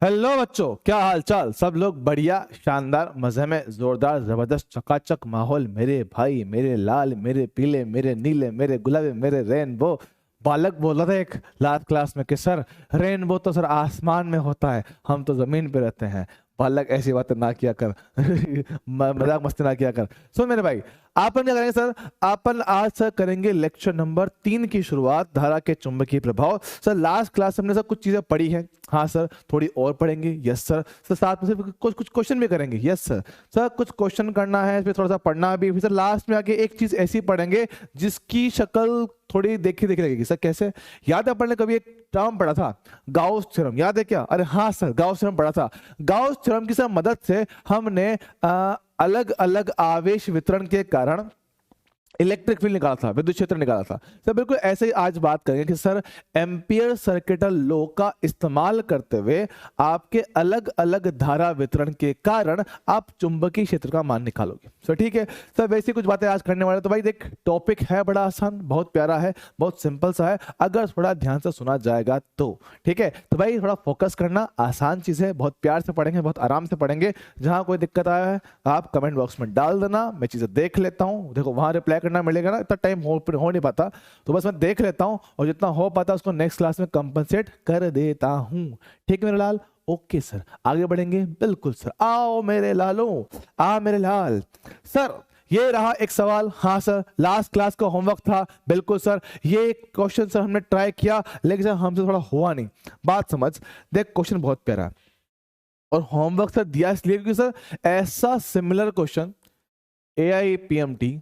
Hello बच्चों, क्या हाल चाल। सब लोग बढ़िया, शानदार, मजे में, जोरदार, जबरदस्त, चकाचक माहौल। मेरे भाई, मेरे लाल, मेरे पीले, मेरे नीले, मेरे गुलाबी, मेरे रेनबो। बालक बोल रहा था एक लास्ट क्लास में कि सर, रेनबो तो सर आसमान में होता है, हम तो जमीन पे रहते हैं। बालक ऐसी बातें ना किया कर। मजाक मस्ती ना किया कर। सुन मेरे भाई, अपन क्या करेंगे सर? अपन आज सर करेंगे लेक्चर नंबर 3 की शुरुआत, धारा के चुंबकीय प्रभाव। सर लास्ट क्लास हमने सर कुछ चीजें पढ़ी हैं। हाँ सर, थोड़ी और पढ़ेंगे। Yes sir. सर साथ में सिर्फ कुछ कुछ क्वेश्चन भी करेंगे। Yes sir. सर कुछ क्वेश्चन करना है, फिर थोड़ा सा पढ़ना भी, फिर सर लास्ट में आके एक चीज ऐसी पढ़ेंगे जिसकी शक्ल थोड़ी देखी देखी लगेगी। सर कैसे? याद है अपन ने कभी एक टर्म पढ़ा था, गाउस थ्योरम। याद है क्या? अरे हाँ सर, गाउस थ्योरम पढ़ा था। गाउस थ्योरम की सर मदद से हमने अलग अलग आवेश वितरण के कारण इलेक्ट्रिक फील्ड निकाला था, विद्युत क्षेत्र निकाला था। सर बिल्कुल ऐसे ही आज बात करेंगे कि सर एम्पियर सर्किटल लॉ का इस्तेमाल करते हुए आपके अलग अलग धारा वितरण के कारण आप चुंबकीय क्षेत्र का मान निकालोगे। सर ठीक है सर, वैसे कुछ बातें आज करने वाले। तो भाई देख, टॉपिक है बड़ा आसान, बहुत प्यारा है, बहुत सिंपल सा है, अगर थोड़ा ध्यान से सुना जाएगा तो। ठीक है, तो भाई थोड़ा फोकस करना, आसान चीज है, बहुत प्यार से पढ़ेंगे, बहुत आराम से पढ़ेंगे। जहां कोई दिक्कत आया है आप कमेंट बॉक्स में डाल देना, मैं चीजें देख लेता हूँ। देखो वहां रिप्लाई करना मिलेगा ना, इतना टाइम हो नहीं पाता, तो बस मैं देख लेता हूँ और जितना हो पाता उसको नेक्स्ट क्लास में कंपनसेट कर देता हूँ। ठीक है मेरे लाल? ओके सर, आगे बढ़ेंगे। बिल्कुल सर, आओ मेरे लालो, आ मेरे लाल। सर ये रहा एक सवाल। हाँ सर, लास्ट क्लास का होमवर्क था। बिल्कुल सर, ये क्वेश्चन सर हमने ट्राई किया, लेकिन सर हमसे थोड़ा हुआ नहीं। बात समझ, देख क्वेश्चन बहुत प्यारा है और होमवर्क सर दिया इसलिए क्योंकि सर ऐसा सिमिलर क्वेश्चन AIPMT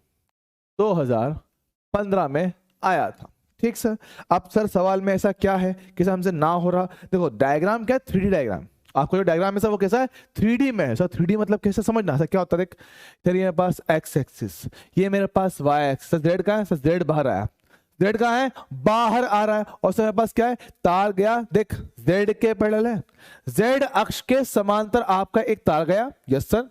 2015 में आया था। ठीक सर। अब सर सवाल में ऐसा क्या है कि सर हमसे ना हो रहा? देखो डायग्राम क्या है, 3D डायग्राम। आपको जो डायग्राम है सर वो कैसा है? 3D में है सर। 3D मतलब कैसे समझना सर, क्या होता है? देख, सर ये मेरे पास एक्स एक्सिस, ये मेरे पास वाई एक्सिस। जेड का है सर, जेड बाहर आया। जेड कहाँ है? बाहर आ रहा है। और सर मेरे पास क्या है? तार गया। देख, जेड के पैरेलल है, जेड अक्ष के समांतर आपका एक तार गया। Yes sir.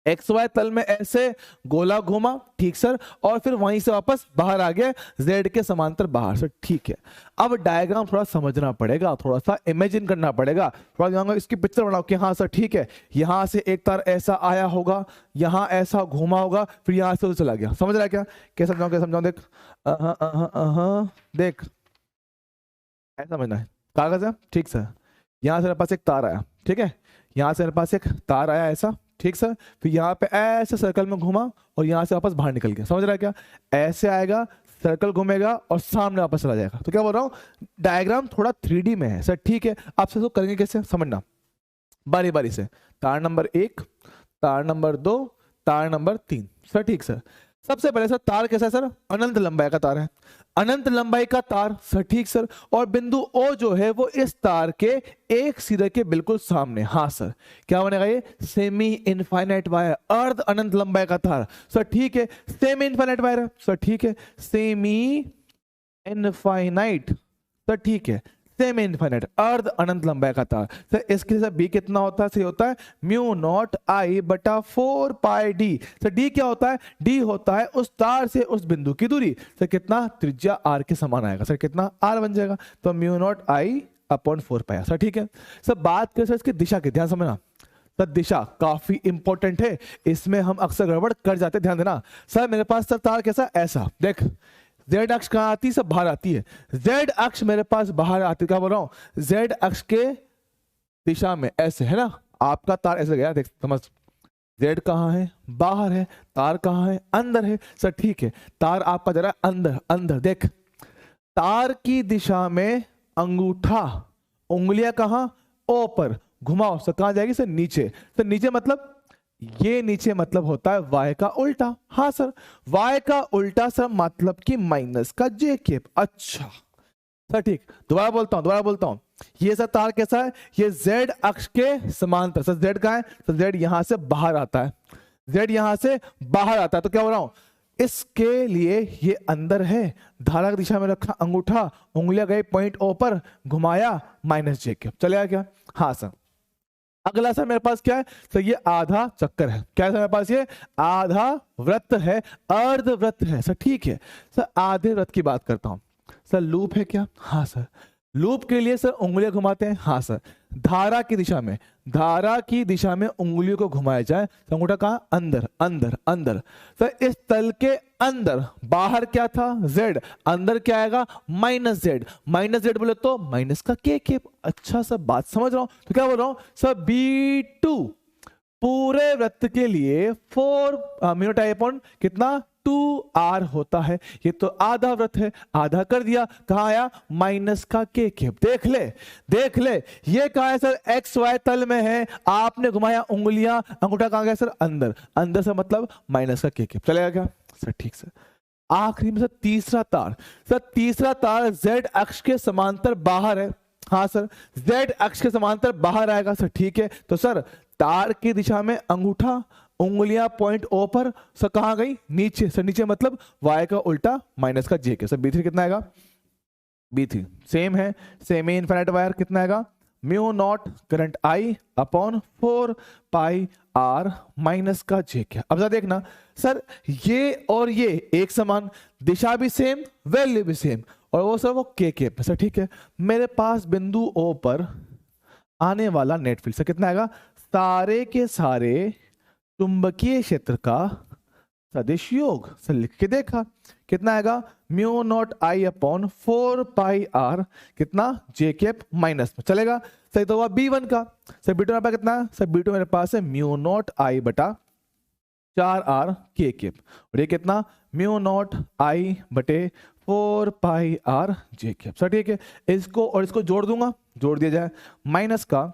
एक्स वाई तल में ऐसे गोला घूमा। ठीक सर। और फिर वहीं से वापस बाहर आ गया, जेड के समांतर बाहर से। ठीक है, अब डायग्राम थोड़ा समझना पड़ेगा, थोड़ा सा इमेजिन करना पड़ेगा, थोड़ा जाऊंगा इसकी पिक्चर बनाओ कि हाँ सर ठीक है, यहां से एक तार ऐसा आया होगा, यहां ऐसा घूमा होगा, फिर यहां से चला गया। समझ रहा है क्या? कैसे समझाऊं, कैसे समझाऊं? देख देख, ऐसा समझना है। कागज है? ठीक सर। यहां से मेरे पास एक तार आया। ठीक है, यहां से मेरे पास एक तार आया ऐसा। ठीक सर। फिर यहाँ पे ऐसे सर्कल में घुमा और यहाँ से वापस बाहर निकल गया। समझ रहा है क्या? ऐसे आएगा, सर्कल घूमेगा और सामने वापस चला जाएगा। तो क्या बोल रहा हूँ, डायग्राम थोड़ा 3D में है सर। ठीक है, आपसे तो करेंगे कैसे समझना, बारी बारी से। तार नंबर 1, तार नंबर 2, तार नंबर 3। सर ठीक सर। सबसे पहले सर तार कैसा है सर? अनंत लंबाई का तार है, अनंत लंबाई का तार। सर ठीक सर। और बिंदु O जो है वो इस तार के एक सिरे के बिल्कुल सामने। हाँ सर, क्या बनेगा ये? सेमी इनफाइनाइट वायर, अर्ध अनंत लंबाई का तार। सर ठीक है, सेमी इनफाइनाइट वायर है। सर ठीक है, सेमी इनफाइनाइट। सर ठीक है, सेमी इनफाइनाइट, अर्ध अनंत लंबाई का तार। सर इसके लिए बी कितना होता है? सही होता है म्यू नॉट आई बटा 4 पाई डी। सर डी क्या होता है? डी होता है उस तार से उस बिंदु की दूरी। सर कितना? त्रिज्या आर के समान आएगा। सर कितना? आर बन जाएगा, तो mu not I upon 4 pi. Sir ठीक है। सर बात करें सर इसकी दिशा की, ध्यान समझना। सर दिशा काफी इंपॉर्टेंट है, इसमें हम अक्सर गड़बड़ कर जाते, ध्यान देना। सर मेरे पास सर तार कैसा? ऐसा। देख, जेड अक्ष कहां आती है? सब बाहर आती है। जेड अक्ष मेरे पास बाहर आती है। क्या बोल रहा हूं? जेड अक्ष के दिशा में ऐसे है ना, आपका तार ऐसे गया। देख समझ, जेड कहां है? बाहर है। तार कहां है? अंदर है। सर ठीक है, तार आपका जरा अंदर अंदर। देख, तार की दिशा में अंगूठा, उंगलियां कहां? ओ पर घुमाओ। सर कहां जाएगी? सर नीचे। सर नीचे मतलब ये नीचे मतलब होता है y का उल्टा। हाँ सर, y का उल्टा सर मतलब कि माइनस का j केप। अच्छा सर ठीक, दोबारा बोलता हूं। ये सर तार कैसा है? ये z अक्ष के समांतर। सर z कहां है? सर z यहां से बाहर आता है, z यहां से बाहर आता है। तो क्या हो रहा हूं, इसके लिए ये अंदर है, धारा की दिशा में रखा अंगूठा, उंगलियां गई पॉइंट ओ पर, घुमाया, माइनस j केप। चलेगा क्या? हाँ सर। अगला सर मेरे पास क्या है? सर ये आधा चक्कर है। क्या है सर मेरे पास? ये आधा वृत्त है, अर्ध वृत्त है। सर ठीक है। सर आधे वृत्त की बात करता हूं। सर लूप है क्या? हाँ सर। लूप के लिए सर उंगलियां घुमाते हैं, हाँ सर। धारा की दिशा में, धारा की दिशा में उंगलियों को घुमाया जाए तो अंगूठा कहाँ, अंदर अंदर अंदर। सर इस तल के अंदर, बाहर क्या था, z, अंदर क्या आएगा, -z। -z बोले तो माइनस का k। अच्छा सर बात समझ रहा हूं, तो क्या बोल रहा हूं सर, B2 पूरे वृत्त के लिए 4 मिनट अपॉन कितना 2r होता है। ये तो आधा वृत्त है, आधा कर दिया, कहां आया, माइनस का k। देख ले देख ले, ये कहा है सर xy तल में है, आपने घुमाया उंगलियां, अंगूठा कहां गया सर, अंदर अंदर से मतलब माइनस का k। चलेगा क्या सर, ठीक सर। आखिरी में सर तीसरा तार, सर तीसरा तार z अक्ष के समांतर बाहर है, हाँ सर z अक्ष के समांतर बाहर आएगा सर, ठीक है। तो सर तार की दिशा में अंगूठा, उंगलियां पॉइंट ओ पर, सर कहां गई, नीचे सर, नीचे मतलब y का उल्टा माइनस का j के। सर B3 कितना आएगा, B3 सेम है, सेमी इनफिनिट वायर कितना आएगा, mu not current I upon 4 pi r minus का j के। अब जरा देखना सर, ये और ये एक समान, दिशा भी सेम, वैल्यू भी सेम, और वो सर वो k सर, ठीक है। मेरे पास बिंदु O पर आने वाला नेट फील्ड सर कितना आएगा, सारे के सारे चुंबकीय क्षेत्र का सदिश योग। सर लिख के देखा कितना आएगा, mu not I upon 4 pi r कितना j माइनस में। चलेगा सही, तो हुआ B1 का। सर B2 मेरे पास कितना है, सर B2 मेरे पास है म्यू नॉट I बटा 4r k। और ये कितना, म्यू नॉट I बटे 4 पाई r j। सर ठीक है, इसको और इसको जोड़ दूंगा, जोड़ दिया जाए, माइनस का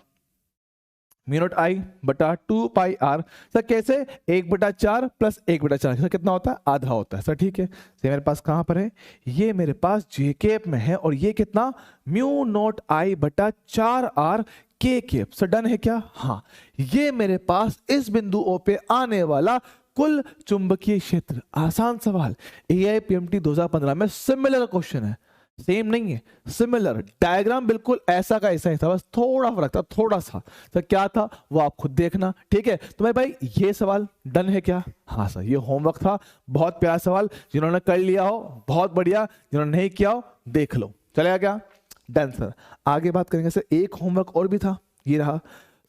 म्यू नॉट I बटा 2 पाई r। सर कैसे, 1/4 प्लस 1/4 सर कितना होता है, आधा होता है सर, ठीक है। सर मेरे पास कहां पर है, ये मेरे पास j में है, और ये कितना, म्यू नॉट I बटा 4r k। सर डन है क्या, हाँ। ये मेरे पास इस बिंदु O पे आने वाला कुल चुंबकीय क्षेत्र। आसान सवाल, AIPMT 2015 में सिमिलर क्वेश्चन है, सेम नहीं है, सिमिलर। डायग्राम बिल्कुल ऐसा का ऐसा ही था, बस थोड़ा फर्क था, थोड़ा सा। तो क्या था वो आप खुद देखना, ठीक है। तो भाई ये सवाल डन है क्या, हाँ सर। ये होमवर्क था, बहुत प्यारा सवाल, जिन्होंने कर लिया हो बहुत बढ़िया, जिन्होंने नहीं किया हो देख लो। चलेगा क्या, डन सर। आगे बात करेंगे सर, एक होमवर्क और भी था, ये रहा।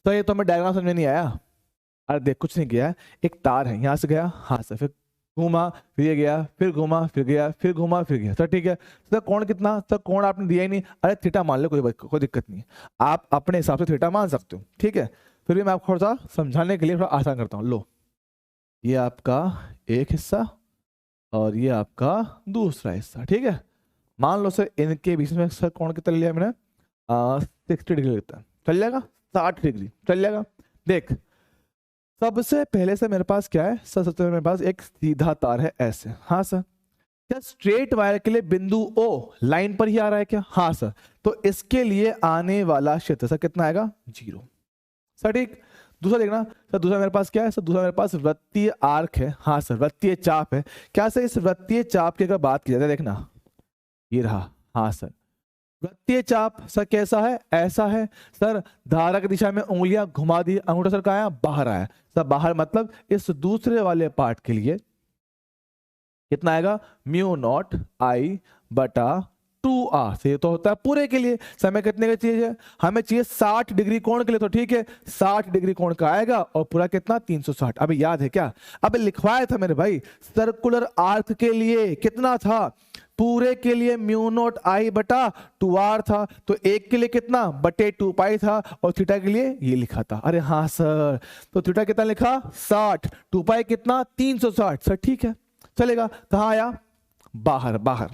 तो ये तो हमें डायग्राम समझ में नहीं आया, अरे देख कुछ नहीं किया, एक तार है, यहां से गया, हाँ सर, फिर घूमा, फिर ये गया, फिर घूमा, फिर गया, फिर घूमा, फिर गया सर, ठीक है। सर कोण कितना, सर कोण आपने दिया ही नहीं, अरे थीटा मान लो, कोई दिक्कत नहीं है, आप अपने हिसाब से थीटा मान सकते हो, ठीक है। फिर भी मैं आपको थोड़ा सा समझाने के लिए थोड़ा आसान करता हूँ। लो ये आपका एक हिस्सा और ये आपका दूसरा हिस्सा, ठीक है। मान लो सर इनके बीच में सर कोण कितना लिया मैंने, 60 डिग्री लेता है, चल जाएगा, 60 डिग्री चल जाएगा। देख सबसे पहले से मेरे पास क्या है सर, सबसे पहले मेरे पास एक सीधा तार है ऐसे, हाँ सर। क्या स्ट्रेट वायर के लिए बिंदु O लाइन पर ही आ रहा है क्या, हाँ सर। तो इसके लिए आने वाला क्षेत्र सर कितना आएगा, 0 सर, ठीक। दूसरा देखना सर, दूसरा मेरे पास क्या है सर, दूसरा मेरे पास वृत्तीय आर्क है, हाँ सर, वृत्तीय चाप है। क्या सर इस वृत्तीय चाप की अगर बात की जाए, देखना ये रहा, हाँ सर। वृत्तीय चाप सर कैसा है, ऐसा है सर। धारा की दिशा में उंगलियां घुमा दी, अंगूठा सर कहाँ आया, बाहर आया सर, बाहर मतलब इस दूसरे वाले पार्ट के लिए कितना आएगा, म्यू नॉट I बटा 2r। से ये तो होता है पूरे के लिए, समय कितने का चाहिए, हमें चाहिए 60 डिग्री कोण के लिए, तो ठीक है 60 डिग्री कोण का आएगा, और पूरा कितना 360। अबे याद है क्या, अबे लिखवाया था मेरे भाई, सर्कुलर आर्क के लिए कितना था, पूरे के लिए म्यू नॉट I बटा 2r था, तो एक के लिए कितना बटे 2 पाई था, और थीटा के लिए ये लिखा था। अरे हाँ सर, तो थीटा कितना लिखा 60, 2 पाई कितना 360 सर, ठीक है चलेगा। कहाँ आया, बाहर, बाहर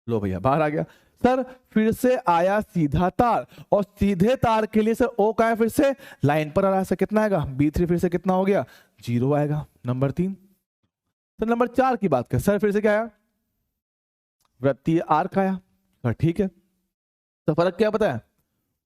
लो भैया बाहर आ गया सर। फिर से आया सीधा तार, और सीधे तार के लिए सर O का है फिर से लाइन पर आ रहा है सर, कितना आएगा B3 फिर से कितना हो गया 0 आएगा। नंबर 3 सर, नंबर 4 की बात कर सर, फिर से क्या आया, वृत्तीय आर्क आया सर, ठीक है। तो फर्क क्या पता है,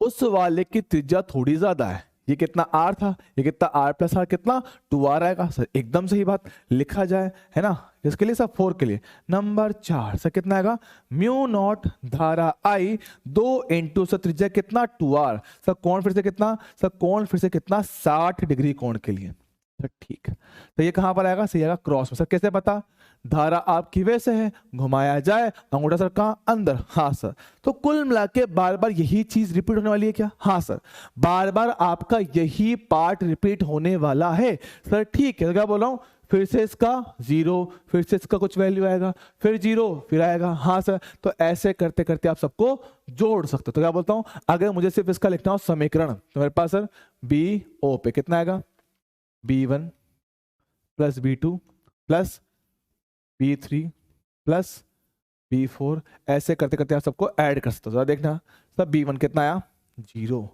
उस वाले की त्रिज्या थोड़ी ज्यादा है, ये कितना r था, ये कितना r प्लस r कितना 2r आएगा सर, एकदम सही बात, लिखा जाए है ना। इसके लिए सर 4 के लिए नंबर 4 सर कितना आएगा, म्यू नॉट धारा I 2 इंटू सर त्रिज्या कितना 2r। सर कोण फिर से कितना, सर कोण फिर से कितना 60 डिग्री कोण के लिए, तो ठीक, तो ये कहां पर आएगा, सही आएगा क्रॉस में। सर कैसे पता, धारा आपकी वैसे है, घुमाया जाए अंगूठा सर कहां, अंदर। हाँ सर, तो कुल मिला के बार बार यही चीज रिपीट होने वाली है क्या, हाँ सर, बार बार आपका यही पार्ट रिपीट होने वाला है। सर ठीक है, तो क्या बोल रहा हूं, फिर से इसका 0, फिर से इसका कुछ वैल्यू आएगा, फिर 0, फिर आएगा। हाँ सर, तो ऐसे करते करते आप सबको जोड़ सकते हो। तो क्या बोलता हूं, अगर मुझे सिर्फ इसका लिखना हो समीकरण, तो मेरे पास सर BO पे कितना आएगा, B1 plus B2 plus B3 plus B4, ऐसे करते करते आप सबको ऐड कर सकते हो। जरा देखना, सब B1 कितना आया 0,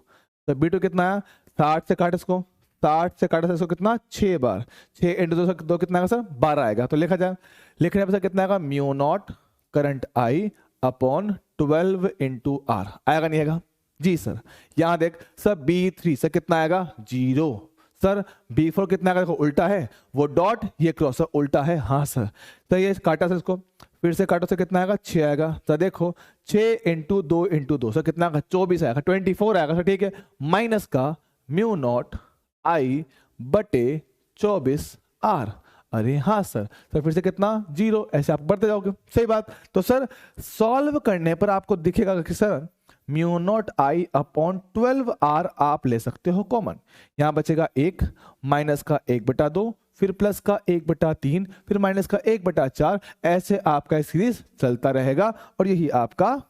तो B2 कितना आया, 60 से काट इसको, 60 से काटे इसको कितना 6 बार, 6 इंटू 2 कितना आएगा सर 12 आएगा। तो लिखा जाए, लिखने पर सर कितना आएगा, mu not current I upon 12 into R आएगा, नहीं आएगा जी सर। यहां देख सर B3 से कितना आएगा 0, सर B4 कितना आएगा, देखो उल्टा है, वो डॉट ये क्रॉस उल्टा है। हाँ सर, तो ये काटा सर इसको, फिर से काटो से कितना आएगा 6 आएगा। तो देखो 6 इंटू 2 इंटू 2 सर कितना आएगा 24 आएगा, 24 आएगा सर, ठीक है, माइनस का म्यू नॉट I बटे 24 R। अरे हाँ सर, तो फिर से कितना 0, ऐसे आप बढ़ते जाओगे, सही बात। तो सर सॉल्व करने पर आपको दिखेगा कि sir mu naught I upon 12R आप ले सकते हो कॉमन, यहां बचेगा 1, माइनस का 1/2, फिर प्लस का 1/3, फिर माइनस का 1/4, ऐसे आपका सीरीज चलता रहेगा और यही आपका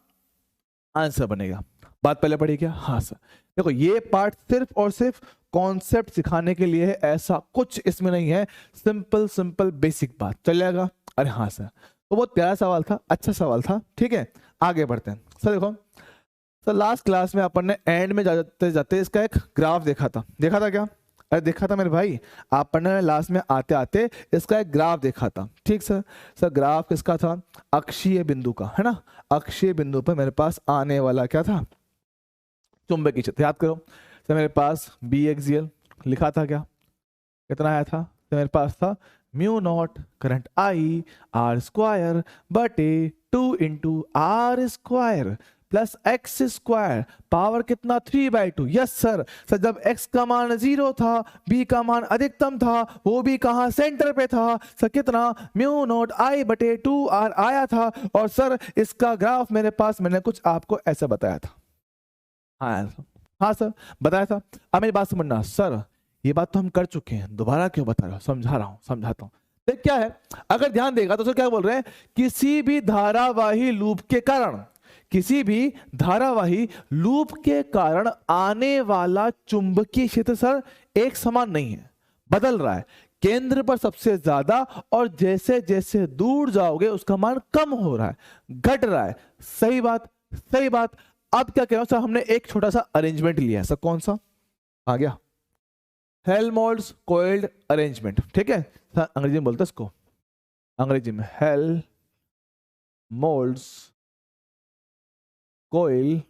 आंसर बनेगा। बात पहले पढ़ी क्या, हाँ सर। देखो ये पार्ट सिर्फ और सिर्फ कॉन्सेप्ट सिखाने के लिए है, ऐसा कुछ इसमें नहीं है, सिंपल सिंपल बेसिक बात चल जाएगा। अरे हाँ सर, तो बहुत प्यारा सवाल था, अच्छा सवाल था, ठीक है, आगे बढ़ते हैं। सर देखो सर, लास्ट क्लास में अपन ने एंड में जाते जाते इसका एक ग्राफ देखा था, देखा था क्या, अरे देखा था मेरे भाई, अपन ने लास्ट में आते आते इसका एक ग्राफ देखा था, ठीक सर। सर ग्राफ किसका था, अक्षीय बिंदु का, है ना, अक्षीय बिंदु पर मेरे पास आने वाला क्या था, चुंबकीय क्षेत्र। याद करो सर, मेरे पास बी एक्सियल लिखा था, क्या कितना आया था, तो मेरे पास था mu naught current I R square बटे 2 into R square plus x square, power कितना 3/2। यस सर, सर जब x का मान 0 था, b का मान अधिकतम था, वो भी कहा सेंटर पे था, सर कितना म्यू नॉट I बटे 2R आया था। और सर इसका ग्राफ मेरे पास, मैंने कुछ आपको ऐसा बताया था, हाँ सर बताया था। अब मेरी बात समझना सर, ये बात तो हम कर चुके हैं, दोबारा क्यों बता रहा हूं, समझा रहा हूं, समझाता हूं। देख क्या है, अगर ध्यान देगा तो सर क्या बोल रहे हैं, किसी भी धारावाही लूप के कारण, किसी भी धारावाही लूप के कारण आने वाला चुंबकीय क्षेत्र सर एक समान नहीं है, बदल रहा है, केंद्र पर सबसे ज्यादा और जैसे जैसे दूर जाओगे उसका मान कम हो रहा है, घट रहा है। सही बात, सही बात। अब क्या कह रहा हूं सर, हमने एक छोटा सा अरेंजमेंट लिया है सर, कौन सा आ गया, हेल्महोल्ट्ज कॉइल्ड अरेंजमेंट, ठीक है सर, अंग्रेजी में बोलते हैं इसको, अंग्रेजी में हेल्महोल्ट्ज कॉइल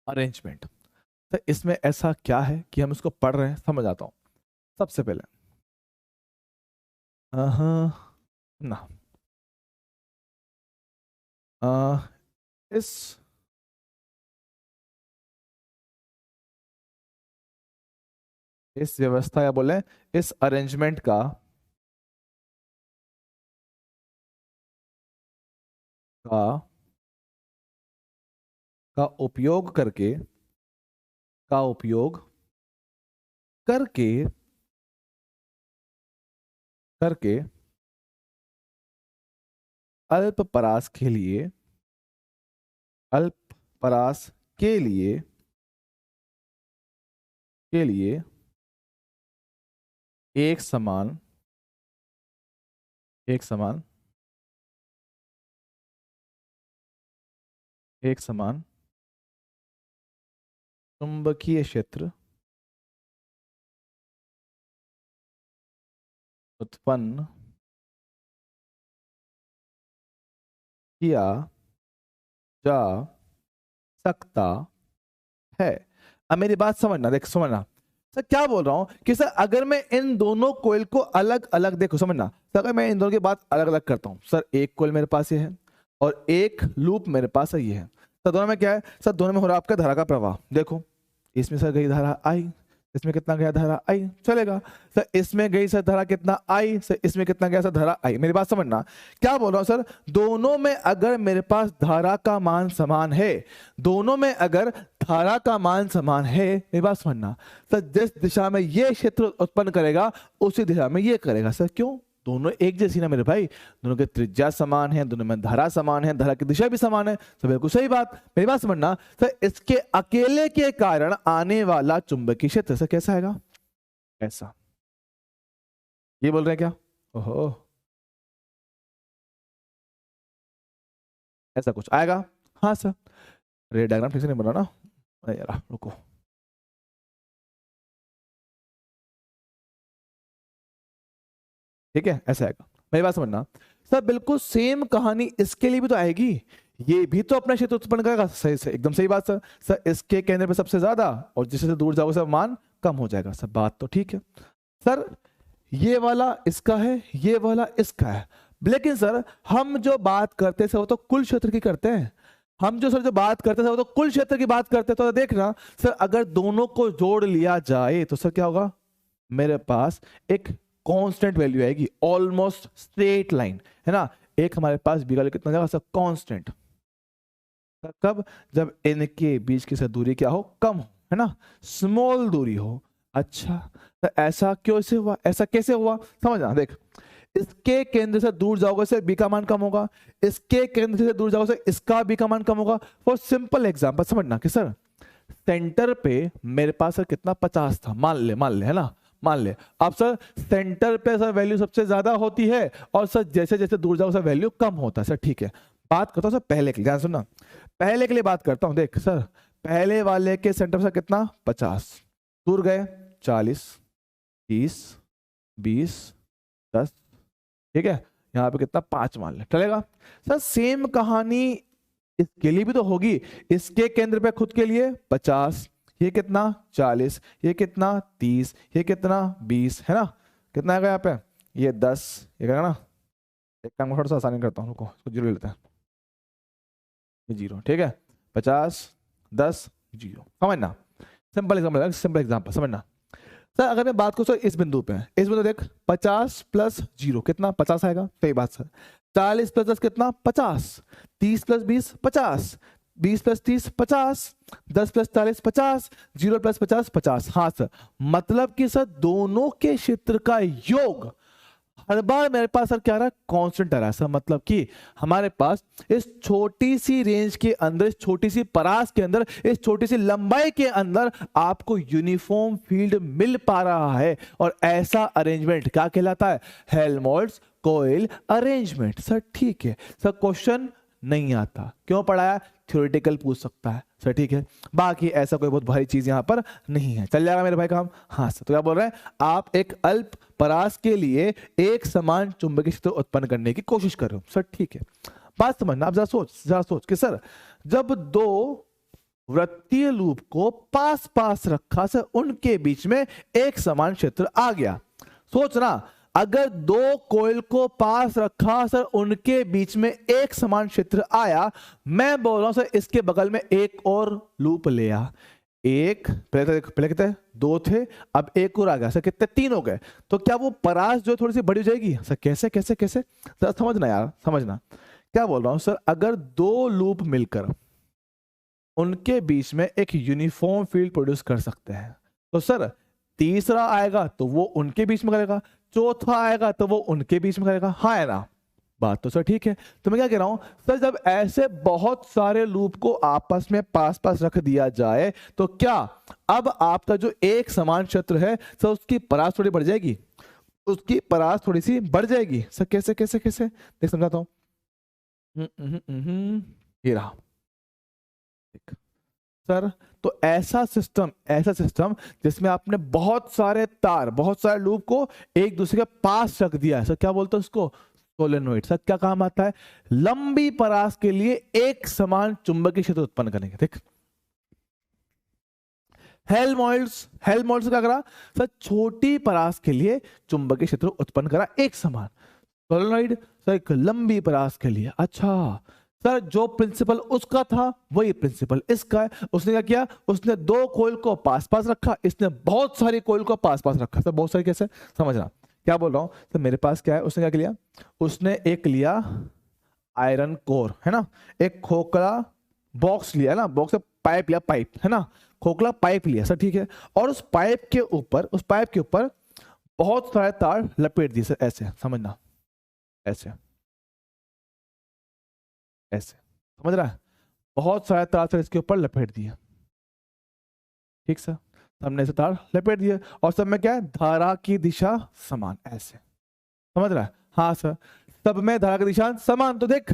अरेंजमेंट। तो इसमें ऐसा क्या है कि हम इसको पढ़ रहे हैं, समझ आता हूं। सबसे पहले ना इस व्यवस्था या बोले इस अरेंजमेंट का का उपयोग करके का उपयोग करके करके अल्प परास के लिए, अल्प परास के लिए एक समान एक समान एक समान चुंबकीय क्षेत्र उत्पन्न किया जा सकता है। अब मेरी बात समझना, देख समझना सर, क्या बोल रहा हूं कि सर अगर मैं इन दोनों कोयल को अलग अलग, देखो समझना सर, अगर मैं इन दोनों की बात अलग अलग करता हूं, सर एक कोयल मेरे पास ये है और एक लूप मेरे पास ये है, सर दोनों में क्या है, सर दोनों में हो रहा है आपका धारा का प्रवाह। देखो इसमें सर गई धारा आई, इसमें कितना गया धारा आई, चलेगा सर। इसमें गई सर धारा कितना आई सर, इसमें कितना गया सर धारा आई। मेरी बात समझना, क्या बोल रहा हूं सर, दोनों में अगर मेरे पास धारा का मान समान है, दोनों में अगर धारा का मान समान है, मेरी बात समझना सर, जिस दिशा में ये क्षेत्र उत्पन्न करेगा उसी दिशा में ये करेगा सर। क्यों, दोनों एक जैसी ना मेरे भाई, दोनों के त्रिज्या समान है, दोनों में धारा समान है, धारा की दिशा भी समान है, सब बिल्कुल सही बात। मेरी बात समझना सर, इसके अकेले के कारण आने वाला चुंबकीय क्षेत्र सर कैसा आएगा, ऐसा, ये बोल रहे हैं क्या, ओहो ऐसा कुछ आएगा, हाँ सर। रे डायग्राम ठीक से नहीं बना ना, अरे यार रुको, ठीक है ऐसा आएगा। मेरी बात समझना सर, बिल्कुल सेम कहानी इसके लिए भी तो आएगी, ये भी तो अपना क्षेत्र उत्पन्न करेगा, सही से एकदम सही बात सर। सर इसके केंद्र पे सबसे ज्यादा और जिससे से दूर जाओगे सर मान कम हो जाएगा सर, बात तो ठीक है सर। ये वाला इसका है, ये वाला इसका है, लेकिन सर हम जो बात करते हैं वो तो कुल क्षेत्र की करते हैं, हम जो सर जो बात करते थे वो तो कुल क्षेत्र की बात करते हैं। तो देखना सर, अगर दोनों को जोड़ लिया जाए तो सर क्या होगा, मेरे पास एक कांस्टेंट वैल्यू आएगी, ऑलमोस्ट स्ट्रेट लाइन है ना। एक हमारे पास बी वैल्यू कितना जाएगा सर, कांस्टेंट। कब, जब इनके बीच की सर दूरी क्या हो, कम हो, है ना, स्मॉल दूरी हो। अच्छा तो ऐसा क्यों से हुआ, ऐसा कैसे हुआ, समझना देख, इसके केंद्र से दूर जाओगे सर बी का मान कम होगा, इसके केंद्र से दूर जाओगे सर इसका बी का मान कम होगा। फॉर सिंपल एग्जांपल समझना कि सर सेंटर पे मेरे पास सर कितना 50 था, मान ले है ना, मान ले। अब सर सेंटर पे सर वैल्यू सबसे ज्यादा होती है और सर जैसे जैसे दूर जाओ सर वैल्यू कम होता है सर, ठीक है। बात करता हूं सर पहले के लिए, ध्यान सुनना, पहले के लिए बात करता हूं। देख सर, पहले वाले के सेंटर से कितना 50, दूर गए 40, 30, 20, 10, ठीक है, यहाँ पे कितना 5 मान ले, चलेगा सर। सेम कहानी इसके लिए भी तो होगी, इसके केंद्र पे खुद के लिए 50, ये कितना 40, ये कितना 30, ये कितना 20, है ना, कितना आएगा यहाँ पे, ये 10, ये करेगा ना। एक काम थोड़ा सा आसानी करता हूँ, रुको इसको 0 ले लेते हैं, ये 0, ठीक है, 50, 10, 0, समझना, सिंपल एग्जाम्पल, सिंपल एग्जाम्पल समझना सर। अगर मैं बात करूँ सर इस बिंदु पे, इस बिंदु देख 50 प्लस 0 कितना 50 आएगा, सही बात सर। 40 प्लस 10 कितना 50, 30 प्लस 20 50, 20 प्लस 30 50, 10 प्लस 40 50, 0 प्लस 50 50, हाँ सर। मतलब कि सर दोनों के क्षेत्र का योग हर बार मेरे पास सर क्या रहा है, कांस्टेंट आ रहा है सर। मतलब कि हमारे पास इस छोटी सी रेंज के अंदर, इस छोटी सी परास के अंदर, इस छोटी सी लंबाई के अंदर आपको यूनिफॉर्म फील्ड मिल पा रहा है, और ऐसा अरेंजमेंट क्या कहलाता है, हेल्महोल्ट्ज कॉइल अरेंजमेंट सर, ठीक है सर। क्वेश्चन नहीं आता, क्यों पढ़ाया, थ्योरेटिकल पूछ सकता है सर, ठीक है। बाकी ऐसा कोई बहुत भारी चीज यहां पर नहीं है, चल जाएगा मेरे भाई काम, हाँ सर। तो क्या बोल रहे हैं, आप एक अल्प परास के लिए एक समान चुंबकीय क्षेत्र उत्पन्न करने की कोशिश कर रहे हो सर, ठीक है। बात समझना, अब जरा सोच कि सर जब दो वृत्तीय लूप को पास पास रखा सर, उनके बीच में एक समान क्षेत्र आ गया। सोचना, अगर दो कोयल को पास रखा सर, उनके बीच में एक समान क्षेत्र आया, मैं बोल रहा हूं सर इसके बगल में एक और लूप ले आ, एक पहले कितने 2 थे, अब एक और आ गया सर, कितने 3 हो गए। तो क्या वो परास जो थोड़ी सी बड़ी हो जाएगी सर, कैसे कैसे कैसे सर, समझना यार समझना, क्या बोल रहा हूं सर। अगर 2 लूप मिलकर उनके बीच में एक यूनिफॉर्म फील्ड प्रोड्यूस कर सकते हैं, तो सर तीसरा आएगा तो वो उनके बीच में करेगा, चौथा आएगा तो वो उनके बीच में करेगा, हाँ है ना, बात तो सर ठीक है। तो मैं क्या कह रहा हूं सर, जब ऐसे बहुत सारे लूप को आपस में पास पास रख दिया जाए, तो क्या अब आपका जो एक समान क्षेत्र है सर, उसकी परास थोड़ी बढ़ जाएगी, उसकी परास थोड़ी सी बढ़ जाएगी सर, कैसे कैसे कैसे, देख समझाता हूं। ये रहा सर। तो ऐसा सिस्टम जिसमें आपने बहुत सारे तार, बहुत सारे लूप को एक दूसरे के पास रख दिया है सर, क्या बोलते हैं उसको, सोलेनोइड सर। क्या काम आता है, लंबी परास के लिए एक समान चुंबकीय क्षेत्र उत्पन्न करेंगे। देख हेल्महोल्ट्ज क्या करा सर, छोटी परास के लिए चुंबकीय क्षेत्र उत्पन्न करा एक समान। सोलेनोइड सर एक लंबी परास के लिए, अच्छा सर जो प्रिंसिपल उसका था वही प्रिंसिपल इसका है। उसने क्या किया, उसने दो कोयल को पास पास रखा, इसने बहुत सारी कोयल को पास पास रखा। सर बहुत सारी कैसे, समझना क्या बोल रहा हूं। तो मेरे पास क्या है, उसने क्या किया, उसने एक लिया आयरन कोर है ना, एक खोखला बॉक्स लिया ना, बॉक्स से पाइप लिया, पाइप है ना, खोखला पाइप लिया सर, ठीक है। और उस पाइप के ऊपर, उस पाइप के ऊपर बहुत सारे तार लपेट दिए सर, ऐसे समझना, ऐसे ऐसे, समझ रहा है, बहुत सारे तार सर इसके ऊपर लपेट दिए, ठीक सर। हमने ऐसे तार लपेट दिए और सब में क्या है, धारा की दिशा समान, ऐसे समझ रहा है। हाँ सर, सब में धारा की दिशा समान। तो देख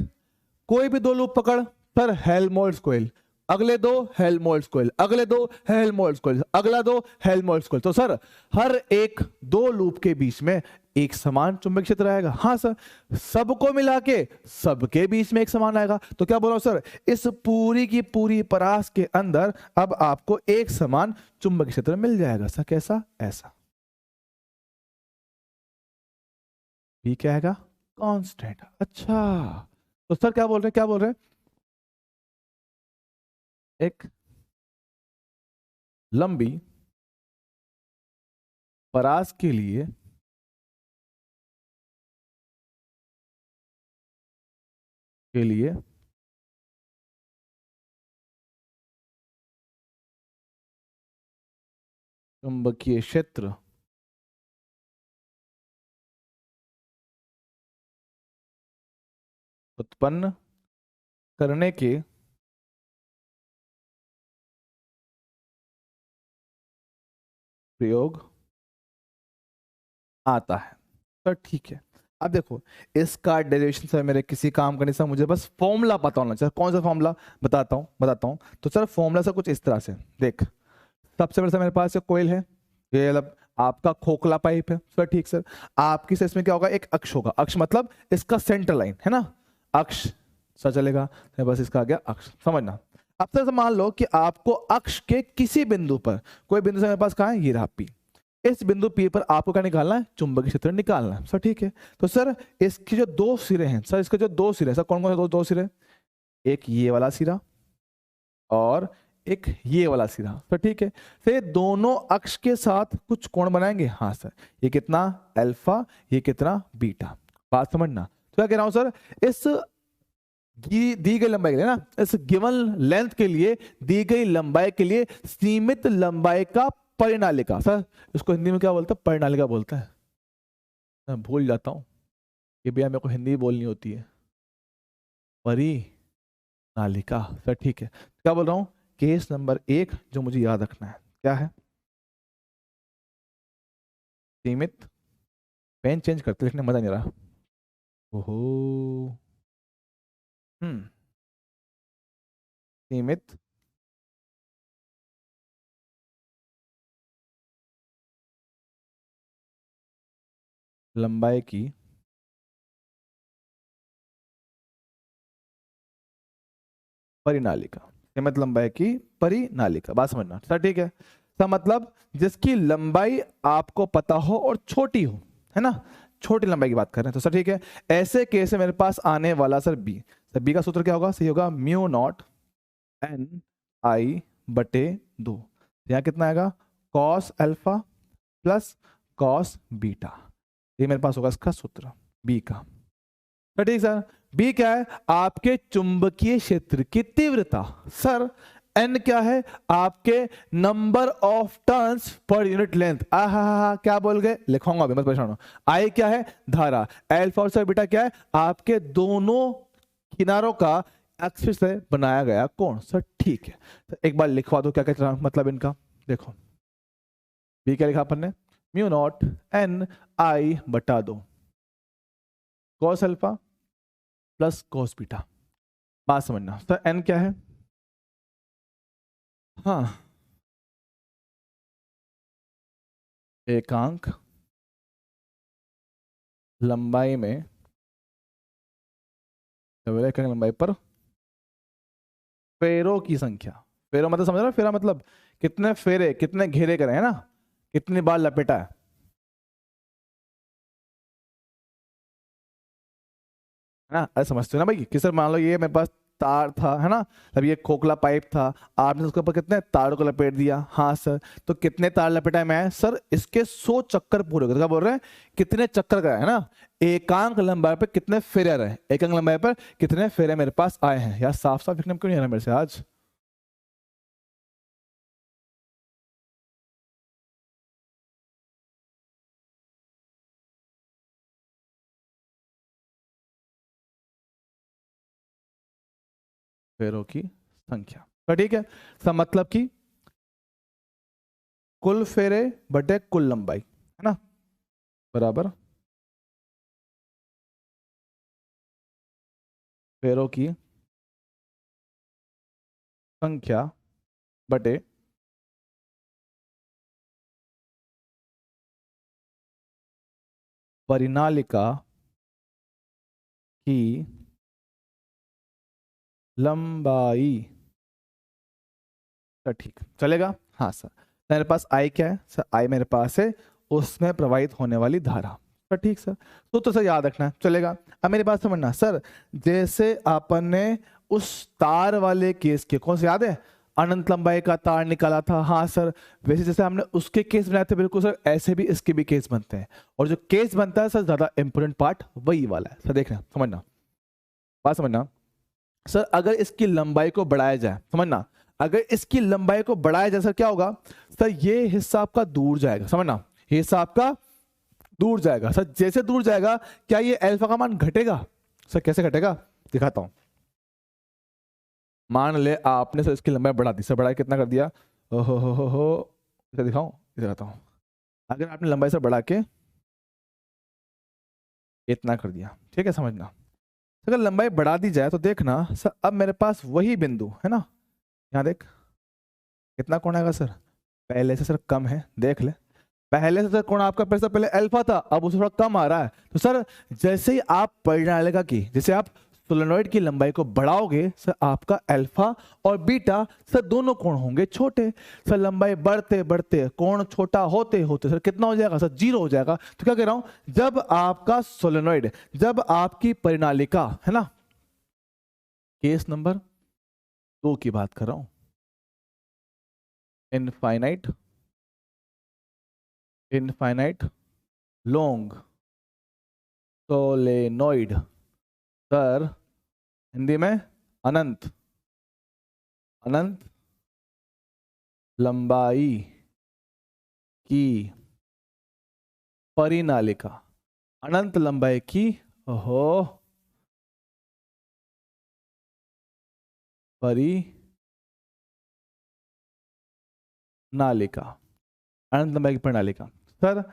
कोई भी दो लूप पकड़ सर, हेल्महोल्ट्ज कोइल, अगले दो हेल्महोल्ट्ज कोइल, अगले दो हेल्महोल्ट्ज कोइल, अगला दो हेल्महोल्ट्ज कोइल। तो सर हर एक दो लूप के बीच में एक समान चुंबकीय क्षेत्र आएगा। हाँ सर, सबको मिला के सबके बीच में एक समान आएगा। तो क्या बोल रहा हूं सर, इस पूरी की पूरी परास के अंदर अब आपको एक समान चुंबकीय क्षेत्र मिल जाएगा सर। कैसा, ऐसा। ये क्या आएगा, कांस्टेंट। अच्छा, तो सर क्या बोल रहे हैं, क्या बोल रहे हैं, एक लंबी परास के लिए चुंबकीय क्षेत्र उत्पन्न करने के प्रयोग आता है। तो ठीक है, अब देखो इसका डेरिवेशन सर मेरे किसी काम का नहीं सर, मुझे बस फॉर्मूला पता होना चाहिए। कौन सा फॉर्मूला, बताता हूँ। तो सर फॉर्मूला सर कुछ इस तरह से देख, सबसे पहले सर मेरे पास कोयल है, ये मतलब आपका खोखला पाइप है सर, ठीक सर। आपकी सर इसमें क्या होगा, एक अक्ष होगा, अक्ष मतलब इसका सेंटर लाइन है ना, अक्ष सर चलेगा, तो बस इसका आ गया अक्ष, समझना। अब सर मान लो कि आपको अक्ष के किसी बिंदु पर, कोई बिंदु से मेरे पास कहाँ है, ये रहा P, इस बिंदु P पर आपको क्या निकालना है, चुंबकीय क्षेत्र निकालना है सर, ठीक है। तो सर इसके जो दो सिरे हैं सर, इसके जो दो सिरे सर, कौन कौन से दो सिरे, एक ये वाला सिरा और एक ये वाला सिरा सर, ठीक है। फिर दोनों अक्ष के साथ कुछ कोण बनाएंगे। हाँ सर, ये कितना अल्फा, ये कितना बीटा, बात समझना। तो क्या कह रहा हूं सर, इस दी गई लंबाई के लिए ना, इस गिवन लेंथ के लिए, दी गई लंबाई के लिए सीमित लंबाई का परिनालिका, सर इसको हिंदी में क्या बोलते हैं, परिनालिका बोलता है। मैं भूल जाता हूँ कि भैया मेरे को हिंदी बोलनी होती है, परिनालिका सर, ठीक है। क्या बोल रहा हूँ, केस नंबर 1 जो मुझे याद रखना है क्या है, सीमित, पेन चेंज करते लिखने में मजा नहीं रहा, ओहो, सीमित लंबाई की परिनालिका, सीमित लंबाई की परिनालिका, बात समझना सर, ठीक है। सर मतलब जिसकी लंबाई आपको पता हो और छोटी हो, है ना, छोटी लंबाई की बात कर रहे हैं। तो सर ठीक है, ऐसे केस में मेरे पास आने वाला सर बी, सर बी का सूत्र क्या होगा, सही होगा म्यू नॉट एन आई बटे 2, यहाँ कितना आएगा, cos alpha plus cos beta, ये मेरे पास होगा इसका सूत्र बी का। तो ठीक सर, बी क्या है, आपके चुंबकीय क्षेत्र की तीव्रता। सर एन क्या है, आपके number of turns per unit length. क्या बोल गए, लिखवाऊंगा अभी मत परेशान हो। आई क्या है, धारा। अल्फा और सर बीटा क्या है, आपके दोनों किनारों का एक्सिस से बनाया गया कोण सर, ठीक है। तो एक बार लिखवा दो क्या क्या मतलब इनका, देखो बी क्या लिखा अपन ने, म्यू नॉट एन आई बटा 2 cos alpha plus cos beta, बात समझना। सर एन क्या है, हाँ एकांक लंबाई में, एकांक लंबाई पर फेरों की संख्या, फेरों मतलब समझ रहे हो, फेरा मतलब कितने फेरे, कितने घेरे करे है ना, कितनी बार लपेटा है। है ना? अरे समझते हो ना भाई कि सर मान लो ये मेरे पास तार था, है ना, तब ये खोखला पाइप था, आपने उसके ऊपर कितने तारों को लपेट दिया। हाँ सर, तो कितने तार लपेटा है मैं? सर इसके 100 चक्कर पूरे कर, क्या बोल रहे हैं, कितने चक्कर का है ना, एकांक लंबाई पर कितने फेरे रहे, एकांक लंबाई पर कितने फेरे मेरे पास आए हैं। यार साफ साफ लिखने में क्यों नहीं आ रहा मेरे से आज? फेरों की संख्या, तो ठीक है, सब मतलब कि कुल फेरे बटे कुल लंबाई, है ना, बराबर फेरों की संख्या बटे परिनालिका की लंबाई। सर ठीक चलेगा। हाँ सर, मेरे पास आई क्या है सर? आई मेरे पास है उसमें प्रवाहित होने वाली धारा। सर ठीक सर, तो सर याद रखना है, चलेगा। अब मेरी बात समझना सर, जैसे अपन ने उस तार वाले केस के, कौन से याद है, अनंत लंबाई का तार निकाला था। हाँ सर, वैसे जैसे हमने उसके केस बनाए थे बिल्कुल सर, ऐसे भी इसके भी केस बनते हैं। और जो केस बनता है सर, ज्यादा इंपोर्टेंट पार्ट वही वाला है सर, देखना समझना, बात समझना। सर अगर इसकी लंबाई को बढ़ाया जाए, समझना, अगर इसकी लंबाई को बढ़ाया जाए सर क्या होगा? सर ये हिस्सा आपका दूर जाएगा, समझना, ये हिस्सा आपका दूर जाएगा। सर जैसे दूर जाएगा, क्या ये अल्फा का मान घटेगा? सर कैसे घटेगा, दिखाता हूं। मान ले आपने सर इसकी लंबाई बढ़ा दी, सर बढ़ा के कितना कर दिया, ओहो हो, इसे दिखाऊं, इसे दिखाता हूं। अगर आपने लंबाई से बढ़ा के इतना कर दिया, ठीक है, समझना। अगर लंबाई बढ़ा दी जाए तो देखना सर, अब मेरे पास वही बिंदु है ना, यहाँ देख कितना कोण आएगा सर, पहले से सर कम है, देख ले, पहले से सर कोण आपका पैसा पहले अल्फा था, अब उसे थोड़ा कम आ रहा है। तो सर जैसे ही आप परिनालिका की, जैसे आप सोलेनोइड की लंबाई को बढ़ाओगे सर, आपका अल्फा और बीटा सर दोनों कोण होंगे छोटे। सर लंबाई बढ़ते बढ़ते कोण छोटा होते होते सर कितना हो जाएगा? सर 0 हो जाएगा। तो क्या कह रहा हूं, जब आपका सोलेनोइड, जब आपकी परिनालिका, है ना, केस नंबर 2 की बात कर रहा हूं, infinite infinite long solenoid, sir Hindi में अनंत अनंत लंबाई की परिनालिका, अनंत लंबाई की, ओहो, परिनालिका, अनंत लंबाई की परिनालिका। सर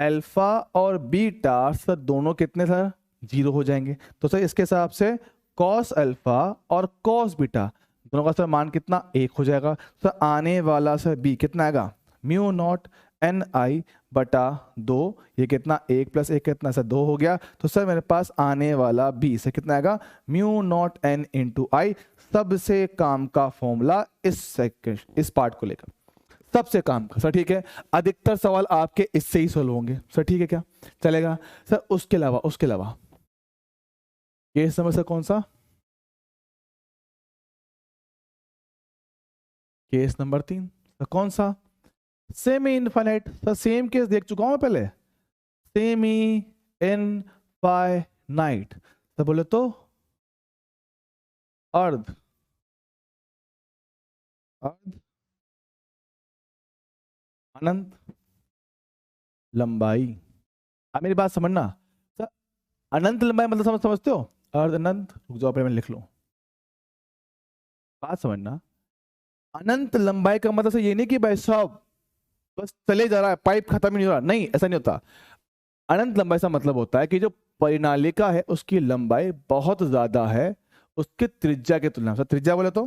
अल्फा और बीटा सर दोनों कितने सर? 0 हो जाएंगे। तो सर इसके हिसाब से कॉस अल्फा और कॉस बीटा दोनों का सर मान कितना? 1 हो जाएगा। सर आने वाला सर बी कितना आएगा? म्यू नॉट एन आई बटा 2, ये कितना, 1 + 1 कितना सर 2 हो गया। तो सर मेरे पास आने वाला बी से कितना आएगा? म्यू नॉट एन इंटू आई। सबसे काम का फॉर्मूला इस पार्ट को लेकर, सबसे काम का सर, ठीक है। अधिकतर सवाल आपके इससे ही सोल्व होंगे सर, ठीक है, क्या चलेगा सर? उसके अलावा केस नंबर सर कौन सा? केस नंबर 3 सर कौन सा? Semi infinite. Sir same case देख चुका हूं मैं पहले, सेमी इनफाइनाइट। तो बोले तो अर्ध अर्ध अनंत लंबाई। अब मेरी बात समझना सर, अनंत लंबाई मतलब समझते हो? अर्ध अनंत, रुक जाओ पहले मैं लिख लूं, बात समझना। अनंत लंबाई का मतलब ये नहीं कि भाई साहब बस चले जा रहा है, पाइप खत्म ही नहीं हो रहा, नहीं ऐसा नहीं होता। अनंत लंबाई का मतलब होता है कि जो परिनालिका है उसकी लंबाई बहुत ज्यादा है उसके त्रिज्या के तुलना में। त्रिज्या बोले तो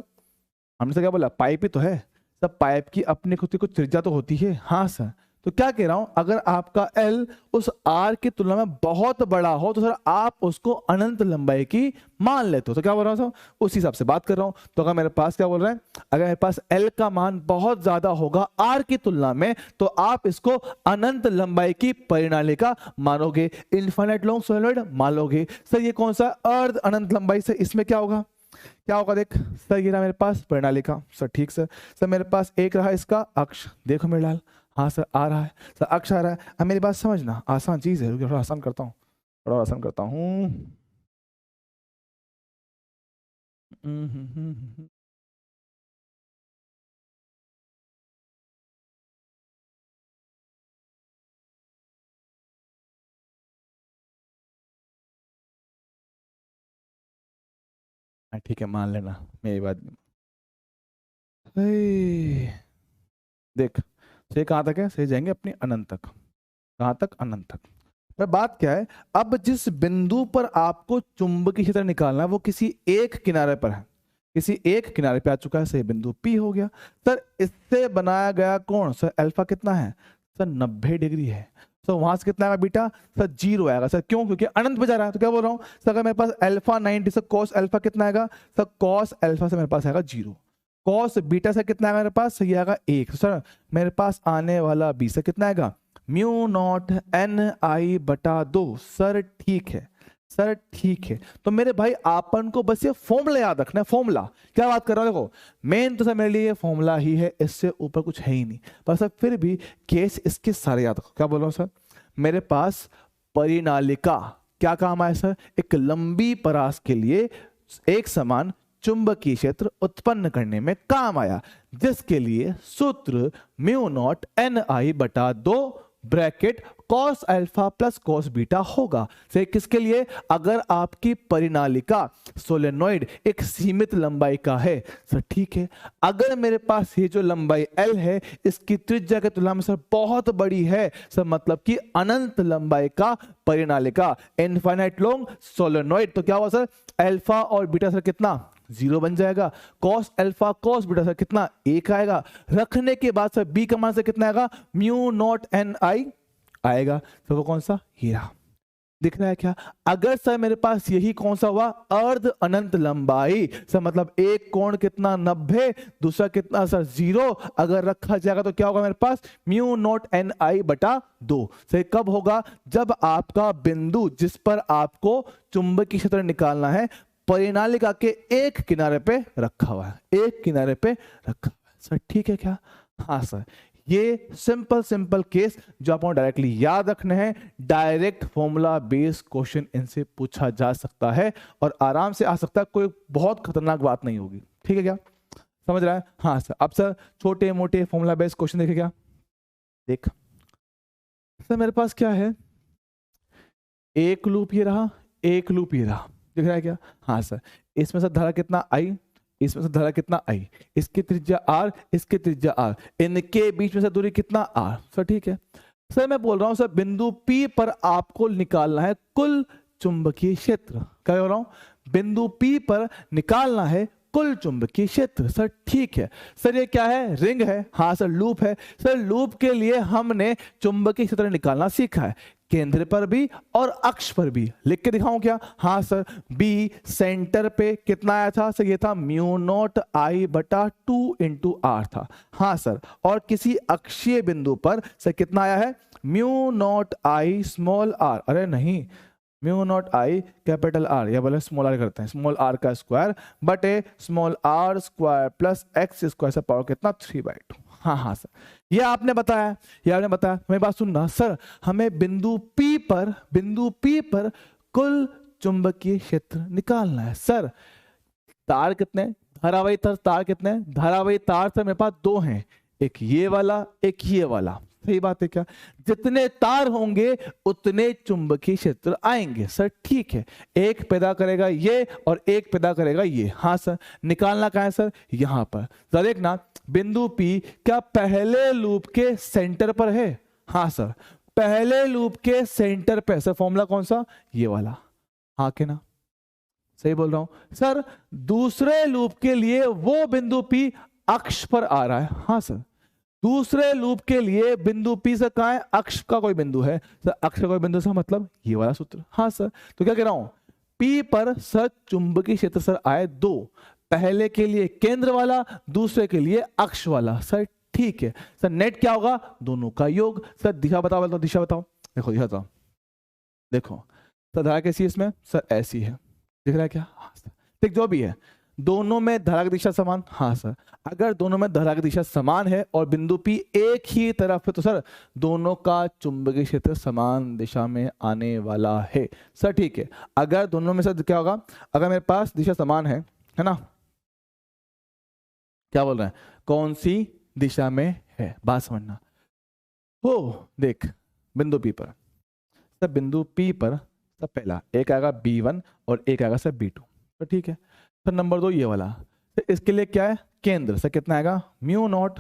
हमने से क्या बोला, पाइप ही तो है सब, पाइप की अपनी खुद की कुछ त्रिज्या तो होती है। हाँ सर, तो क्या कह रहा हूं, अगर आपका L उस R की तुलना में बहुत बड़ा हो तो सर आप उसको अनंत लंबाई की मान लेते हो। तो क्या बोल रहा हूं सर, उसी हिसाब से बात कर रहा हूं। तो अगर मेरे पास क्या बोल रहे हैं, अगर मेरे पास L का मान बहुत ज्यादा होगा R की तुलना में तो आप इसको अनंत लंबाई की परिनालिका मानोगे, इनफाइनाइट लॉन्ग सोलेनोइड मानोगे। सर ये कौन सा अर्ध अनंत लंबाई से, इसमें क्या होगा, क्या होगा, देख सर ये रहा मेरे पास प्रणालिका। सर ठीक सर मेरे पास एक रहा इसका अक्ष, देखो मेरे लाल, हाँ सर आ रहा है, सर अक्ष आ रहा है। अब मेरी बात समझना, आसान चीज है, थोड़ा आसान करता हूँ, थोड़ा आसान करता हूँ। ठीक है मान लेना मेरी बात। हे, देख से कहाँ तक है, से जाएंगे अपनी अनंत तक, कहाँ तक, अनंत तक। पर बात क्या है, अब जिस बिंदु पर आपको चुंबकीय क्षेत्र निकालना है वो किसी एक किनारे पर है, किसी एक किनारे पे आ चुका है, सही बिंदु P हो गया। सर इससे बनाया गया कोण सर अल्फा कितना है, सर 90 डिग्री है। सर वहां से कितना आएगा बीटा, सर 0 आएगा। सर क्यों, क्योंकि अनंत पे जा रहा है। तो क्या बोल रहा हूँ सर, अगर मेरे पास अल्फा 90, सर कॉस अल्फा कितना आएगा, सर कॉस अल्फा से मेरे पास आएगा 0, कॉस बीटा से कितना आएगा मेरे पास, सही आएगा 1। सर मेरे पास आने वाला बी से कितना आएगा, म्यू नॉट एन आई बटा 2। सर ठीक है, सर ठीक है। तो मेरे भाई आपन को बस ये फॉर्मूला याद रखना है, फॉर्मूला क्या बात कर रहा हूं, देखो मेन तो सर मेरे लिए फॉर्मूला ही है, इससे ऊपर कुछ है ही नहीं। पर सर फिर भी केस इसके सारे याद रखो। क्या बोल रहा हूं सर, मेरे पास परिनालिका क्या काम आया सर, एक लंबी परास के लिए एक समान चुंबकीय क्षेत्र उत्पन्न करने में काम आया, जिसके लिए सूत्र म्यू नॉट एन आई बटा 2 bracket cos alpha plus cos beta होगा। से किसके लिए, अगर आपकी परिनालिका सोलेनोइड एक सीमित लंबाई का है। सर ठीक है, अगर मेरे पास ये जो लंबाई L है इसकी त्रिज्या के तुलना में सर बहुत बड़ी है, सर मतलब कि अनंत लंबाई का परिनालिका, इनफाइनाइट लॉन्ग सोलेनोइड, तो क्या हुआ सर, अल्फा और बीटा सर कितना 0 बन जाएगा, cos alpha cos beta sir कितना 1 आएगा। रखने के बाद सर बी का मान से कितना आएगा, म्यू नॉट एन आई आएगा। तो वो कौन सा, हीरा दिख रहा है क्या। अगर सर मेरे पास यही कौन सा हुआ, अर्ध अनंत लंबाई, सर मतलब एक कोण कितना 90, दूसरा कितना सर 0, अगर रखा जाएगा तो क्या होगा मेरे पास, म्यू नॉट एन आई बटा 2। सही कब होगा, जब आपका बिंदु जिस पर आपको चुंबकीय क्षेत्र निकालना है परिनालिका के एक किनारे पे रखा हुआ है, एक किनारे पे रखा हुआ है। सर ठीक है क्या, हाँ सर ये सिंपल केस जो आपको डायरेक्टली याद रखने हैं, डायरेक्ट फॉर्मूला बेस्ड क्वेश्चन इनसे पूछा जा सकता है और आराम से आ सकता है, कोई बहुत खतरनाक बात नहीं होगी। ठीक है क्या, समझ रहा है, हाँ सर। अब सर छोटे मोटे फॉर्मूला बेस्ड क्वेश्चन देखे क्या, देख सर मेरे पास क्या है, एक लूप ये रहा, एक लूप ये रहा, दिख रहा है क्या, हाँ सर। इसमें से धारा कितना आई, इसमें से धारा कितना आई, इसकी त्रिज्या r, इसकी त्रिज्या r, इनके बीच में से दूरी कितना r। सर ठीक है सर, मैं बोल रहा हूं सर बिंदु P पर आपको निकालना है कुल चुंबकीय क्षेत्र। क्या बोल रहा हूं, बिंदु P पर निकालना है कुल चुंबकीय क्षेत्र। सर ठीक है सर, ये क्या है, रिंग है, हाँ सर लूप है। सर लूप के लिए हमने चुंबकीय क्षेत्र निकालना सीखा है, केंद्र पर भी और अक्ष पर भी। लिख के दिखाऊं क्या, हाँ सर। बी सेंटर पे कितना आया था सर, ये था म्यू नॉट आई बटा 2 इंटू आर था, हाँ सर। और किसी अक्षीय बिंदु पर सर कितना आया है, mu not I small r, अरे नहीं mu not I capital R, या बोले स्मॉल आर करते हैं, स्मॉल आर का स्क्वायर बटे small r square plus x square से पावर कितना 3/2। हाँ हाँ सर, ये आपने बताया, ये आपने बताया। मेरी बात सुनना सर, हमें बिंदु P पर कुल चुंबकीय क्षेत्र निकालना है। सर तार कितने, धारावाही तार कितने, धारावाही तार सर मेरे पास 2 हैं, एक ये वाला एक ये वाला। सही बात है क्या, जितने तार होंगे उतने चुंबकीय क्षेत्र आएंगे। सर ठीक है, एक पैदा करेगा ये और एक पैदा करेगा ये, हाँ सर। निकालना कहाँ है सर, यहां पर। जरा देखना बिंदु P क्या पहले लूप के सेंटर पर है, हाँ सर पहले लूप के सेंटर पे। सर फॉर्मूला कौन सा, ये वाला, हाँ के ना, सही बोल रहा हूं सर। दूसरे लूप के लिए वो बिंदु P अक्ष पर आ रहा है, हाँ सर दूसरे लूप के लिए बिंदु P से कहाँ है, अक्ष का कोई बिंदु है सर, अक्ष का कोई बिंदु से मतलब ये वाला सूत्र। हाँ सर, तो क्या कह रहा हूं, P पर सर चुंबकीय क्षेत्र सर आए दो, पहले के लिए केंद्र वाला, दूसरे के लिए अक्ष वाला सर। ठीक है सर, नेट क्या होगा, दोनों का योग। सर दिशा बताओ, दिशा बताओ। देखो दिशा बताओ, देखो सर धारा कैसी है इसमें सर, ऐसी है, दिख रहा है क्या, हाँ सर। ठीक, जो भी है, दोनों में धारा की दिशा समान। हाँ सर, अगर दोनों में धारा की दिशा समान है और बिंदु P एक ही तरफ है तो सर दोनों का चुंबकीय क्षेत्र समान दिशा में आने वाला है सर। ठीक है, अगर दोनों में सर क्या होगा, अगर मेरे पास दिशा समान है ना, क्या बोल रहे हैं, कौन सी दिशा में है, बात समझना हो। देख बिंदु P पर सर, बिंदु P पर सर पहला एक आएगा B1 और एक आएगा सर B2, तो ठीक है सर। नंबर 2 ये वाला, तो इसके लिए क्या है, केंद्र सर कितना आएगा, म्यू नॉट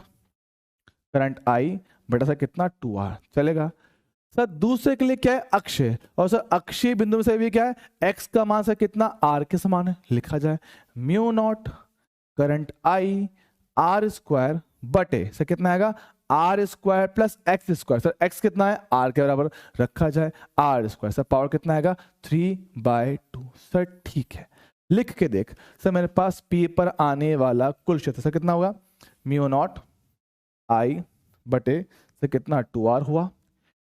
करंट I बटा सर कितना 2R चलेगा सर। दूसरे के लिए क्या है, अक्ष है, और सर अक्षीय बिंदु में से भी क्या है, x का मान सर कितना R के समान है, लिखा जाए mu naught current I R square बटे सर कितना आएगा, R square plus x square. Sir x कितना है, R के बराबर, रखा जाए R स्क्वायर। सर पावर कितना आएगा, 3/2 सर। ठीक है, लिख के देख सर, मेरे पास P पर आने वाला कुल क्षेत्र सर कितना होगा, म्यू नॉट I बटे सर कितना 2R हुआ,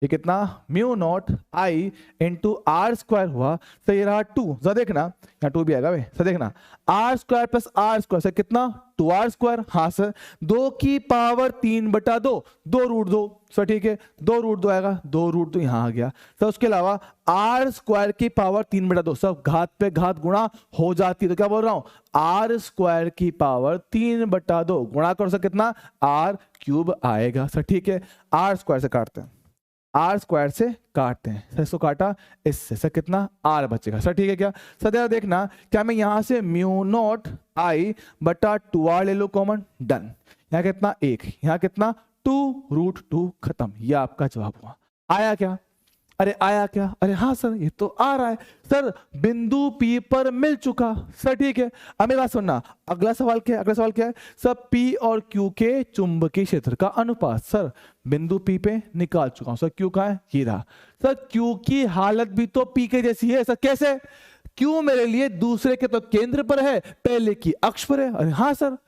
ये कितना mu not I into R square हुआ सर, ये रहा 2, सर देखना यहाँ 2 भी आएगा भाई सर, देखना R square plus R square sir कितना 2R स्क्वायर। हाँ सर, 2 की पावर 3/2, 2√2 सर। ठीक है, 2√2 आएगा, 2√2 यहाँ आ गया सर। उसके अलावा R स्क्वायर की पावर 3/2 सब घात पे घात गुणा हो जाती है, तो क्या बोल रहा हूँ, R स्क्वायर की पावर 3/2 गुणा करो सर कितना R³ आएगा सर। ठीक है, R स्क्वायर से काटते हैं, R स्क्वायर से काटते हैं सर, इसको काटा इससे सर कितना R बचेगा सर। ठीक है क्या सर, देखना क्या मैं यहां से म्यू नॉट I बटा 2R ले लो कॉमन, डन। यहाँ कितना 1, यहाँ कितना 2√2 खत्म। ये आपका जवाब हुआ। आया क्या, अरे आया क्या, अरे हाँ सर ये तो आ रहा है सर, बिंदु P पर मिल चुका सर। ठीक है, अब मेरी बात सुनना, अगला सवाल क्या है, अगला सवाल क्या है सर, P और Q के चुंबकीय क्षेत्र का अनुपात। सर बिंदु P पे निकाल चुका हूं सर, Q का है ये रहा सर। Q की हालत भी तो P के जैसी है सर, कैसे, Q मेरे लिए दूसरे के तो केंद्र पर है, पहले की अक्ष पर है। अरे हाँ सर,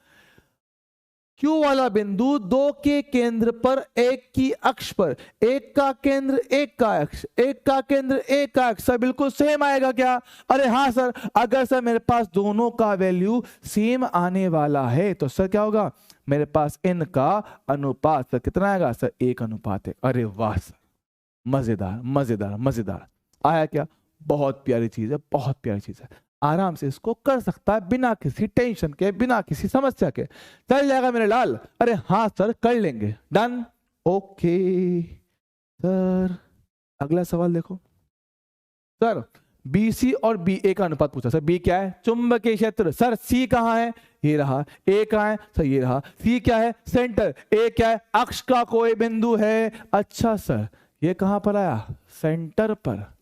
Q वाला बिंदु 2 के केंद्र पर, एक की अक्ष पर, एक का केंद्र एक का अक्ष, एक का केंद्र एक का अक्ष, सर बिल्कुल सेम आएगा क्या, अरे हाँ सर। अगर सर मेरे पास दोनों का वैल्यू सेम आने वाला है तो सर क्या होगा, मेरे पास इनका अनुपात सर कितना आएगा सर, 1:1। अरे वाह सर, मजेदार मजेदार मजेदार। आया क्या, बहुत प्यारी चीज है, बहुत प्यारी चीज है। आराम से इसको कर सकता है बिना किसी टेंशन के, बिना किसी समस्या के, चल जाएगा मेरे लाल। अरे हाँ सर कर लेंगे, डन, ओके सर। अगला सवाल देखो सर, BC और BA का अनुपात पूछा सर। B क्या है, चुंबकीय क्षेत्र सर। C कहाँ है, ये रहा। A कहाँ है सर, ये रहा। C क्या है, सेंटर। A क्या है, अक्ष का कोई बिंदु है। अच्छा सर, ये कहां पर आया, सेंटर पर।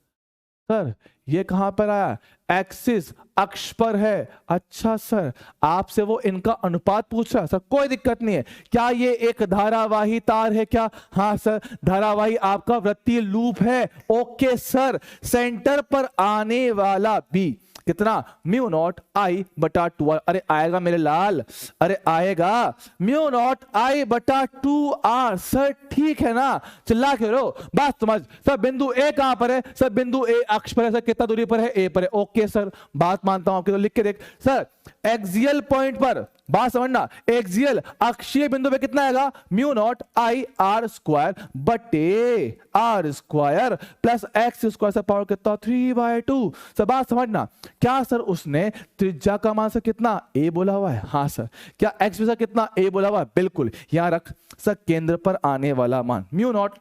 सर ये कहां पर आया, एक्सिस, अक्ष पर है। अच्छा सर, आपसे वो इनका अनुपात पूछ रहा। सर कोई दिक्कत नहीं है। क्या ये एक धारावाही तार है क्या, हाँ सर धारावाही आपका वृत्तीय लूप है। ओके सर, सेंटर पर आने वाला B कितना, म्यू नॉट I बटा 2R। अरे आएगा मेरे लाल, अरे आएगा म्यू नॉट I बटा 2R सर। ठीक है ना, चिल्ला के रो, बात समझ। सर बिंदु A कहां पर है, सर बिंदु A अक्ष पर है सर, कितना दूरी पर है, A पर है। ओके सर, बात मानता हूं आपकी, तो लिख के देख सर। एक्सियल पॉइंट पर, बात समझना, एक्सियल अक्षीय बिंदु पे कितना आएगा, mu not I R square बटे R square plus x square से पावर कितना 3/2। सर बात समझना, क्या सर उसने त्रिज्या का मान सर कितना A बोला हुआ है, हाँ सर। क्या एक्स में सर कितना A बोला हुआ है, बिल्कुल। यहां रख सर, केंद्र पर आने वाला मान म्यू नॉट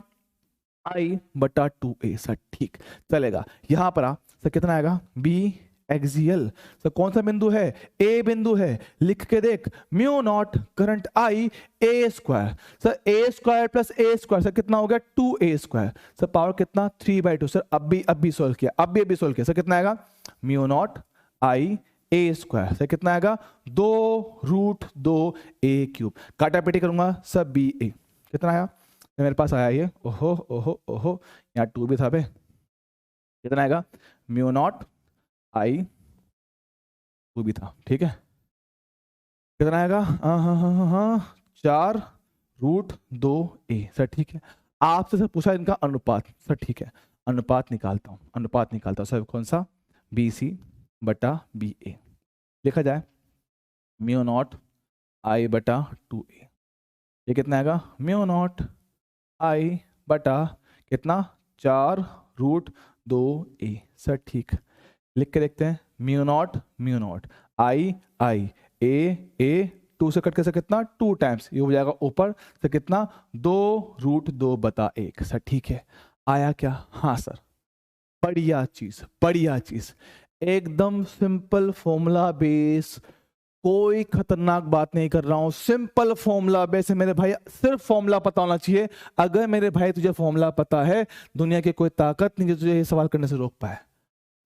I बटा 2A सर। ठीक चलेगा, यहां पर सर कितना आएगा, B एक्सियल सर कौन सा बिंदु है, A बिंदु है। लिख के देख, mu naught current I A square sir, A square plus A square sir कितना हो गया 2A स्क्वायर सर, पावर कितना 3/2 सर। अब भी सोल्व किया, अब भी सोल्व किया सर, कितना आएगा, mu not I A square sir कितना आएगा 2√2A क्यूब। काटा पेटी करूंगा सर BA कितना आया मेरे पास आया ये, ओहो ओहो ओहो, यहाँ 2 भी था बे, कितना आएगा म्यू नॉट आई 2 भी था, ठीक है, कितना आएगा, हाँ हाँ हाँ हाँ हाँ 4√2a सर, ठीक है। आपसे सर पूछा इनका अनुपात, सर ठीक है, अनुपात निकालता हूँ, अनुपात निकालता हूँ सर, कौन सा, BC बटा BA, लिखा जाए म्यू नॉट आई बटा 2a, ये कितना आएगा म्यू नॉट आई बटा कितना 4√2a सर, ठीक, लिख के देखते हैं म्यू नॉट आई ए 2 से कट के सर कितना 2 टाइम्स, ये हो जाएगा ऊपर से कितना 2√2 बटा 1 सर, ठीक है, आया क्या, हाँ सर, बढ़िया चीज, बढ़िया चीज, एकदम सिंपल फॉर्मूला बेस, कोई खतरनाक बात नहीं कर रहा हूं, सिंपल फॉर्मूला बेस है मेरे भाई, सिर्फ फॉर्मूला पता होना चाहिए। अगर मेरे भाई तुझे फॉर्मूला पता है, दुनिया की कोई ताकत नहीं जो तुझे ये सवाल करने से रोक पाए,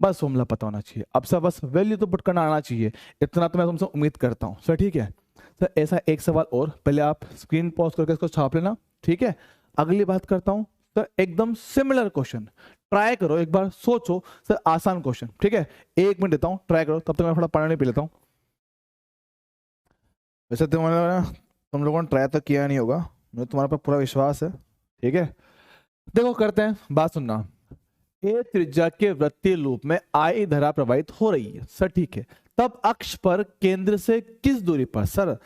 बस फॉर्मूला पता होना चाहिए, अब सब बस वैल्यू तो पुट करना आना चाहिए, इतना तो मैं तुमसे उम्मीद करता हूं सर, ठीक है सर। ऐसा एक सवाल और, पहले आप स्क्रीन पॉज करके इसको छाप लेना, ठीक है। अगली बात करता हूं सर, एकदम सिमिलर क्वेश्चन, ट्राई करो एक बार, सोचो सर, आसान क्वेश्चन, ठीक है, 1 मिनट देता हूं, ट्राई करो, तब तक मैं थोड़ा पानी नहीं पी लेता हूं। वैसे तुम लोगों ने ट्राई तो किया नहीं होगा, मुझे तुम्हारे पर पूरा विश्वास है, ठीक है। देखो करते हैं, बात सुनना, ए त्रिज्या के वृत्तीय लूप में आई धारा प्रवाहित हो रही है सर, ठीक है, तब अक्ष पर केंद्र से किस दूरी पर, सर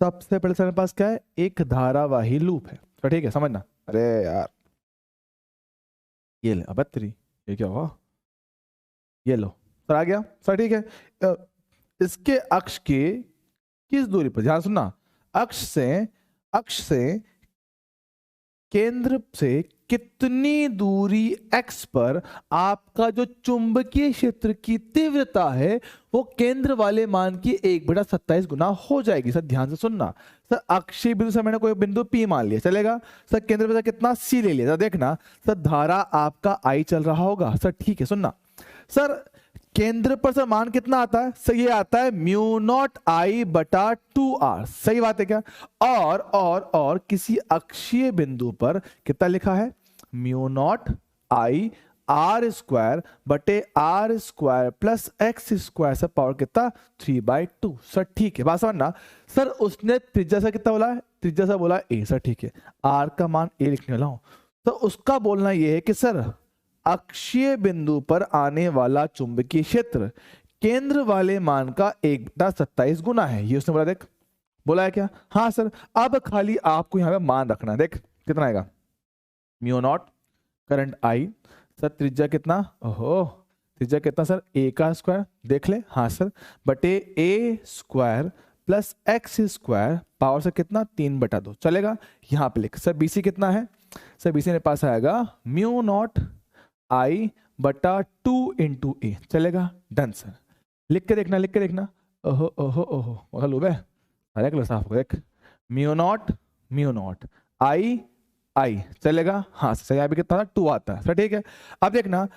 सबसे पहले मेरे पास क्या है, एक धारावाही लूप है सर, ठीक है, समझना, अरे यार ये ले अब तेरी, ये क्या हुआ, ये लो सर, आ गया सर, ठीक है। इसके अक्ष के किस दूरी पर, ध्यान सुनना, अक्ष से केंद्र से कितनी दूरी x पर आपका जो चुंबकीय क्षेत्र की तीव्रता है वो केंद्र वाले मान की 1/27 गुना हो जाएगी। सर ध्यान से सुनना, सर अक्षीय बिंदु से मैंने कोई बिंदु P मान लिया, चलेगा सर, केंद्र पे कितना C ले लिया, देखना सर धारा आपका I चल रहा होगा सर, ठीक है, सुनना सर, केंद्र पर सर मान कितना आता है सर, ये आता है म्यू नॉट आई बटा 2r, सही बात है क्या, और किसी अक्षीय बिंदु पर कितना लिखा है, mu not I R square बटे R square plus x square, sir power कितना 3/2 सर, ठीक है, बात समझना सर। उसने त्रिज्या से कितना बोला है, त्रिज्या से बोला a सर, ठीक है, r का मान a लिखने वाला हूं, तो उसका बोलना ये है कि सर अक्षीय बिंदु पर आने वाला चुंबकीय क्षेत्र केंद्र वाले मान का 1/27 गुना है, ये उसने बोला, देख बोला है क्या, हाँ सर। अब खाली आपको यहाँ पे मान रखना है, देख कितना आएगा, mu not current I sir, त्रिज्या कितना, ओहो त्रिज्या कितना सर, a का स्क्वायर, देख ले, हाँ सर, बटे a square plus x square power से कितना 3/2, चलेगा, यहाँ पे लिख, सर BC कितना है, सर BC मेरे पास आएगा म्यू नॉट आई बटा 2 इंटू ए, चलेगा, डन सर, लिख के देखना, ओहो ओहो ओहो मगर लो बे, अरे कलर साफ हो, देख म्यू नॉट आई चलेगा, हाँ सर, यहाँ पे कितना 2 आता है सर, ठीक है। अब देखना,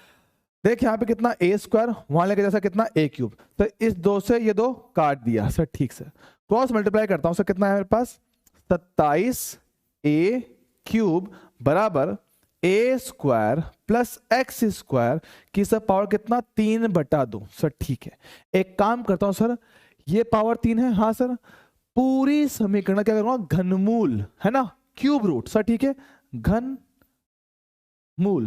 देख यहाँ पे कितना a स्क्वायर, वहां लेके जैसा कितना a क्यूब, तो इस 2 से ये 2 काट दिया सर, ठीक सर, क्रॉस मल्टीप्लाई करता हूं सर, कितना है मेरे पास 27a क्यूब बराबर a square plus x square की सर पावर कितना 3/2 सर, ठीक है। एक काम करता हूं सर, ये पावर 3 है, हाँ सर, पूरी समीकरण क्या करूंगा, घनमूल है ना, क्यूब रूट सर, ठीक है, घनमूल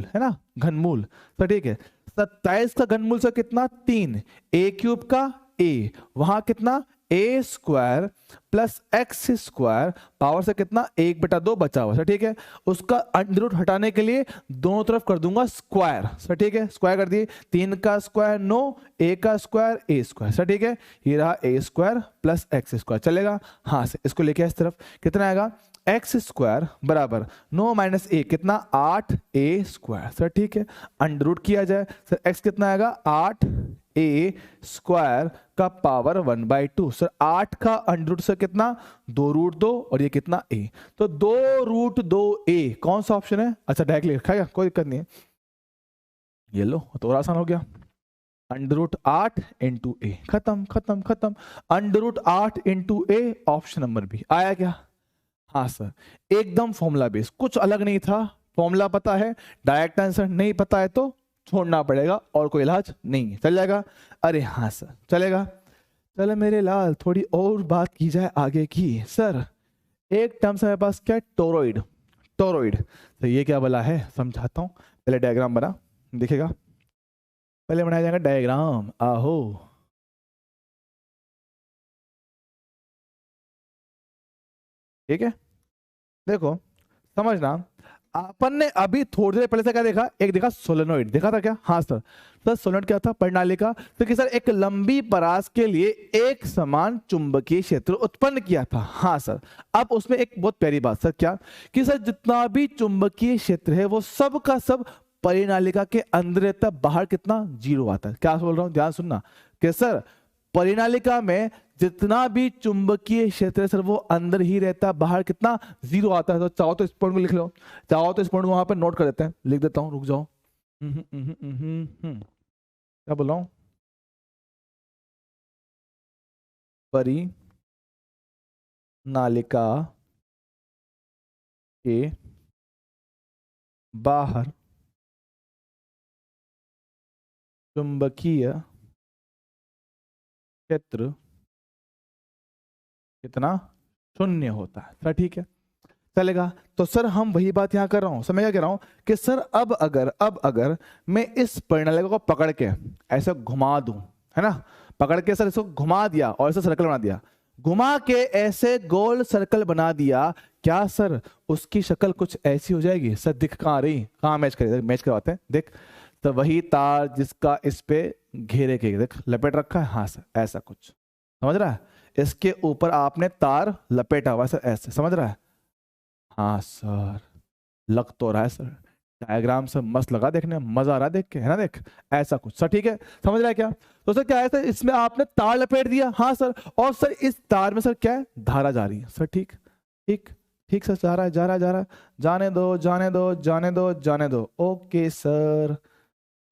है ना, घनमूल सर, ठीक है। 27 का घनमूल सर कितना 3, a क्यूब का a, वहां कितना a square plus x square power से कितना 1/2 बचा हुआ सर, ठीक है। उसका अंडर रूट हटाने के लिए दोनों तरफ कर दूंगा स्क्वायर सर, ठीक है, स्क्वायर कर दिए, 3 का स्क्वायर 9, a का स्क्वायर a स्क्वायर सर, ठीक है, ये रहा a square plus x square, चलेगा, हाँ सर, इसको लेके इस तरफ कितना आएगा, एक्स स्क्वायर बराबर 9 माइनस a कितना 8a स्क्वायर सर, ठीक है, अंडर रूट किया जाए सर, x कितना आएगा 8a स्क्वायर का पावर 1/2 सर, 8 का अंडर रूट से कितना 2√2 और ये कितना a, तो 2√2a कौन सा ऑप्शन है, अच्छा डायरेक्टली रखा गया, कोई दिक्कत नहीं है, ये लो तो और आसान हो गया, अंडर रूट 8 इंटू ए, खत्म खत्म खत्म, अंडर रूट 8 इंटू ए, ऑप्शन नंबर बी आया क्या, हाँ सर, एकदम फॉर्मूला बेस, कुछ अलग नहीं था। फॉर्मूला पता है, डायरेक्ट आंसर नहीं पता है तो छोड़ना पड़ेगा, और कोई इलाज नहीं है। चल जाएगा? अरे हाँ सर चलेगा। चले मेरे लाल, थोड़ी और बात की जाए आगे की। सर एक टर्म से मेरे पास क्या है, टोरॉइड। टोरॉइड तो ये क्या बोला है, समझाता हूँ। पहले डायग्राम बना, दिखेगा। पहले बनाया जाएगा डायग्राम, आहो। ठीक है, देखो समझना। अपन ने अभी थोड़ी देर पहले से क्या देखा, एक देखा सोलेनोइड, देखा था क्या? हाँ सर। सर सोलेनोइड क्या था, प्रणालिका। तो कि सर एक लंबी परास के लिए एक समान चुंबकीय क्षेत्र उत्पन्न किया था। हाँ सर। अब उसमें एक बहुत प्यारी बात सर, क्या कि सर जितना भी चुंबकीय क्षेत्र है वो सब का सब परिनालिका के अंदर रहता है, बाहर कितना, जीरो आता है। क्या बोल रहा हूँ, ध्यान सुनना। कि सर परिनालिका में जितना भी चुंबकीय क्षेत्र है सर वो अंदर ही रहता है, बाहर कितना, जीरो आता है। तो चाहो तो इस पॉइंट को लिख लो, चाहो तो इस पॉइंट को वहां पर नोट कर देते हैं, लिख देता हूं, रुक जाओ। क्या बोल रहा हूँ, परिनालिका के बाहर चुंबकीय क्षेत्र कितना, शून्य होता है सर। ठीक है, चलेगा। तो सर हम वही बात यहां कर रहा हूं, समझ क्या कह रहा हूं कि सर अब अगर मैं इस परिणालिका को पकड़ के ऐसे घुमा दूं, है ना, पकड़ के सर इसको घुमा दिया और ऐसे सर्कल बना दिया, घुमा के ऐसे गोल सर्कल बना दिया, क्या सर उसकी शक्ल कुछ ऐसी हो जाएगी? सर दिख कहाँ रही, कहाँ मैच करें, मैच करवाते हैं, देख। तो वही तार जिसका इस पे घेरे के देख लपेट रखा है, हाँ सर ऐसा कुछ, समझ रहा है? इसके ऊपर आपने तार लपेटा हुआ सर, ऐसे, समझ रहा है? हाँ सर, लग तो रहा है सर, डायग्राम से मस्त लगा, देखने में मजा आ रहा है देख के, है ना, देख ऐसा कुछ सर। ठीक है, समझ रहा है क्या? तो सर क्या है सर, इसमें आपने तार लपेट दिया, हाँ सर, और सर इस तार में सर क्या है, धारा जा रही है सर। ठीक ठीक ठीक सर, जा रहा है जा रहा है जा रहा है, जाने दो जाने दो जाने दो जाने दो, ओके सर,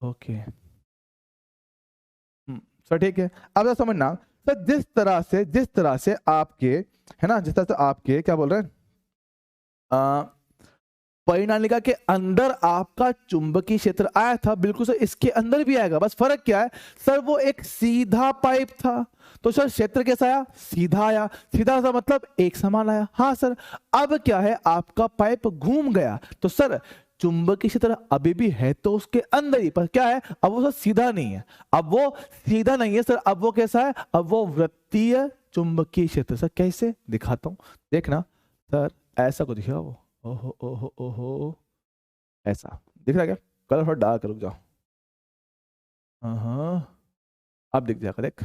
ओके। सर ठीक है, अब सर समझना। सर जिस तरह से आपके, है ना, जिस तरह से आपके क्या बोल रहे हैं, परिनालिका के अंदर आपका चुंबकीय क्षेत्र आया था, बिल्कुल सर इसके अंदर भी आएगा, बस फर्क क्या है सर, वो एक सीधा पाइप था। तो सर क्षेत्र कैसा आया, सीधा आया, सीधा सा मतलब एक समान आया। हाँ सर, अब क्या है, आपका पाइप घूम गया, तो सर चुंबकीय क्षेत्र अभी भी है तो उसके अंदर ही, पर क्या है, अब वो सर सीधा नहीं है, अब वो सीधा नहीं है सर, अब वो कैसा है, अब वो वृत्तीय चुंबकीय क्षेत्र। सर कैसे, दिखाता हूं, देखना सर, ऐसा को दिखेगा वो, ओहो ओहो ओहो, ऐसा दिख रहा है क्या? कलर थोड़ा डार्क, रुक जाओ, हाँ अब दिख जाएगा, देख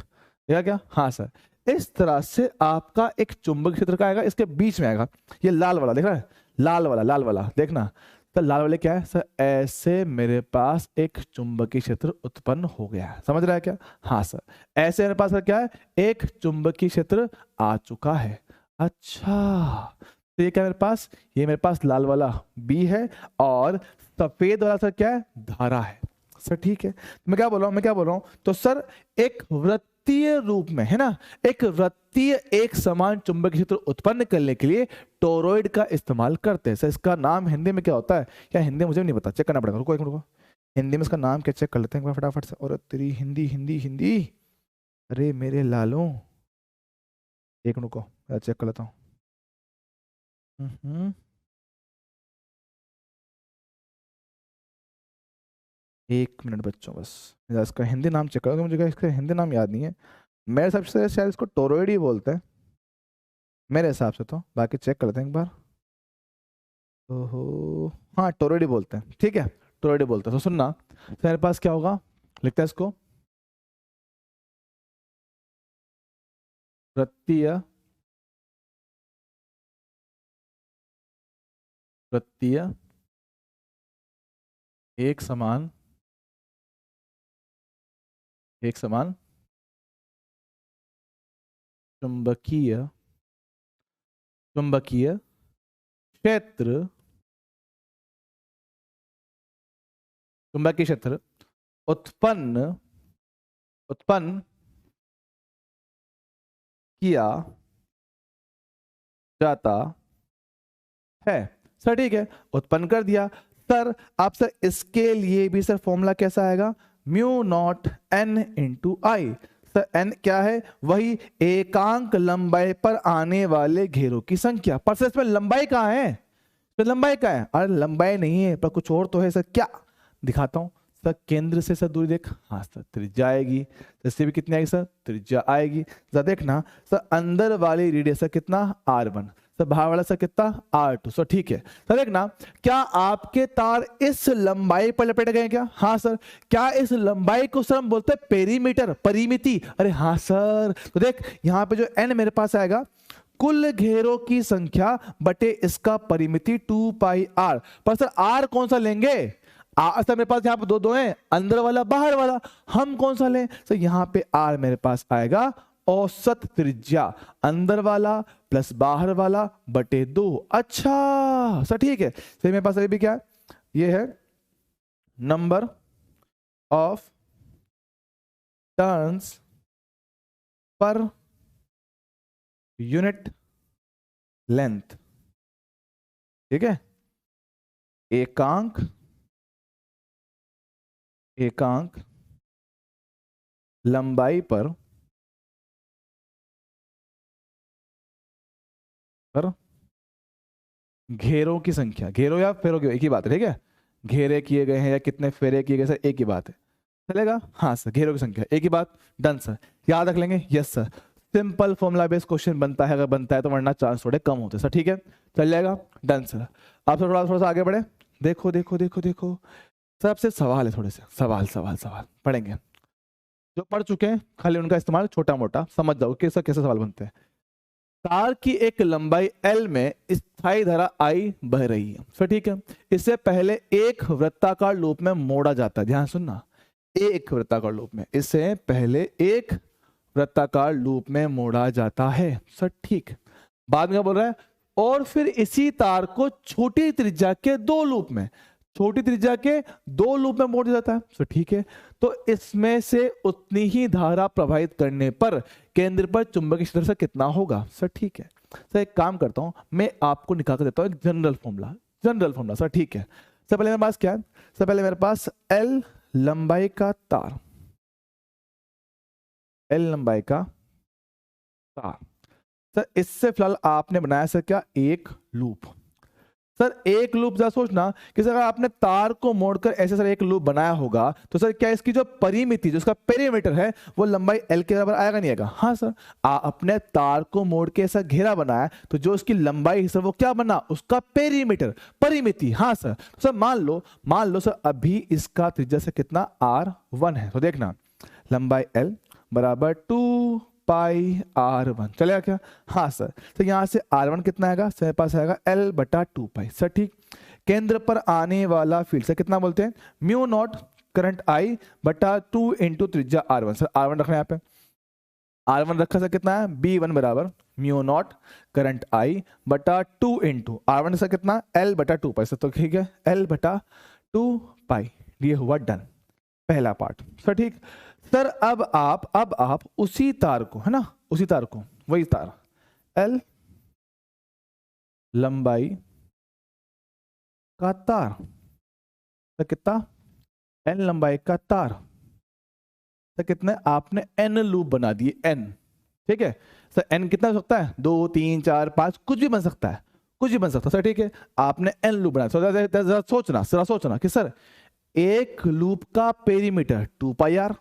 देखा क्या? हाँ सर, इस तरह से आपका एक चुंबक क्षेत्र का आएगा, इसके बीच में आएगा ये लाल वाला, देख रहा है, लाल वाला देखना। तो लाल वाले क्या है सर, ऐसे मेरे पास एक चुंबकीय क्षेत्र उत्पन्न हो गया है, समझ रहा है क्या? हाँ सर, ऐसे मेरे पास सर क्या है, एक चुंबकीय क्षेत्र आ चुका है। अच्छा, तो ये क्या मेरे पास, ये मेरे पास लाल वाला बी है, और सफेद वाला सर क्या है, धारा है सर। ठीक है, मैं क्या बोल रहा हूं तो सर एक वृत्तीय रूप में, है ना, एक वृत्तीय एक समान चुंबकीय क्षेत्र उत्पन्न करने के लिए टोरॉइड का इस्तेमाल करते हैं सर। इसका नाम हिंदी में क्या होता है, क्या हिंदी में मुझे नहीं पता, चेक करना पड़ेगा, रुको एक मिनट रुको, हिंदी में इसका नाम क्या, चेक कर लेते हैं एक बार फटाफट से। और तेरी हिंदी हिंदी हिंदी, अरे मेरे लालों, एक मिनट को चेक कर लेता हूँ। हम्म, एक मिनट बच्चों बस, मेरा इसका हिंदी नाम चेक करो, मुझे इसका हिंदी नाम याद नहीं है। मेरे हिसाब से शायद इसको टोरॉइड ही बोलते हैं, मेरे हिसाब से तो, बाकी चेक करते हैं एक बार। ओहो, हाँ टोरॉइड ही बोलते हैं, ठीक है, टोरॉइड ही बोलते हैं। तो सुनना, तो मेरे पास क्या होगा, लिखता है इसको, वृत्तीय वृत्तीय एक समान, एक समान चुंबकीय चुंबकीय क्षेत्र, चुंबकीय क्षेत्र उत्पन्न उत्पन्न किया जाता है सर, ठीक है, उत्पन्न कर दिया सर। आप सर इसके लिए भी सर फॉर्मूला कैसा आएगा, mu naught n into I. Sir n क्या है, वही एकांक लंबाई पर आने वाले घेरों की संख्या। पर सर इसमें लंबाई कहाँ है, तो लंबाई क्या है, अरे लंबाई नहीं है पर कुछ और तो है सर, क्या दिखाता हूं सर। केंद्र से सर दूरी देख, हाँ सर त्रिज्या आएगी, इससे भी कितनी आएगी सर, त्रिज्या आएगी। सर देखना सर अंदर वाली रेडियस सर कितना r1, सर बाहर वाला सर कितना r2। सर ठीक है सर, देखना क्या आपके तार इस लंबाई पर लपेटे गए क्या, हाँ सर। क्या इस लंबाई को सर हम बोलते हैं पेरीमीटर, परिमिति, अरे हाँ सर। तो देख यहाँ पे जो n मेरे पास आएगा कुल घेरों की संख्या बटे इसका परिमिति 2 पाई r। पर सर r कौन सा लेंगे, सर मेरे पास यहाँ पे दो हैं, अंदर वाला बाहर वाला, हम कौन सा लें सर, यहाँ पे r मेरे पास आएगा औसत त्रिज्या, अंदर वाला प्लस बाहर वाला बटे 2। अच्छा सर ठीक है सर, मेरे पास अभी भी क्या है, ये है number of turns per unit length, ठीक है, एकांक लंबाई पर घेरों की संख्या, घेरों या फेरों की एक ही बात है, ठीक है, घेरे किए गए हैं या कितने फेरे किए गए सर एक ही बात है, चलेगा, हाँ सर घेरों की संख्या एक ही बात, डन सर, याद रख लेंगे, yes sir. Simple formula based question बनता है, अगर बनता है तो वरना चांस थोड़े कम होते हैं सर, ठीक है, चल जाएगा, डन सर। आप थोड़ा सा आगे बढ़े, देखो देखो देखो देखो सर, आपसे सवाल है, थोड़े से सवाल पढ़ेंगे, जो पढ़ चुके हैं खाली उनका इस्तेमाल छोटा मोटा समझ जाओ कैसे कैसे सवाल बनते हैं। तार की एक लंबाई L में स्थायी धारा I बह रही है सर, ठीक है, इससे पहले एक वृत्ताकार लूप में मोड़ा जाता है, ध्यान सुनना, एक वृत्ताकार लूप में, इससे पहले एक वृत्ताकार लूप में मोड़ा जाता है सर, ठीक। बाद में क्या बोल रहा है, और फिर इसी तार को छोटी त्रिज्या के दो लूप में, छोटी त्रिज्या के दो लूप में मोड़ जाता है सर, ठीक है। तो इसमें से उतनी ही धारा प्रवाहित करने पर केंद्र पर चुंबकीय क्षेत्र से कितना होगा सर, ठीक है। सर एक काम करता हूं, मैं आपको निकाल कर देता हूं एक जनरल फॉर्मूला सर, ठीक है। सबसे पहले मेरे पास क्या है, सबसे पहले मेरे पास L लंबाई का तार, L लंबाई का तार सर, इससे फिलहाल आपने बनाया सर क्या, एक लूप सर, एक लूप जरा सोचना कि सर अगर आपने तार को मोड़कर ऐसे सर एक लूप बनाया होगा तो सर क्या इसकी जो परिमिति, जो इसका पेरीमीटर है वो लंबाई L के बराबर आएगा नहीं आएगा, हाँ सर। आपने तार को मोड़ के ऐसा घेरा बनाया तो जो उसकी लंबाई है सर वो क्या बना, उसका पेरीमीटर, परिमिति, हाँ सर। तो सर मान लो सर अभी इसका त्रिज्या से कितना r1 है, तो देखना लंबाई L बराबर 2 पाई r1, चलेगा क्या, हाँ सर। तो यहां से r1 कितना आएगा सर, पास आएगा L बटा 2 पाई सर, ठीक। केंद्र पर आने वाला फील्ड से कितना बोलते हैं, म्यू नॉट करंट I बटा 2 इंटू त्रिज्या r1, सर r1 रखना यहाँ पे, r1 रखा सर कितना है, b1 बराबर म्यू नॉट करंट I बटा 2 इंटू r1 सर कितना L बटा 2 पाई सर, तो ठीक है L बटा 2 पाई, ये हुआ डन, पहला पार्ट सर, ठीक। सर अब आप उसी तार को, है ना, उसी तार को, वही तार L लंबाई का तार, तो कितना N लंबाई का तार, तो कितने आपने N लूप बना दिए, N, ठीक है सर। N कितना हो सकता है, 2 3 4 5, कुछ भी बन सकता है, कुछ भी बन सकता है सर, ठीक है। आपने N लूप बनाया, जरा सोचना कि सर एक लूप का पेरीमीटर 2 पाई r,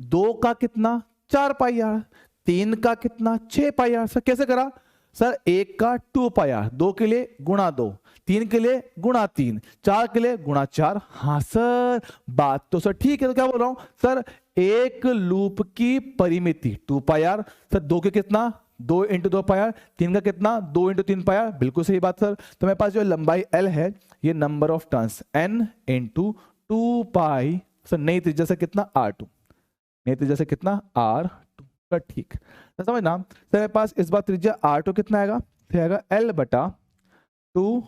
2 का कितना 4 पाई r, 3 का कितना 6 पाई r, सर कैसे करा सर, 1 का 2 पाई r, 2 के लिए गुणा 2, 3 के लिए गुणा 3, 4 के लिए गुणा 4, हाँ सर बात तो सर ठीक है। तो क्या बोल रहा हूं सर, एक लूप की परिमिति 2 पाई r, सर 2 के कितना 2 इंटू 2 पाई r, 3 का कितना 2 इंटू 3 पाई r, बिल्कुल सही बात सर। तो मेरे पास जो लंबाई L है ये number of turns N into 2 pi sir, नई त्रिज्या से कितना r2, नई त्रिज्या से कितना r2 सर, ठीक। तो समझना सर मेरे पास इस बार त्रिज्या r2 कितना आएगा, तो आएगा L बटा 2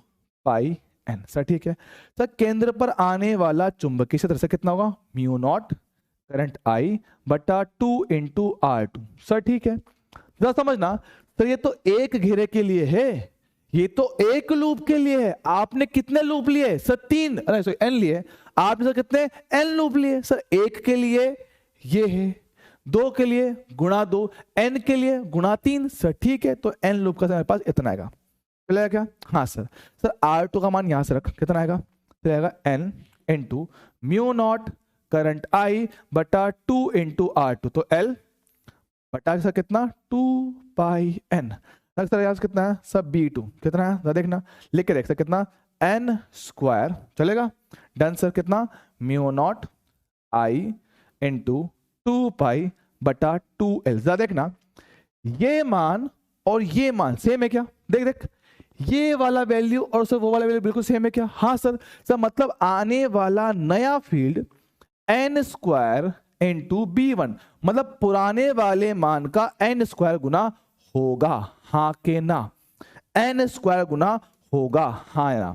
पाई n सर, ठीक है। सर केंद्र पर आने वाला चुंबकीय क्षेत्र से कितना होगा, म्यू नॉट करंट I बटा 2 इंटू r2 सर, ठीक है। जरा समझना सर, ये तो एक घेरे के लिए है, ये तो एक लूप के लिए है, आपने कितने लूप लिए सर? 3, अरे सॉरी n लिए। आपने सर कितने? n लूप लिए सर। एक के लिए ये है, 2 के लिए गुणा 2, n के लिए गुणा 3 सर। ठीक है, तो n लूप का मेरे पास इतना आएगा, चलेगा क्या? हाँ सर। सर R2 का मान यहां से रख, कितना आएगा? तो आएगा n into mu naught current I बटा 2 इंटू R2, तो L बटा सर कितना? 2 पाई n। सर यहाँ से कितना है सर? B2 कितना है देखना, लिख के देख सर कितना? n स्क्वायर, चलेगा? Done sir. कितना? म्यू नॉट I इंटू 2 पाई बटा 2L। देखना ये मान और ये मान सेम है क्या? देख देख, ये वाला वैल्यू और सर वो वाला वैल्यू बिल्कुल सेम है क्या? हाँ सर। सर मतलब आने वाला नया field n square into B1, मतलब पुराने वाले मान का n स्क्वायर गुना होगा, हाँ के ना? n स्क्वायर गुना होगा, हाँ या ना?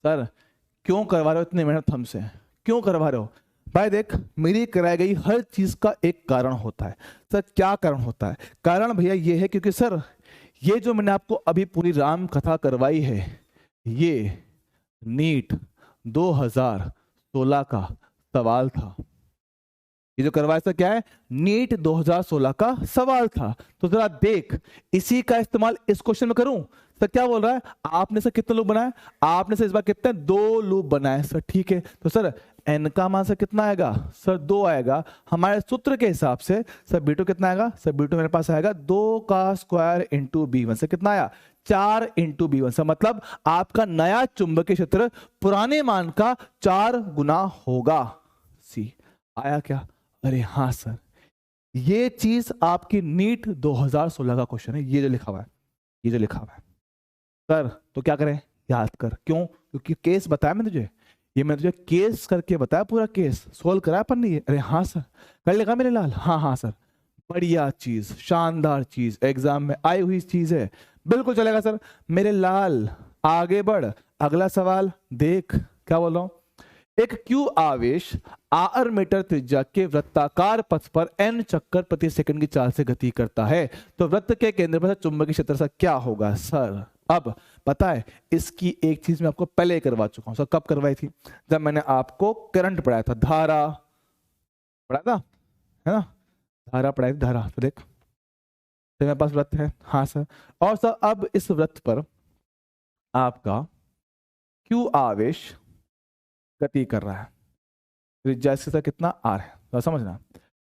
सर क्यों करवा रहे हो इतनी मेहनत हमसे, क्यों करवा रहे हो? भाई देख, मेरी कराई गई हर चीज का एक कारण होता है। सर क्या कारण होता है? कारण भैया ये है क्योंकि सर ये जो मैंने आपको अभी पूरी राम कथा करवाई है, ये नीट 2016 का सवाल था। ये जो करवाया था क्या है? नीट 2016 का सवाल था। तो जरा देख, इसी का इस्तेमाल इस क्वेश्चन में करूं। सर क्या बोल रहा है? आपने सर कितने लूप बनाए? आपने सर इस बार कितने? 2 लूप बनाए सर। ठीक है, तो सर n का मान सर कितना आएगा? सर 2 आएगा। हमारे सूत्र के हिसाब से सर B2 कितना आएगा? सर B2 मेरे पास आएगा 2 का स्क्वायर इंटू B1 से कितना आया? 4 इंटू B1 से, मतलब आपका नया चुंबकीय क्षेत्र पुराने मान का 4 गुना होगा। सी आया क्या? अरे हाँ सर, ये चीज आपकी नीट 2016 का क्वेश्चन है, ये जो लिखा हुआ है, ये जो लिखा हुआ है सर। तो क्या करें? याद कर। क्यों? क्योंकि केस बताया मैं तुझे, ये मैं तुझे केस करके बताया, पूरा केस सोल्व कराया अपन ने। अरे हाँ सर, कर लेगा मेरे लाल? हाँ हाँ सर, बढ़िया चीज, शानदार चीज, एग्जाम में आई हुई चीज है, बिल्कुल चलेगा सर। मेरे लाल आगे बढ़, अगला सवाल देख, क्या बोल रहा हूं? एक क्यू आवेश आर मीटर त्रिज्या के वृत्ताकार पथ पर n चक्कर प्रति सेकंड की चाल से गति करता है, तो वृत्त के केंद्र पर चुंबकीय क्षेत्र से क्या होगा? सर अब पता है, इसकी एक चीज मैं आपको पहले ही करवा चुका हूं सर। कब करवाई थी? जब मैंने आपको करंट पढ़ाया था, धारा पढ़ाया था, है ना? धारा पढ़ाई थी, धारा। तो देख, तो मेरे पास वृत्त है, हाँ सर। और सर अब इस वृत्त पर आपका क्यू आवेश गति कर रहा है, त्रिज्या इसके साथ कितना? r है, तो समझना।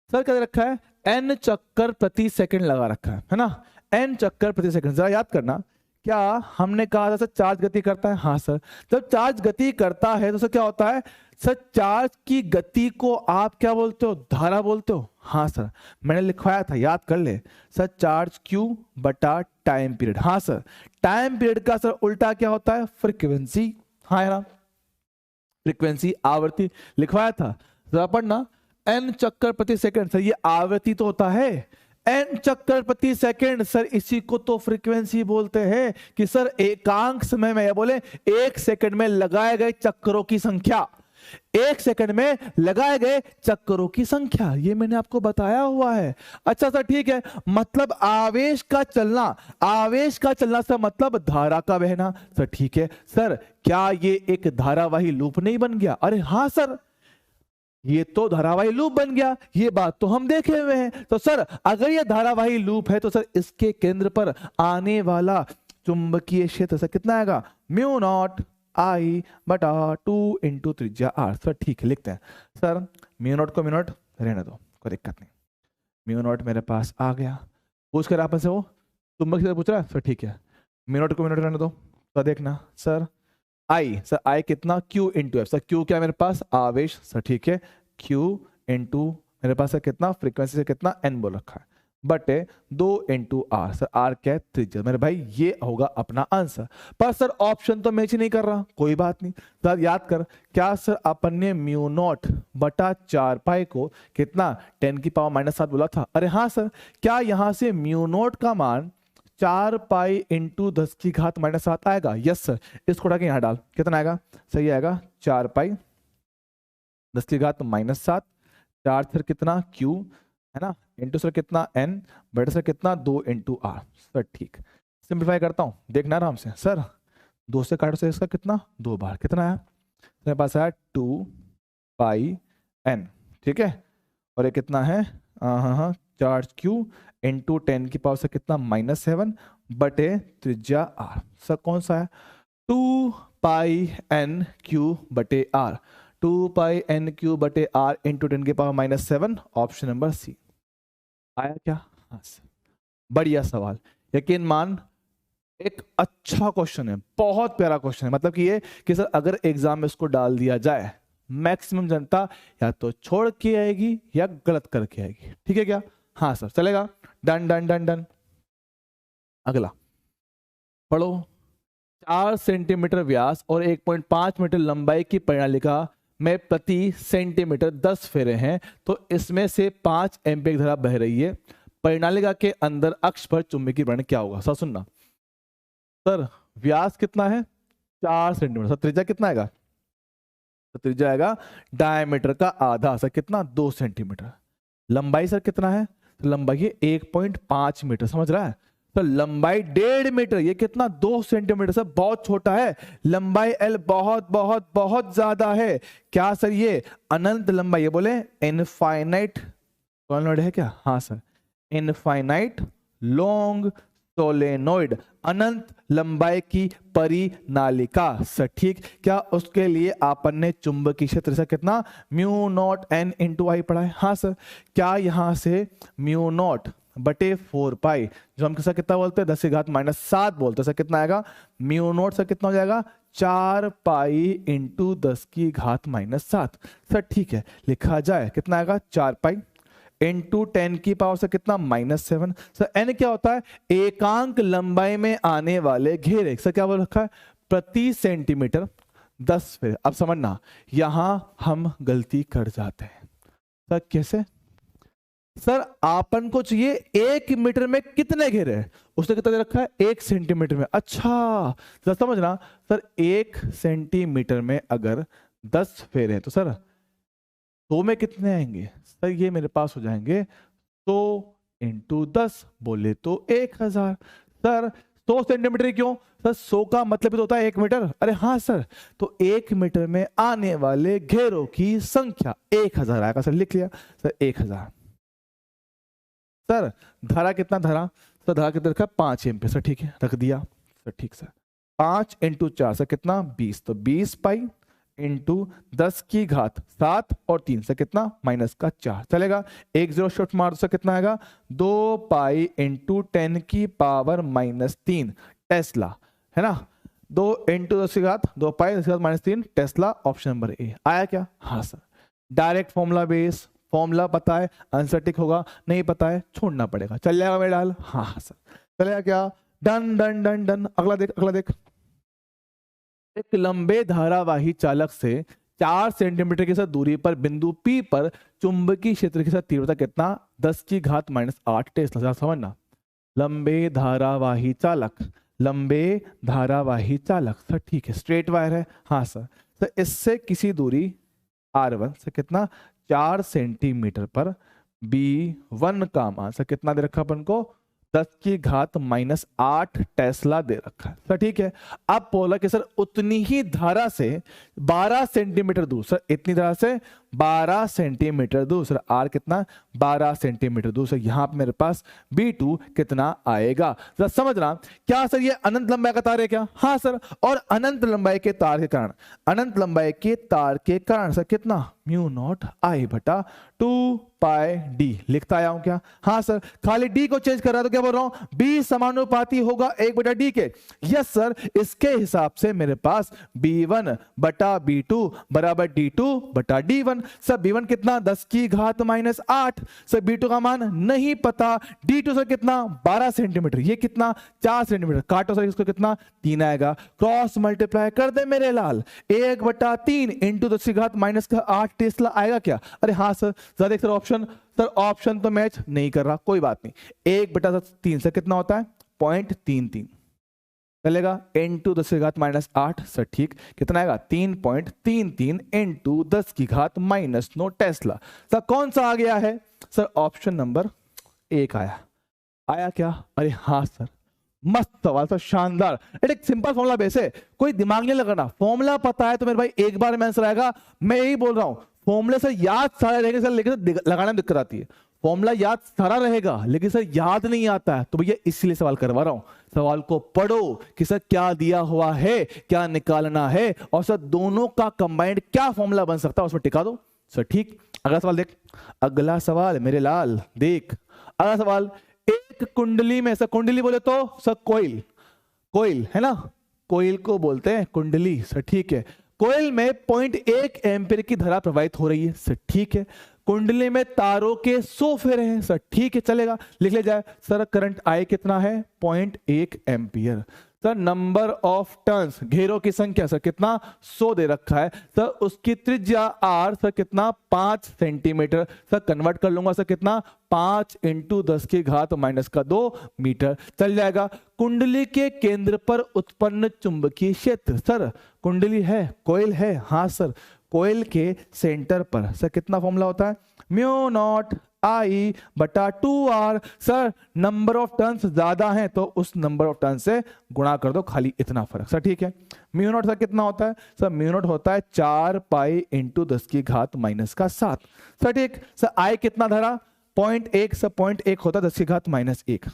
सर क्या दे रखा है? n चक्कर प्रति सेकंड लगा रखा है ना? n चक्कर प्रति सेकंड। जरा याद करना, क्या हमने कहा था सर चार्ज गति करता है? हाँ सर। जब चार्ज गति करता है तो सर क्या होता है? सर चार्ज की गति को आप क्या बोलते हो? धारा बोलते हो? हाँ सर, मैंने लिखवाया था, याद कर ले सर। चार्ज क्यू बटा टाइम पीरियड। हाँ सर, टाइम पीरियड का सर उल्टा क्या होता है? फ्रीक्वेंसी। हाँ है ना? फ्रीक्वेंसी, आवृत्ति लिखवाया था, जरा पढ़ना। n चक्कर प्रति सेकंड, सर ये आवृत्ति तो होता है। n चक्कर प्रति सेकंड सर, इसी को तो फ्रीक्वेंसी बोलते हैं। कि सर एकांक समय में, या बोले 1 सेकंड में लगाए गए चक्करों की संख्या, 1 सेकंड में लगाए गए चक्करों की संख्या, ये मैंने आपको बताया हुआ है। अच्छा सर ठीक है, मतलब आवेश का चलना, आवेश का चलना सर मतलब धारा का बहना। सर ठीक है सर, क्या ये एक धारावाही लूप नहीं बन गया? अरे हाँ सर, ये तो धारावाही लूप बन गया, ये बात तो हम देखे हुए हैं। तो सर अगर ये धारावाही लूप है तो सर इसके केंद्र पर आने वाला चुंबकीय क्षेत्र सर कितना आएगा? म्यू नॉट I बटा 2 इंटू त्रिज्या r। सर ठीक है, लिखते हैं सर। म्यू नॉट को म्यू नॉट रहने दो, कोई दिक्कत नहीं। म्यू नॉट मेरे पास आ गया, पूछ कर आपस से वो चुंबक क्षेत्र पूछ रहा है। सर ठीक है, म्यू नॉट को म्यू नॉट रहने दो। तो देखना सर, I, सर I कितना? Q into F. Sir Q क्या मेरे पास? आवेश। सर ठीक है, Q इंटू मेरे पास है कितना? फ्रीक्वेंसी से कितना? n बोल रखा है, बटे 2 इंटू r। सर r क्या है? त्रिज्या। मेरे भाई ये होगा अपना आंसर। पर सर ऑप्शन तो मैच नहीं कर रहा, कोई बात नहीं सर, याद कर क्या सर अपन ने म्यू नॉट बटा 4 पाई को कितना? 10 की पावर -7 बोला था। अरे हाँ सर, क्या यहां से म्यू नॉट का मान 4 पाई इंटू 10 की घात -7 आएगा? Yes sir. इसको उठा के यहां डाल, कितना आएगा? सही आएगा 4 पाई 10 की घात -7, 4 सर कितना? Q है ना, इंटू सर कितना? n, बटे सर कितना? 2 इंटू r। सर ठीक सिंप्लीफाई करता हूँ, देखना आराम से। सर 2 से काटो से इसका कितना, 2 बार, कितना है मेरे पास आया 2 पाई n, ठीक है। और ये कितना है, हाँ 4q इंटू 10 की पावर से कितना -7 बटे त्रिज्या r। सर कौन सा है, 2 पाई n q बटे r, 2 पाई n q बटे r इंटू 10 की पावर -7, ऑप्शन नंबर सी। आया क्या, हाँ सर, बढ़िया सवाल, यकीन मान एक अच्छा क्वेश्चन है, बहुत प्यारा क्वेश्चन है। मतलब कि ये कि सर अगर एग्जाम में इसको डाल दिया जाए, मैक्सिमम जनता या तो छोड़ के आएगी या गलत करके आएगी, ठीक है क्या, हाँ सर चलेगा, डन डन डन डन। अगला पढ़ो, 4 सेंटीमीटर व्यास और 1.5 मीटर लंबाई की परिणालिका में प्रति सेंटीमीटर 10 फेरे हैं, तो इसमें से 5 एम्पीयर धारा बह रही है। परिणालिका के अंदर अक्ष पर चुंबकीय त्वरण क्या होगा। सर सुनना, सर व्यास कितना है 4 सेंटीमीटर, सर त्रिज्या कितना आएगा, तो त्रिज्या आएगा डायमीटर का आधा, सर कितना 2 सेंटीमीटर। लंबाई सर कितना है, तो लंबाई है 1.5 मीटर, समझ रहा है। तो लंबाई 1.5 मीटर, ये कितना 2 सेंटीमीटर, सर बहुत छोटा है। लंबाई एल बहुत बहुत बहुत ज्यादा है। क्या सर ये अनंत लंबाई, ये बोले इनफाइनाइट सोलेनोइड है क्या, हाँ सर इनफाइनाइट लॉन्ग सोलेनोइड, अनंत लंबाई की परिनालिका। सर ठीक, क्या उसके लिए आपन ने चुंबकीय क्षेत्र से कितना म्यू नॉट एन इंटू आई पढ़ा है, हाँ सर। क्या यहां से म्यू नॉट बटे 4 पाई, जो हम कितना बोलते हैं 10 की घात -7 बोलते हैं, सर कितना आएगा म्यू नॉट, सर कितना हो जाएगा 4 पाई इंटू 10 की घात -7। सर ठीक है, लिखा जाए कितना आएगा 4 पाई इंटू 10 की पावर से कितना -7। सर एन क्या होता है, एकांक लंबाई में आने वाले घेरे। सर क्या बोल रखा है, प्रति सेंटीमीटर 10 फेरे। अब समझना, यहां हम गलती कर जाते हैं। सर कैसे, सर आपन को चाहिए 1 मीटर में कितने घेरे हैं, उसने कितना दे रखा है 1 सेंटीमीटर में। अच्छा सर समझना, सर 1 सेंटीमीटर में अगर 10 फेरे हैं तो सर 100 में कितने आएंगे, सर ये मेरे पास हो जाएंगे 100 इंटू 10 बोले तो 1000। सर 100 सेंटीमीटर क्यों, सर 100 का मतलब भी तो होता है 1 मीटर। अरे हाँ सर, तो 1 मीटर में आने वाले घेरों की संख्या 1000 आएगा। सर लिख लिया, सर 1000। सर धारा कितना, धारा सर धारा कितना रखा 5 एम्पीयर। सर ठीक है, रख दिया। सर ठीक सर, 5 इंटू 4 सर कितना 20, तो 20 पाई इंटू 10 की घात 7 और 3 से कितना -4 चलेगा। 1 0 शॉर्ट मार, सर कितना आएगा 2 पाई इंटू 10 की पावर -3 टेस्ला, है ना। 2 इंटू 10 की घात 2 पाई 10 की घात -3 टेस्ला, ऑप्शन नंबर ए। आया क्या, हाँ sir. Direct formula base, formula पता है, आंसर टिक होगा, नहीं पता है छोड़ना पड़ेगा। चल जाएगा मेरा डाल, हाँ सर चलेगा क्या, डन डन डन डन। अगला देख, अगला देख, एक लंबे धारावाही चालक से 4 सेंटीमीटर के साथ दूरी पर बिंदु P पर चुंबकीय क्षेत्र के साथ तीव्रता कितना 10 की घात -8 टेस्ला। समझना, लंबे धारावाही चालक, लंबे धारावाही चालक, सर ठीक है स्ट्रेट वायर है, हाँ सर। तो इससे किसी दूरी R1 से कितना 4 सेंटीमीटर पर B1 का मान सर कितना दे रखा अपन को 10 की घात -8 टेस्ला दे रखा है। सर ठीक है, अब बोला कि सर उतनी ही धारा से 12 सेंटीमीटर दूर, सर इतनी धारा से 12 सेंटीमीटर दूर, सर आर कितना 12 सेंटीमीटर दूर, सर यहां पे मेरे पास B2 कितना आएगा। सर समझना, क्या सर ये अनंत लंबाई का तार है क्या, हाँ सर। और अनंत लंबाई के तार के कारण, अनंत लंबाई के तार के कारण सर कितना म्यू नॉट आई बटा 2 पाई डी लिखता आया हूं क्या, हाँ सर। खाली डी को चेंज कर रहा है तो क्या बोल रहा हूं, बी समानुपाती होगा 1 बटा डी के। यस सर, इसके हिसाब से मेरे पास B1 बटा B2 बराबर D2 बटा D1। सर B1 कितना 10 की घात -8, सर B2 का मान नहीं पता, D2 सर कितना 12 सेंटीमीटर, ये कितना 4 सेंटीमीटर, काटो सर इसको कितना 3 आएगा, क्रॉस मल्टीप्लाई कर दे मेरे लाल, 1 बटा 3 इंटू 10 की घात -8 टेस्ला आएगा क्या। अरे हाँ सर, जरा देख सर ऑप्शन, सर ऑप्शन तो मैच नहीं कर रहा, कोई बात नहीं। 1 बटा 3 से कितना होता है 0.33 चलेगा, इंटू 10 की घात -8, सर ठीक कितना आएगा 3.33 इंटू 10 की घात -9 टेस्ला। सर कौन सा आ गया है, सर ऑप्शन नंबर 1 आया। आया क्या, अरे हाँ सर, मस्त सवाल सर, शानदार। एक सिंपल फॉर्मूला बेस है, कोई दिमाग नहीं लगाना, फॉर्मूला पता है तो मेरे भाई एक बार में आंसर आएगा। मैं यही बोल रहा हूं, फॉर्मूले से याद सारा रहेगा सर, लेकिन लगाने में दिक्कत आती है। फॉर्मूला याद सारा रहेगा लेकिन सर याद नहीं आता है, तो भैया इसलिए सवाल करवा रहा हूं। सवाल को पढ़ो कि सर क्या दिया हुआ है, क्या निकालना है, और सर दोनों का कंबाइंड क्या फॉर्मूला बन सकता है उसमें टिका दो सर, ठीक। अगला सवाल देख, अगला सवाल मेरे लाल देख, अगला सवाल, एक कुंडली में, सर कुंडली बोले तो सर कोयल, कोयल है ना, कोयल को बोलते हैं कुंडली सर, ठीक है। कोयल में 0.1 एम्पीयर की धारा प्रवाहित हो रही है सर, ठीक है। कुंडली में तारों के 100 फेरे हैं सर, ठीक है, चलेगा, लिख ले जाए। सर करंट आई कितना है, 0.1 ampere. Sir number of turns, घेरों की संख्या सर कितना, 100 दे रखा है सर, उसकी त्रिज्या आर सर कितना, 5 सेंटीमीटर। सर कन्वर्ट कर लूंगा सर कितना, 5 × 10⁻² मीटर, चल जाएगा। कुंडली के केंद्र पर उत्पन्न चुंबकीय क्षेत्र, सर कुंडली है, कोयल है, हाँ सर, कोयल के सेंटर पर सर कितना फॉर्मूला होता है, μ0I/2r। Sir number of turns ज्यादा है तो उस नंबर ऑफ टर्न से गुणा कर दो, खाली इतना फर्क सर, ठीक है। μ0 सर कितना होता है, सर μ0 होता है 4π × 10⁻⁷ सर, ठीक। सर I कितना धरा, 0.1, सर 0.1 होता है 10⁻1।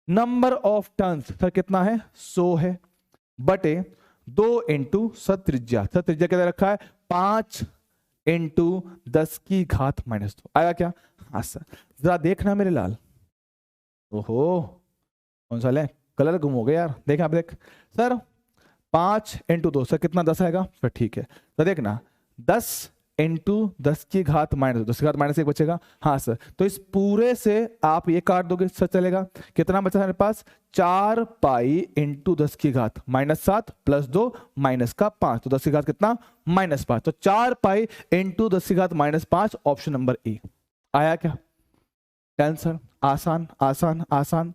नंबर ऑफ टर्न्स सर कितना है, 100 है, बटे 2 × सर त्रिज्या, सर त्रिज्या क्या दे रखा है, 5 × 10⁻²। आया क्या, हाँ सर। जरा देखना मेरे लाल, ओहो कौन सा ले, कलर गुम हो गया यार, देख आप देख सर, 5 × 2 सर कितना, 10 आएगा सर, ठीक है। तो देखना 10 × 10⁻², 10⁻1 बचेगा, हाँ सर। तो इस पूरे से आप ये काट दोगे सर, चलेगा, कितना बचा मेरे पास, 4π × 10⁻⁷ प्लस 2 माइनस का 5, तो 10 कितना, -5, तो 4π × 10⁻⁵, ऑप्शन नंबर ए। आया क्या आंसर, आसान आसान आसान,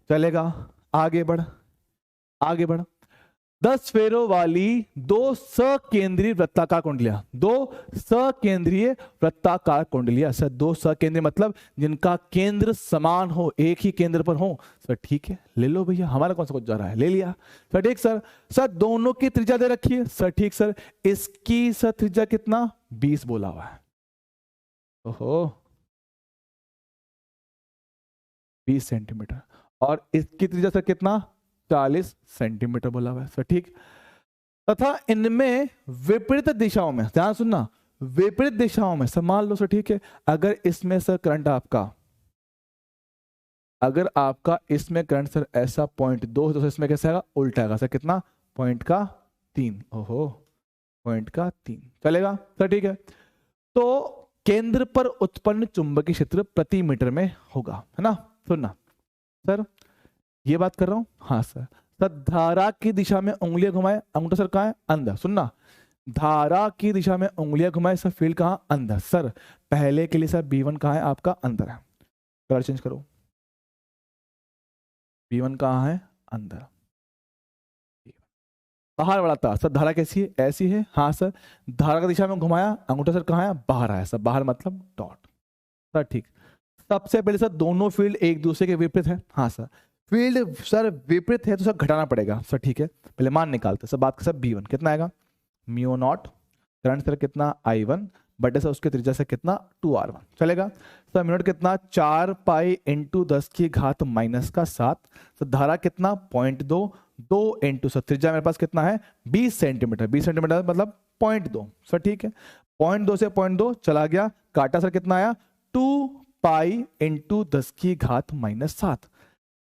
चलेगा, आगे बढ़ आगे बढ़। 10 फेरों वाली 2 सकेंद्रीय वृत्ताकार कुंडलियां, 2 सकेंद्रीय वृत्ताकार कुंडलियां सर, 2 सकेंद्रीय मतलब जिनका केंद्र समान हो, एक ही केंद्र पर हो सर, ठीक है, ले लो भैया, हमारा कौन सा कुछ जा रहा है, ले लिया सर, ठीक सर। सर दोनों की त्रिज्या दे रखी है सर, ठीक सर। इसकी सर त्रिज्या कितना, 20 बोला हुआ है, ओहो 20 सेंटीमीटर, और इसकी त्रिज्या सर कितना, 40 सेंटीमीटर बोला हुआ है सर, ठीक। तथा इनमें विपरीत दिशाओं में, ध्यान सुनना, विपरीत दिशाओं में सर, मान लो सर, ठीक है, अगर इसमें सर करंट आपका, अगर आपका इसमें करंट सर ऐसा 0.2 तो इसमें कैसे आएगा, उल्टा आएगा सर, कितना, 0.3, ओहो 0.3, चलेगा सर, ठीक है। तो केंद्र पर उत्पन्न चुंबकीय क्षेत्र प्रति मीटर में होगा, है ना। सुनना सर, ये बात कर रहा हूं, हाँ सर। सर धारा की दिशा में उंगलियां घुमाए, अंगूठा सर कहाँ है, अंदर, सुनना, धारा की दिशा में उंगलियां घुमाए सर, फील्ड कहाँ, अंदर। सर पहले के लिए सर B1 कहाँ है आपका, अंदर है, कलर चेंज करो, B1 कहाँ है, अंदर, बाहर बढ़ा था सर, धारा कैसी है, ऐसी है, हाँ सर। धारा की दिशा में घुमाया, अंगूठा सर कहाँ है, बाहर आया सर, बाहर मतलब डॉट सर, ठीक। सबसे पहले सर दोनों फील्ड एक दूसरे के विपरीत है, हाँ सर। फील्ड सर विपरीत है तो सर घटाना पड़ेगा सर, ठीक है, पहले मान निकालते सर, बात कर सर, B1 कितना आएगा, μ0, करंट सर कितना, I1 बटे सर उसके त्रिज्या से कितना, 2r1, चलेगा सर। μ0 कितना, 4π × 10⁻⁷, तो धारा कितना, 0.2, 2 × सर त्रिज्या मेरे पास कितना है, 20 सेंटीमीटर, 20 सेंटीमीटर मतलब 0.2 सर, ठीक है। 0.2 से 0.2 चला गया, काटा सर कितना आया, 2π × 10⁻⁷।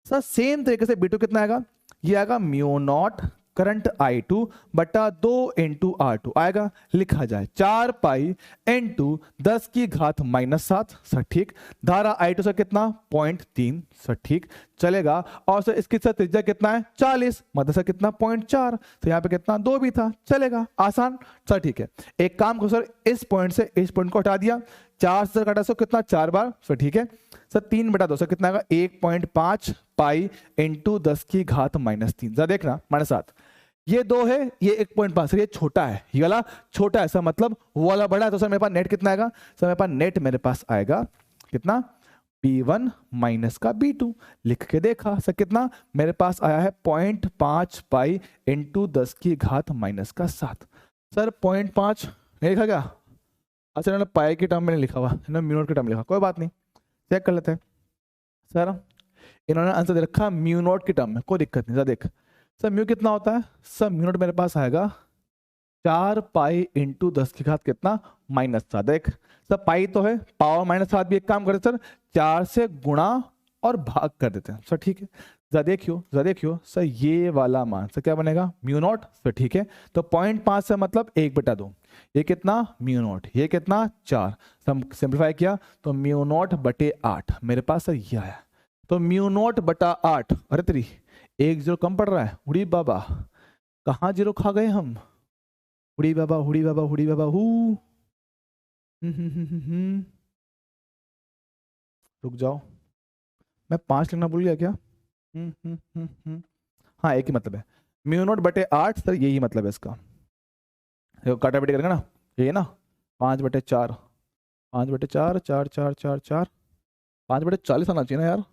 सर सेम तरीके से B2 कितना आएगा, ये आएगा μ0 करंट I2 बटा 2 × R2 आएगा, लिखा जाए 4π × 10⁻⁷, सर ठीक। धारा I2 सर कितना, 0.3 सर, ठीक, चलेगा। और सर इसकी सर त्रिज्या कितना है, 40, मतलब सर कितना, 0.4, तो यहाँ पे कितना, 2 भी था, चलेगा, आसान सर, ठीक है। एक काम को सर, इस पॉइंट से इस पॉइंट को हटा दिया, 4 से काटा सर कितना, 4 बार सर, ठीक है। सर 3 बटा 2 सर कितना आएगा, 1.5 पाई × 10⁻⁻3, जरा देखना मेरे साथ, ये 2 है, ये 1.5 सर, ये छोटा है, ये वाला छोटा है सर, मतलब वो वाला बड़ा है, तो सर मेरे पास नेट कितना आएगा, सर मेरे पास नेट मेरे पास आएगा कितना, B1 माइनस का B2 लिख के देखा सर, कितना मेरे पास आया है 0.5 पाई इंटू 10 की घात माइनस का 7। सर 0.5 नहीं लिखा क्या? अच्छा इन्होंने पाई की टर्म में नहीं लिखा हुआ, इन्होंने म्यू नॉट की टर्म लिखा, कोई बात नहीं, चेक कर लेते हैं। सर इन्होंने आंसर दे रखा म्यू नॉट की टर्म में, कोई दिक्कत नहीं। सर देख सर म्यू कितना होता है? सर म्यू नॉट मेरे पास आएगा 4 पाई इंटू 10 की घात कितना -7। देख सर पाई तो है, पावर -7 भी, एक काम करते सर 4 से गुणा और भाग कर देते हैं सर, ठीक है। जरा देखियो सर ये वाला मान सर क्या बनेगा? म्यू नॉट सर, ठीक है। तो 0.5 से मतलब 1/2, ये कितना म्यू नॉट, ये कितना 4, सिंप्लीफाई किया तो म्यू नॉट बटे 8 मेरे पास सर ये आया। तो म्यू नॉट बटा 8, अरे तेरी 1 0 कम पड़ रहा है, उड़ी बाबा कहाँ 0 खा गए हम, हुड़ी बाबा हुड़ी बाबा हुड़ी बाबा हु। रुक जाओ, मैं 5 लिखना भूल गया क्या? हाँ एक ही मतलब है, म्यू नॉट बटे 8 सर, यही मतलब है इसका। देखो काटा बेटी करेंगे ना, ये ना 5/4, 5/4, 4 4 4 4, 5/40 आना चाहिए ना यार,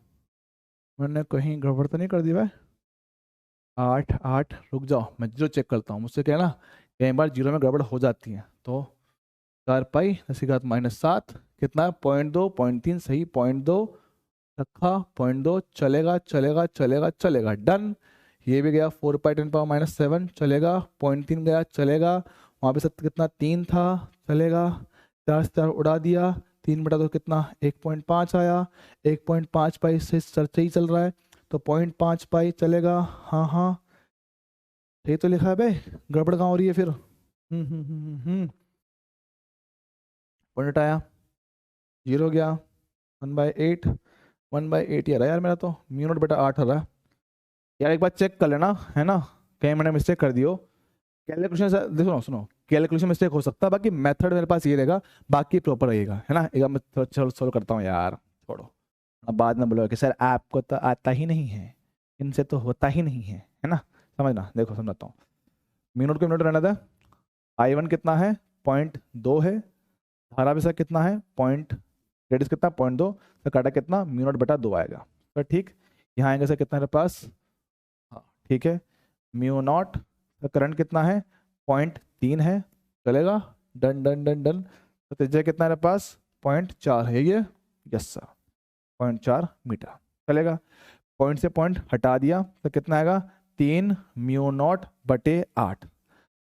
मैंने कहीं गड़बड़ तो नहीं कर दी भाई? 8 8, रुक जाओ मैं जीरो चेक करता हूँ, मुझसे क्या है ना कई बार जीरो में गड़बड़ हो जाती है। तो 4 पाई 10 की घात -7 कितना है? 0.2, 0.3 सही, 0.2 रखा, 0.2 चलेगा चलेगा चलेगा चलेगा, डन। ये भी गया 4 पाई 10 पावर -7 चलेगा, 0.3 गया चलेगा, वहाँ पे सब कितना 3 था चलेगा, 4 से 4 उड़ा दिया, 3/2 कितना 1.5 आया, 1.5 पाई से सही चल रहा है तो 0.5 पाई चलेगा। हाँ हाँ ये तो लिखा है भाई, गड़बड़ कहाँ हो रही है फिर? पॉइंट आया, 0 गया, 1/8, 1/8 ही आ रहा है यार मेरा तो, म्यू नॉट बटा 8 आ रहा है यार, एक बार चेक कर लेना है ना, कहीं मैंने मिस्टेक कर दियो कैलकुलेशन। देखो सुनो कैलकुलेशन मिस्टेक हो सकता है, बाकी मेथड मेरे पास ये रहेगा, बाकी प्रॉपर रहेगा है ना। एक बार मैं सोल्व करता हूँ यार, छोड़ो अब बाद में बोलो कि सर आपको तो आता ही नहीं है, इनसे तो होता ही नहीं है ना। समझना, देखो समझाता हूँ, म्यू नॉट को म्यू नॉट रहना था, I1 कितना है 0.2 है, धारा भी सर कितना है रेडियस कितना 0.2, तो काटा कितना म्यू नॉट बटा 2 आएगा सर, ठीक। यहाँ आएंगे सर कितना मेरे पास, हाँ ठीक है, म्यू नॉट करंट कितना है 0.3 है चलेगा, डन डन डन डन। तो त्रिज्या कितना मेरे पास 0.4 है ये, यस सर 0.4 मीटर चलेगा। पॉइंट से पॉइंट हटा दिया तो कितना आएगा 3 म्यू नॉट बटे 8,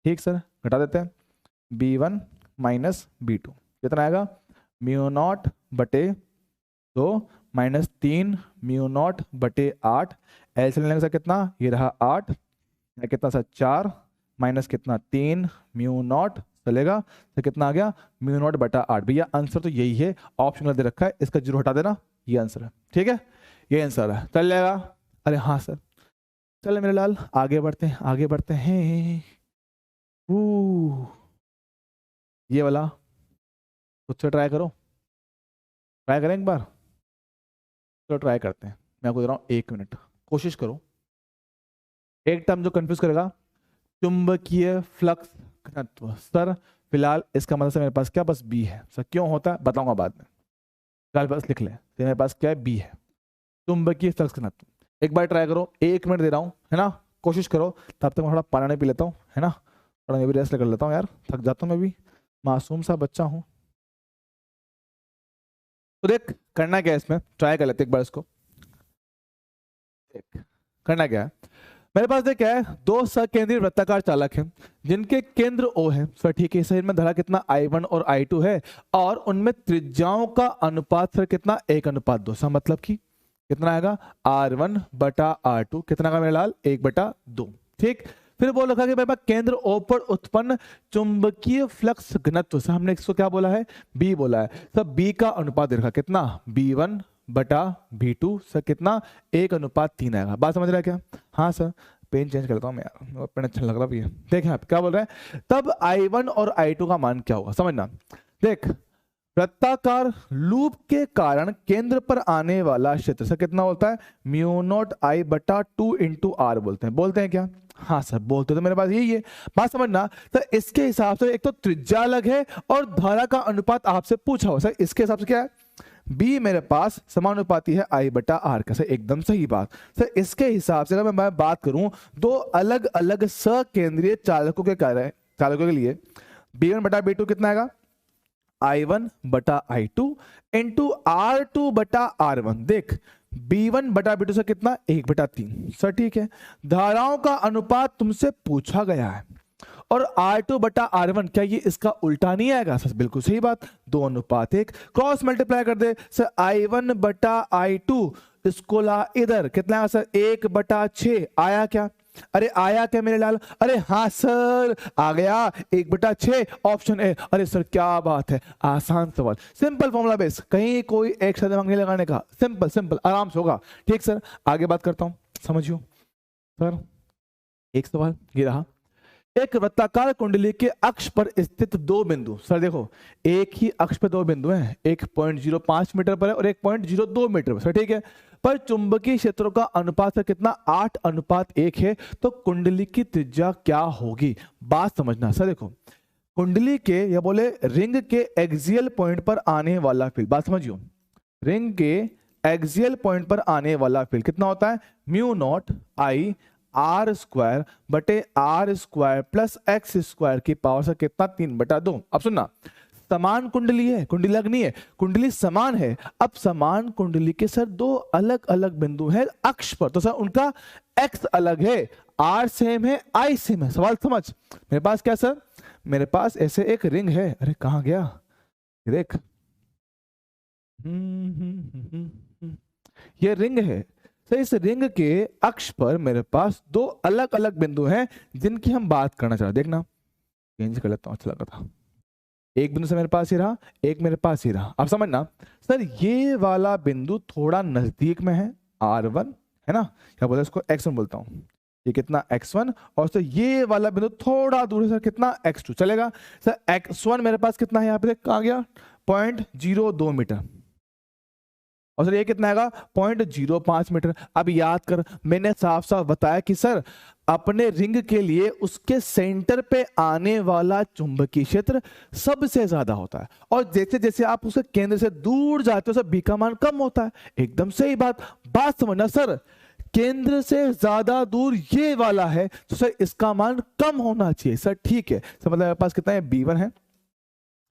ठीक सर घटा देते हैं, B1 माइनस B2 कितना आएगा म्यू नॉट बटे 2 माइनस 3 म्यू नॉट बटे 8, एल से लेने का कितना ये रहा 8, कितना सर 4 माइनस कितना 3 म्यू नॉट चलेगा, तो कितना आ गया म्यू नॉट बटा 8। भैया आंसर तो यही है, ऑप्शन दे रखा है, इसका जीरो हटा देना, ये आंसर है, ठीक है ये आंसर है, चल जाएगा। अरे हाँ सर चले मेरे लाल आगे बढ़ते हैं आगे बढ़ते हैं। ये वाला खुद से ट्राई करो, ट्राई करें एक बार, चलो ट्राई करते हैं, मैं आपको दे रहा हूँ 1 मिनट, कोशिश करो। एक टर्म जो कंफ्यूज करेगा चुंबकीय फ्लक्स घनत्व, सर फिलहाल इसका मतलब से मेरे पास क्या बस बी है सर, क्यों होता है बताऊंगा बाद में, फिलहाल बस लिख ले तो मेरे पास क्या है बी है, चुंबकीय फ्लक्स घनत्व। एक बार ट्राई करो, 1 मिनट दे रहा हूँ है ना, कोशिश करो, तब तक मैं थोड़ा पानी पी लेता हूँ है ना, थोड़ा मैं भी रेस्ट कर लेता हूँ यार, थक जाता हूँ मैं भी, मासूम सा बच्चा हूँ। तो देख करना क्या है इसमें, ट्राई कर लेते एक बार इसको, करना क्या है मेरे पास देख क्या है, 2 सकेंद्रीय वृत्ताकार चालक हैं जिनके केंद्र O है सर, ठीक है, सर में धारा कितना I1 और I2 है और उनमें त्रिज्याओं का अनुपात सर कितना 1:2, सर मतलब कि कितना आएगा R1 बटा R2 कितना का मेरे लाल 1/2, ठीक। फिर बोल रखा कि मेरे पास केंद्र O पर उत्पन्न चुंबकीय फ्लक्स घनत्व, सर हमने इसको क्या बोला है B बोला है, सर B का अनुपात दे रखा कितना B1 बटा B2 सर कितना 1:3 आएगा, बात समझ रहा है क्या? हाँ सर पेन चेंज करता हूँ मैं यार, पेन अच्छा लग रहा है, देखें आप क्या बोल रहे हैं, तब I1 और I2 का मान क्या होगा समझना। देख वृत्ताकार लूप के कारण केंद्र पर आने वाला क्षेत्र सर कितना होता है म्यू नॉट I बटा 2 इंटू R बोलते हैं क्या? हाँ सर बोलते तो मेरे पास यही है, बात समझना। तो इसके हिसाब से एक तो त्रिज्या अलग है और धारा का अनुपात आपसे पूछा हो, सर इसके हिसाब से क्या है बी मेरे पास समानुपाती है आई बटा आर का। सर एकदम सही बात। सर इसके हिसाब से अगर मैं बात करूं दो अलग अलग सकेंद्रीय चालकों के लिए B1 बटा B2 कितना आएगा, I1 बटा I2 इंटू R2 बटा R1। देख B1 बटा B2 से कितना 1/3। सर ठीक है, धाराओं का अनुपात तुमसे पूछा गया है और R2 बटा R1, क्या ये इसका उल्टा नहीं आएगा? सर बिल्कुल सही बात, 2:1। क्रॉस मल्टीप्लाई कर दे सर, I1 बटा I2 इसको ला इधर, कितना आया सर 1/6 आया क्या? अरे आया क्या मेरे लाल? अरे हाँ सर आ गया 1/6 ऑप्शन ए। अरे सर क्या बात है, आसान सवाल, सिंपल फॉर्मूला बेस, कहीं कोई एक शब्द नहीं लगाने का, सिंपल सिंपल आराम से होगा। ठीक सर, आगे बात करता हूं, समझियो सर। एक सवाल ये रहा, एक वृत्ताकार कुंडली के अक्ष पर स्थित दो बिंदु। सर देखो एक ही अक्ष पर दो बिंदु हैं, एक 0.05 मीटर पर है और एक 0.02 मीटर पर। सर ठीक है, पर चुंबकीय क्षेत्रों का अनुपात है कितना, 8:1 है। तो कुंडली की त्रिज्या क्या होगी? बात समझना सर, देखो कुंडली के या बोले रिंग के एक्सियल पॉइंट पर आने वाला फील्ड, बात समझियो, रिंग के एक्सियल पॉइंट पर आने वाला फील्ड कितना होता है, म्यू नॉट I R² बटे R² प्लस X² की पावर से कितना 3/2। अब सुनना, समान कुंडली है, कुंडली अलग नहीं है, कुंडली समान है। अब समान कुंडली के सर दो अलग अलग बिंदु है अक्ष पर, तो सर उनका X अलग है, R सेम है, I सेम है। सवाल समझ, मेरे पास क्या सर, मेरे पास ऐसे एक रिंग है, अरे कहां गया देख, ये रिंग है। तो इस रिंग के अक्ष पर मेरे पास दो अलग अलग बिंदु हैं जिनकी हम बात करना चाह रहे हैं। देखना चेंज कर लेता हूं, अच्छा लगा था, एक बिंदु से मेरे पास ही रहा, एक मेरे पास ही रहा। अब समझना सर, ये वाला बिंदु थोड़ा नजदीक में है, R1 है ना, क्या बोलते हैं इसको, X1 बोलता हूं, ये कितना X1, और सर ये वाला बिंदु थोड़ा दूर है सर, कितना X2 चलेगा। सर X1 मेरे पास कितना है, यहाँ पे कहाँ गया, 0.02 मीटर, और सर ये कितना आएगा 0.05 मीटर। अब याद कर, मैंने साफ साफ बताया कि सर अपने रिंग के लिए उसके सेंटर पे आने वाला चुंबकीय क्षेत्र सबसे ज्यादा होता है, और जैसे जैसे आप उसके केंद्र से दूर जाते हो सर बी का मान कम होता है। एकदम सही बात, बात समझना सर, केंद्र से ज्यादा दूर ये वाला है तो सर इसका मान कम होना चाहिए। सर ठीक है, सर मतलब मेरे पास कितना है, B1 है,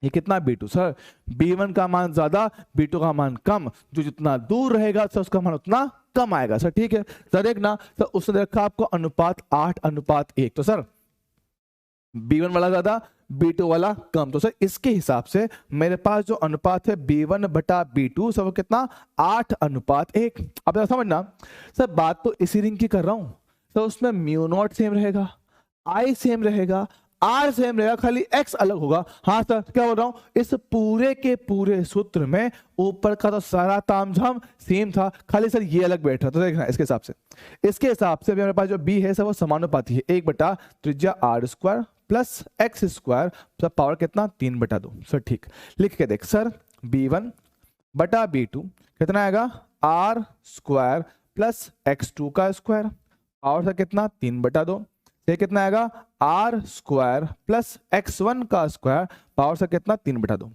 ये कितना B2। सर B1 का मान ज्यादा, B2 का मान कम, जो जितना दूर रहेगा सर उसका मान उतना कम आएगा। सर ठीक है, सर एक ना सर उसने देखा आपको अनुपात 8:1, तो सर B1 वाला ज्यादा, B2 वाला कम, तो सर इसके हिसाब से मेरे पास जो अनुपात है B1 बटा B2 सर वो कितना 8:1। अब जरा समझना सर, बात तो इसी रिंग की कर रहा हूं, तो उसमें म्यू नॉट सेम रहेगा, I सेम रहेगा, R सेम रहेगा, खाली X अलग होगा। हाँ सर क्या बोल रहा हूं, इस पूरे के पूरे सूत्र में ऊपर का तो सारा तामझाम सेम था, खाली सर ये अलग बैठ रहा। तो देखना इसके हिसाब से मेरे पास जो B है सर वो समानुपाती है 1 त्रिज्या R² प्लस X² सब पावर कितना 3/2। सर ठीक, लिख के देख सर, B1 बटा B2 कितना आएगा R² प्लस X2 का स्क्वायर, पावर सर कितना 3/2, ये कितना आएगा R² प्लस X1 का स्क्वायर, पावर से कितना 3/2।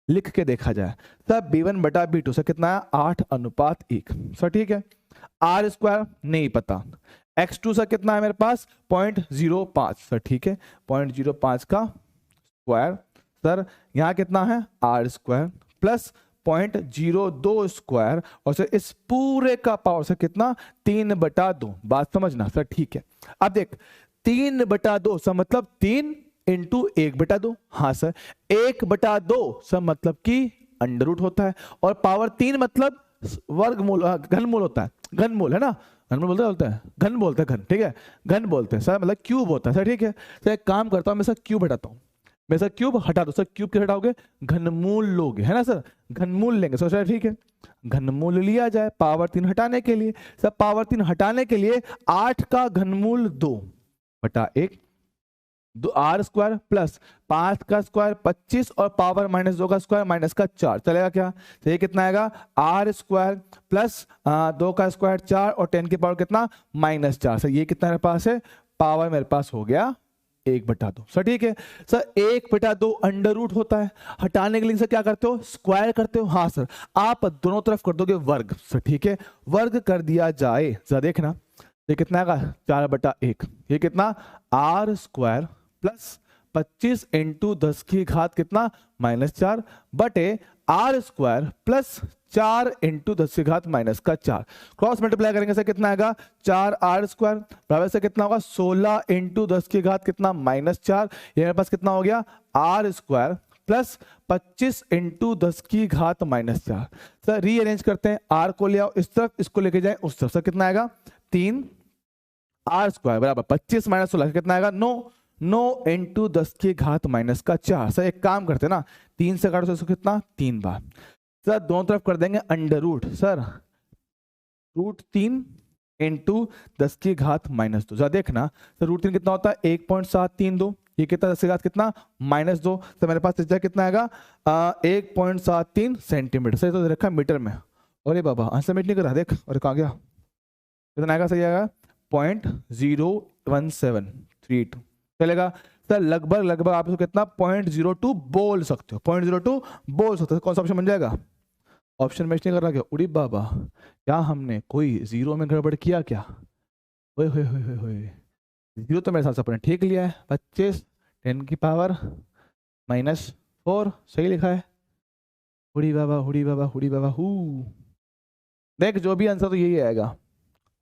लिख के देखा जाए तब B1 बटा B2 से कितना है 8:1। सर ठीक है, R² नहीं पता, X2 से कितना है मेरे पास 0.05। सर ठीक है, 0.05 का स्क्वायर, सर यहाँ कितना है R² प्लस 0.02 स्क्वायर, और सर इस पूरे का पावर से कितना 3/2। बात समझना सर ठीक है। अब देख 3/2 सर मतलब 3 इंटू 1/2, हाँ सर 1/2 सर मतलब कि अंडर रूट होता है, और पावर 3 मतलब वर्गमूल, घनमूल होता है, घनमूल है ना, घनमूल बोलते हैं, घन बोलते हैं, घन ठीक है, घन बोलते हैं सर, मतलब क्यूब होता है। सर ठीक है, सर एक काम करता हूं मैं सर क्यूब हटाता हूँ, मैं सर क्यूब हटा दो, सर क्यूब के हटाओगे घनमूल लोगे है ना सर, घनमूल लेंगे। सर ठीक है, घनमूल लिया जाए पावर 3 हटाने के लिए, सर पावर 3 हटाने के लिए 8 का घनमूल 2/1, R² प्लस 5 का स्क्वायर 25 और पावर -2 का स्क्वायर माइनस का 4 चलेगा क्या, तो ये कितना आएगा R² प्लस 2 का स्क्वायर 4 और 10 की पावर कितना -4। सर ये कितना मेरे पास है, पावर मेरे पास हो गया 1/2 सर, ठीक है सर। 1/2 अंडर रूट होता है, हटाने के लिए सर क्या करते हो, स्क्वायर करते हो। हाँ सर, आप दोनों तरफ कर दोगे वर्ग सर, ठीक है। वर्ग कर दिया जाए, जरा देखना ये कितना आएगा, 4/1। ये कितना, आर स्क्वायर प्लस 25 इंटू 10 की घात कितना, -4 बटे आर स्क्वायर प्लस 4 इंटू 10 की घात -4। क्रॉस मल्टीप्लाई करेंगे सर कितना आएगा, 4r स्क्वायर बराबर से कितना होगा, 16 इंटू 10 की घात कितना, -4। ये मेरे पास कितना हो गया, आर स्क्वायर प्लस 25 इंटू 10 की घात -4। सर रीअरेंज करते हैं, आर को ले आओ इस तरफ, इसको लेके जाए उस तरफ। सर कितना आएगा, 3 आर स्क्वायर बराबर 25 - 16 कितना आएगा, 9 इंटू 10 की घात -4। सर एक काम करते हैं ना, 3 से काटो इसको कितना, 3 बार। सर दोनों तरफ कर देंगे अंडर रूट, सर √3 इंटू 10 की घात -2। जरा देखना सर, √3 कितना होता है, 1.732। ये कितना, 10 की घात कितना, -2। तो मेरे पास त्रिज्या कितना आएगा, 1.73 सेंटीमीटर। सर तो रखा मीटर में, अरे बाबा आंसर मीट नहीं करा, देख और कहाँ गया, कितना आएगा, सही आएगा 0.01732 चलेगा। सर लगभग आप इसको कितना, 0.02 बोल सकते हो, 0.02 बोल सकते हो। कौन सा ऑप्शन बन जाएगा, ऑप्शन मैच नहीं कर रहा क्या, उड़ी बाबा क्या हमने कोई जीरो में गड़बड़ किया क्या, होए जीरो तो मेरे साथ अपने ठीक लिया है। 25 10 की पावर -4 सही लिखा है, हुड़ी बाबा हु। देख जो भी आंसर तो यही आएगा,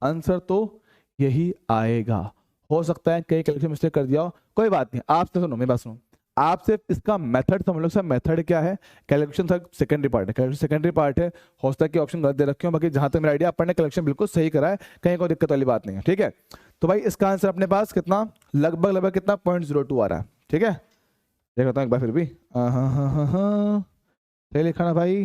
आंसर तो यही आएगा। हो सकता है कई कैलकुलेशन मिस्टेक कर दिया हो, कोई बात नहीं। आपसे सुनो, मेरी बात सुनो, आपसे इसका मेथड समझ लो। सर मेथड क्या है, कैलकुलेशन सर सेकेंडरी पार्ट है, कैलकुलेशन सेकेंडरी पार्ट है। हो सकता है कि ऑप्शन गलत दे रखे हो, बाकी जहां तक मेरा आइडिया अपन ने कैलकुलेशन बिल्कुल सही करा है, कहीं कोई दिक्कत वाली बात नहीं है, ठीक है। तो भाई इसका आंसर अपने पास कितना, लगभग कितना 0.02 आ रहा है, ठीक है। देख लेता हूँ एक बार फिर भी, हाँ सही लिखा ना भाई,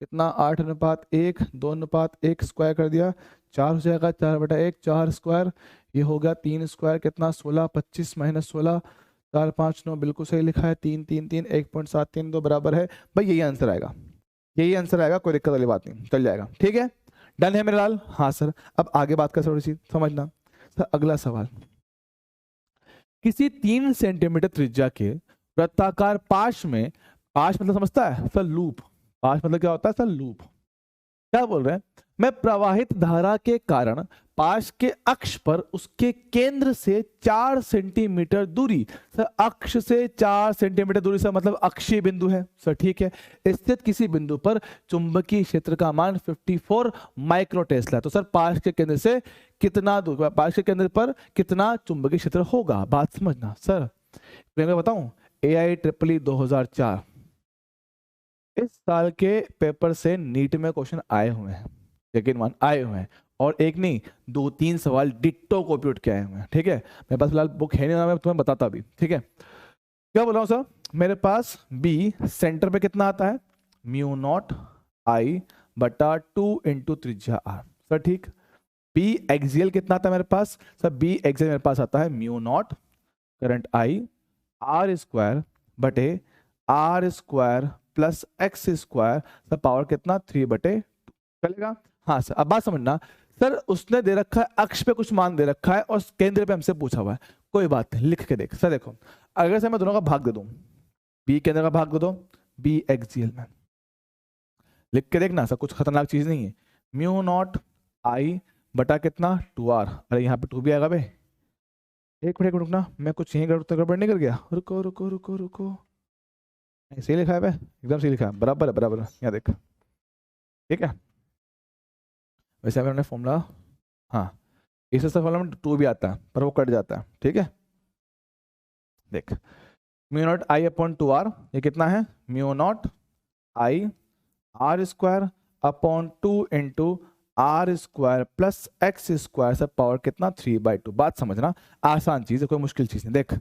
कितना 8:1 2:1 स्क्वायर कर दिया, 4 हो जाएगा, 4/1 4 स्क्वायर, ये हो गया 3 स्क्वायर कितना 16, 25 - 16 4 5 9, बिल्कुल सही लिखा है, 3 3 3 1.732 बराबर है भाई, यही आंसर आएगा, यही आंसर आएगा, कोई दिक्कत वाली बात नहीं, चल जाएगा, ठीक है। डन है मेरे लाल, हाँ सर। अब आगे बात कर, थोड़ी सी समझना सर। अगला सवाल, किसी 3 सेंटीमीटर त्रिज्या के वृत्ताकार पाश में, पाश मतलब समझता है सर, लूप। पाश मतलब क्या होता है सर, लूप। क्या बोल रहे हैं, मैं प्रवाहित धारा के कारण पाश के अक्ष पर उसके केंद्र से 4 सेंटीमीटर दूरी, सर अक्ष से 4 सेंटीमीटर दूरी से मतलब अक्षीय बिंदु है सर, ठीक है, स्थित किसी बिंदु पर चुंबकीय क्षेत्र का मान 54 माइक्रो टेस्ला। तो सर पाश के केंद्र से कितना दूर, पाश के केंद्र पर कितना चुंबकीय क्षेत्र होगा, बात समझना सर। मैं बताऊं, AIEEE 2004 इस साल के पेपर से नीट में क्वेश्चन आए हुए हैं, यकीन मान आए हुए हैं, और एक नहीं 2-3 सवाल डिट्टो कॉपी उठ के आए हुए हैं, ठीक है। मेरे पास फिलहाल बुक है नहीं, मैं तुम्हें बताता भी, ठीक है। क्या बोल रहा हूँ सर, मेरे पास बी सेंटर पे कितना आता है, μ0I/2 इंटू त्रिज्या r, सर ठीक। बी एक्सियल कितना आता है मेरे पास, सर बी एक्सियल मेरे पास आता है μ0 करंट I r स्क्वायर बटे r square plus x square, sir power कितना 3/2 चलेगा। हाँ सर, अब बात समझना सर, उसने दे रखा है अक्ष पे कुछ मान दे रखा है और केंद्र पे हमसे पूछा हुआ है, कोई बात नहीं, लिख के देख सर। देखो अगर से मैं दोनों का भाग दे दूं, बी केंद्र का भाग दे दो बी एक्सियल में, लिख के देखना सर, कुछ खतरनाक चीज नहीं है। μ0I बटा कितना 2r, अरे यहाँ पे 2 भी आएगा बे, एक मिनट रुकना, मैं कुछ यहीं गड़बड़ नहीं कर गया, रुको रुको रुको रुको, सही लिखा है बे, एकदम सही लिखा है, बराबर है बराबर है, यहाँ देख, ठीक है। वैसे अगर हमने फॉर्मूला, हाँ इस फॉर्मूला में 2 भी आता है पर वो कट जाता है, ठीक है। देख μ0I/2r, ये कितना है, μ0I r square upon 2 into r square plus x square, सब पावर कितना 3/2। बात समझना, आसान चीज है, कोई मुश्किल चीज नहीं। देख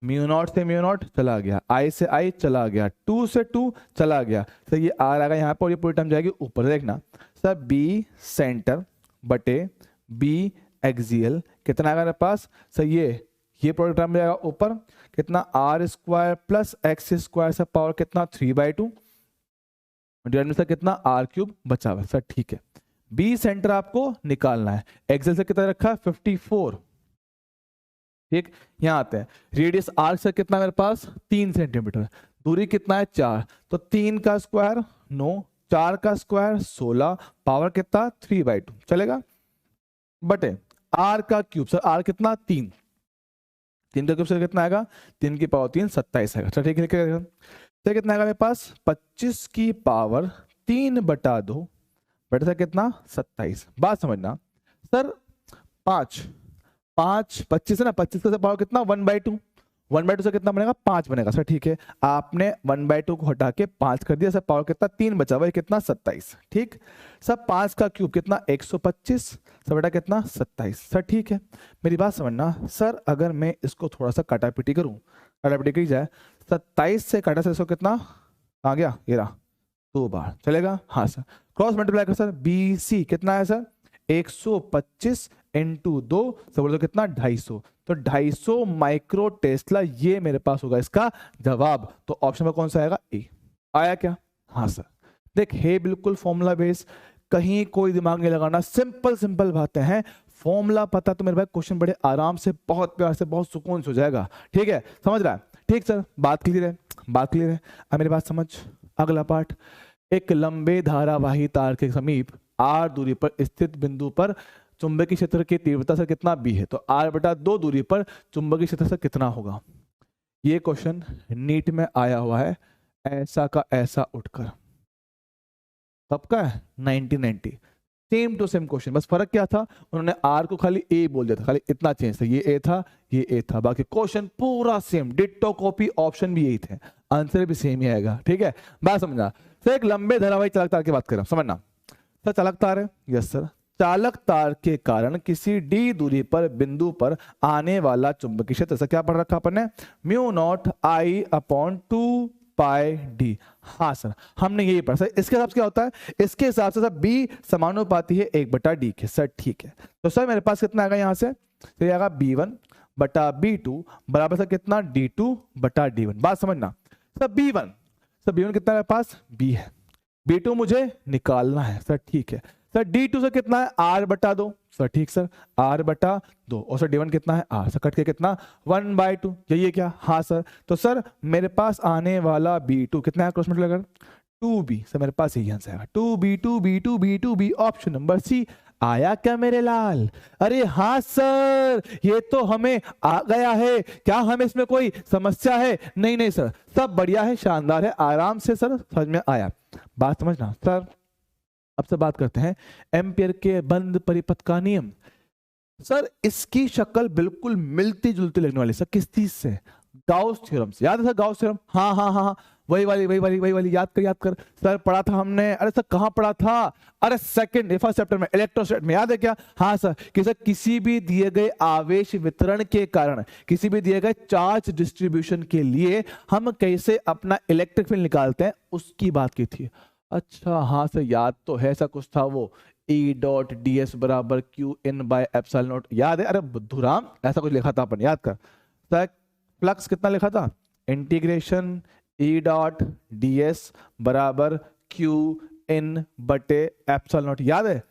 μ0 से μ0 चला गया, I से I चला गया, 2 से 2 चला गया, सर ये r आएगा यहाँ पर और ये पूरी टर्म जाएगी ऊपर। देखना सर B सेंटर बटे B एक्सियल कितना आएगा मेरे पास, सर ये प्रोडक्ट टर्म जाएगा ऊपर, कितना r square plus x square, sir power कितना 3/2, डिवाइड में सर कितना r³ बचा हुआ, सर ठीक है। B सेंटर आपको निकालना है, एक्सियल से कितना रखा है 54, ठीक, यहाँ आते हैं, रेडियस आर्क से कितना मेरे पास 3 सेंटीमीटर, दूरी कितना है 4, तो 3 का स्क्वायर 9, 4 का स्क्वायर 16, पावर कितना 3/2 चलेगा, बटे आर का क्यूब, सर आर कितना 3, 3 का क्यूब से कितना आएगा 3 की पावर 3 27 आएगा, चलो ठीक है, तो कितना आएगा मेरे पास 25 की पावर 3/2 बटे सर कितना 27, बात समझना सर 5 5 25 है ना, 25 का पावर कितना 1/2, 1/2 से कितना बनेगा 5 बनेगा सर, ठीक है, आपने 1/2 को हटा के 5 कर दिया सर, पावर कितना 3 बचा हुआ है कितना 27, ठीक सर, 5 का क्यूब कितना 125 सर बेटा कितना 27 सर, ठीक है, मेरी बात समझना सर, अगर मैं इसको थोड़ा सा काटापीटी करूं, काटापीटी की जाए 27 से काटा सर इसको कितना आ गया, ये रहा 2 बार चलेगा, हाँ सर, क्रॉस मल्टीप्लाई कर सर, BC कितना है सर 125 इंटू 2 सब बोलो कितना 250, तो 250 माइक्रो टेस्ला, ये मेरे पास होगा इसका जवाब, तो ऑप्शन में कौन सा आएगा ए, आया क्या, हाँ सर, देख है बिल्कुल फॉर्मूला बेस, कहीं कोई दिमाग नहीं लगाना, सिंपल सिंपल बातें हैं, फॉर्मूला पता तो मेरे भाई क्वेश्चन बड़े आराम से बहुत प्यार से बहुत सुकून से हो जाएगा, ठीक है, समझ रहा है, ठीक सर, बात क्लियर है, बात क्लियर है, अब मेरी बात समझ, अगला पार्ट, एक लंबे धारावाही तार के समीप r दूरी पर स्थित बिंदु पर चुंबकीय क्षेत्र की तीव्रता से कितना b है, तो r/2 दूरी पर चुंबकीय क्षेत्र से कितना होगा, ये क्वेश्चन नीट में आया हुआ है, ऐसा का ऐसा उठकर, कब का है 1990, सेम टू सेम क्वेश्चन, बस फर्क क्या था, उन्होंने r को खाली a बोल दिया था, खाली इतना चेंज था, ये a था ये a था, बाकी क्वेश्चन पूरा सेम, डिट्टो कॉपी, ऑप्शन भी यही थे, आंसर भी सेम ही आएगा, ठीक है, बात समझना सर, एक लंबे धारावाही चालक तार की बात कर रहा हूं, समझना सर, चालक तार है, यस सर, चालक तार के कारण किसी d दूरी पर बिंदु पर आने वाला चुंबकीय क्षेत्र, ऐसा क्या पढ़ रखा अपन ने, μ0I/2 पाई डी, हाँ सर हमने यही पढ़ा सर, इसके हिसाब से क्या होता है, इसके हिसाब से सर B समानुपाती है 1/d के, सर ठीक है, तो सर मेरे पास कितना आएगा यहाँ से, तो ये आएगा B1/B2 बराबर सर कितना D2/D1, बात समझना सर, B1 कितना मेरे पास B है, B2 मुझे निकालना है सर, ठीक है सर, D2 से कितना है R/2 सर, ठीक सर R/2, और सर D1 कितना है R, सर कट के कितना 1/2, यही है क्या, हाँ सर, तो सर मेरे पास आने वाला B2 कितना है, क्रॉस मल्टीप्लाई कर 2B, सर मेरे पास यही आंसर आएगा 2B, ऑप्शन नंबर सी, आया क्या मेरे लाल, अरे हाँ सर, ये तो हमें आ गया है, क्या हमें इसमें कोई समस्या है, नहीं नहीं सर, सब बढ़िया है, शानदार है, आराम से सर समझ में आया, बात समझना सर, अब से बात करते हैं एम्पियर के बंद परिपथ का नियम, सर इसकी शक्ल बिल्कुल मिलती जुलती लगने वाली, सर किस चीज से, गाउस थ्योरम से, याद है सर गाउस थ्योरम, हाँ हाँ हाँ हाँ, वही वाली याद कर सर, पढ़ा था हमने, अरे सर कहाँ पढ़ा था, अरे फर्स्ट चैप्टर में इलेक्ट्रोस्टैट में, याद है क्या, हाँ सर, कि सर किसी भी दिए गए आवेश वितरण के कारण, किसी भी दिए गए चार्ज डिस्ट्रीब्यूशन के लिए हम कैसे अपना इलेक्ट्रिक फील्ड निकालते हैं, उसकी बात की थी, अच्छा हाँ सर याद तो है, ऐसा कुछ था वो E.ds बराबर Qn/ε0, याद है, अरे बुद्धूराम ऐसा कुछ लिखा था अपन, याद कर सर, फ्लक्स कितना लिखा था, इंटीग्रेशन E.ds बराबर Qn/ε0, याद है,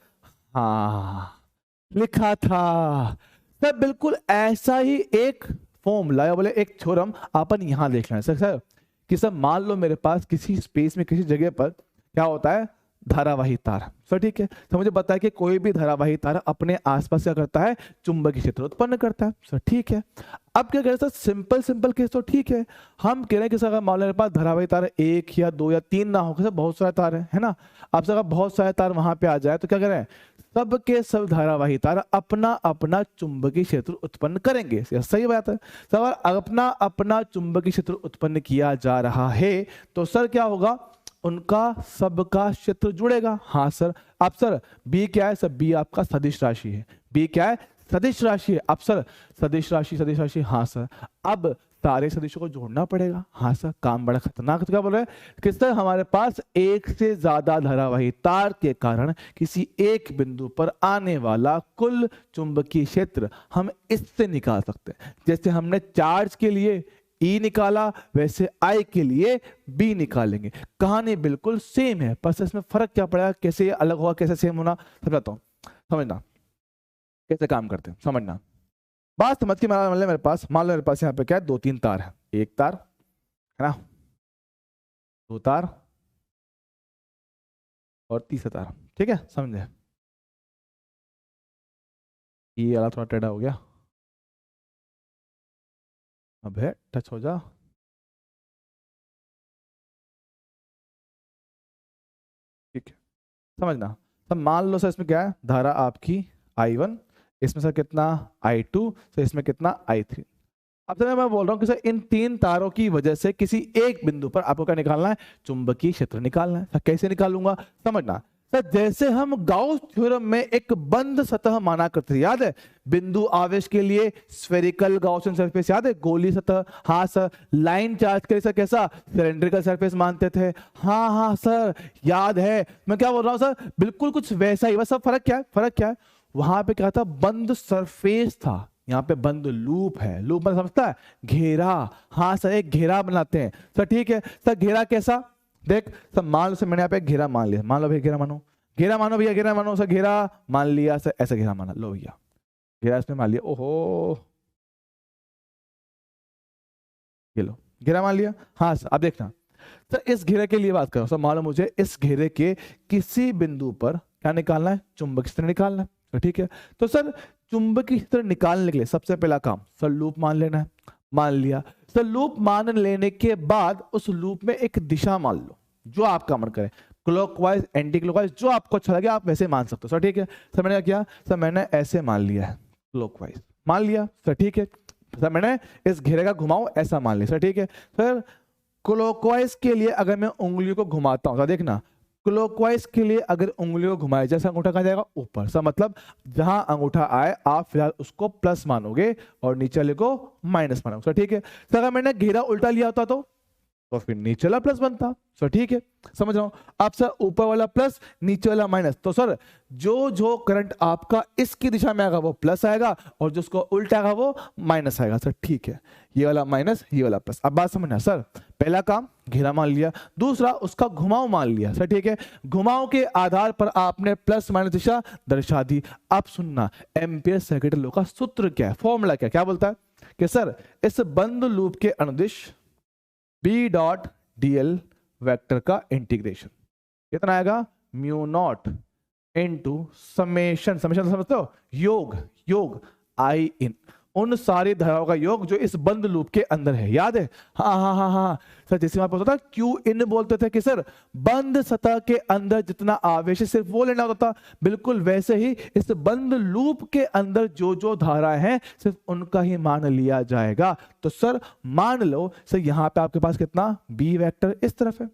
हाँ लिखा था सर, बिल्कुल ऐसा ही एक फॉर्मूला या बोले एक थ्योरम अपन यहां देख लें सर, कि सर मान लो मेरे पास किसी स्पेस में किसी जगह पर क्या होता है, धारावाही तार, सर ठीक है, तो मुझे बताया कि कोई भी धारावाही तार अपने आसपास क्या करता है, चुंबकीय क्षेत्र उत्पन्न करता है, सर ठीक है, अब क्या कह रहे हैं सर, सिंपल केस तो ठीक है, हम कह रहे हैं कि सर अगर मान लो मेरे पास धारावाही तार 1 या 2 या 3 ना हो, सर बहुत सारे तार है ना, अब सर अगर बहुत सारे तार वहां पे आ जाए तो क्या करें, सब के सब धारावाही तार अपना अपना चुंबकीय क्षेत्र उत्पन्न करेंगे, सही बात है सर, अपना अपना चुंबकीय क्षेत्र उत्पन्न किया जा रहा है, तो सर क्या होगा, उनका सबका क्षेत्र जुड़ेगा, हाँ सर, अब सर B क्या है, सर B आपका सदिश राशि है, B क्या है, सदिश राशि है, अब सर सदिश राशि, हाँ सर, अब सारे सदिशों को जोड़ना पड़ेगा, हाँ सर, काम बड़ा खतरनाक, तो क्या बोल रहे हैं कि सर हमारे पास एक से ज्यादा धारावाही तार के कारण किसी एक बिंदु पर आने वाला कुल चुंबकीय क्षेत्र हम इससे निकाल सकते हैं, जैसे हमने चार्ज के लिए E निकाला वैसे I के लिए B निकालेंगे, कहानी बिल्कुल सेम है, बस इसमें फर्क क्या पड़ेगा, कैसे अलग होगा कैसे सेम होना, समझाता हूं, समझना कैसे काम करते हैं, समझना बात समझ के मान लो मेरे पास यहाँ पे क्या है, 2-3 तार है, एक तार है ना, 2 तार और तीसरा तार, ठीक है, समझे। ये वाला थोड़ा टेढ़ा हो गया, अब है टच हो जा, ठीक है, समझना। सब मान लो सर इसमें क्या है, धारा आपकी I1, इसमें सर कितना I2, सर इसमें कितना I3। अब सर मैं बोल रहा हूँ कि सर इन 3 तारों की वजह से किसी एक बिंदु पर आपको क्या निकालना है, चुंबकीय क्षेत्र निकालना है। सर कैसे निकालूंगा, समझना। सर जैसे हम गाउस थ्योरम में एक बंद सतह माना करते थे, याद है, बिंदु आवेश के लिए स्फेरिकल गॉसियन सरफेस, याद है, गोली सतह। हाँ सर, लाइन चार्ज के लिए सर कैसा, सिलेंड्रिकल सरफेस मानते थे। हाँ हाँ सर याद है, मैं क्या बोल रहा हूँ सर, बिल्कुल कुछ वैसा ही, बस सब फर्क क्या है, वहां पे क्या था, बंद सरफेस था, यहाँ पे बंद लूप है। लूप मतलब समझता है, घेरा। हाँ सर, एक घेरा बनाते हैं सर, ठीक है सर। घेरा कैसा, देख सर, मान लो सर मैंने यहाँ पे घेरा मान लिया, मान लो भैया घेरा मानो, घेरा मानो भैया, घेरा मानो सर, घेरा मान लिया सर, ऐसा घेरा माना लो भैया, घेरा इसमें मान लिया, ओहो ये लो घेरा मान लिया। हाँ सर, अब देखना सर, इस घेरे के लिए बात करो सर, मान लो मुझे इस घेरे के किसी बिंदु पर क्या निकालना है, चुंबकीय क्षेत्र निकालना है, तो ठीक है। तो सर चुंबकीय क्षेत्र निकालने के लिए सबसे पहला काम सर लूप मान लेना है, मान लिया सर। लूप मान लेने के बाद उस लूप में एक दिशा मान लो जो आपका मन करे, क्लॉकवाइज, एंटी क्लॉकवाइज, जो आपको अच्छा लगे आप वैसे मान सकते हो सर, ठीक है। सर मैंने क्या किया सर, मैंने ऐसे मान लिया है, क्लॉकवाइज मान लिया सर, ठीक है सर। मैंने इस घेरे का घुमाओ ऐसा मान लिया सर, ठीक है सर। क्लॉकवाइज के लिए अगर मैं उंगलियों को घुमाता हूं, देखना क्लॉकवाइज के लिए अगर उंगलियों को घुमाया, जैसे अंगूठा कहाँ जाएगा, ऊपर सा, मतलब जहां अंगूठा आए आप फिलहाल उसको प्लस मानोगे और नीचे वाले को माइनस मानोगे सर, ठीक है। तो अगर मैंने घेरा उल्टा लिया होता तो फिर नीचे वाला प्लस बनता सर, ठीक है, समझ रहा हूं। अब सर ऊपर वाला प्लस, नीचे वाला माइनस, तो सर जो जो करंट आपका इसकी दिशा में आएगा वो प्लस आएगा और जिसको उल्टा आएगा वो माइनस आएगा सर, ठीक है। ये वाला माइनस, ये वाला प्लस। अब बात समझना सर, पहला काम घेरा मान लिया, दूसरा उसका घुमाव मान लिया सर, ठीक है। घुमाव के आधार पर आपने प्लस माइनस दिशा दर्शा दी। अब सुनना, एम्पियर सेकेंड लॉ का सूत्र क्या है, फॉर्मूला क्या बोलता है कि सर इस बंद लूप के अनुदिश बी डॉट डीएल वेक्टर का इंटीग्रेशन कितना आएगा, mu not into summation, summation समझते हो, योग आई इन, उन सारी धाराओं का योग जो इस बंद लूप के अंदर है, याद है। हाँ सर, जैसे वहां बोलता था क्यू इन, बोलते थे कि सर बंद सतह के अंदर जितना आवेश है सिर्फ वो लेना होता था, बिल्कुल वैसे ही इस बंद लूप के अंदर जो जो धाराएं हैं सिर्फ उनका ही मान लिया जाएगा। तो सर मान लो सर यहाँ पे आपके पास कितना बी वेक्टर इस तरफ है,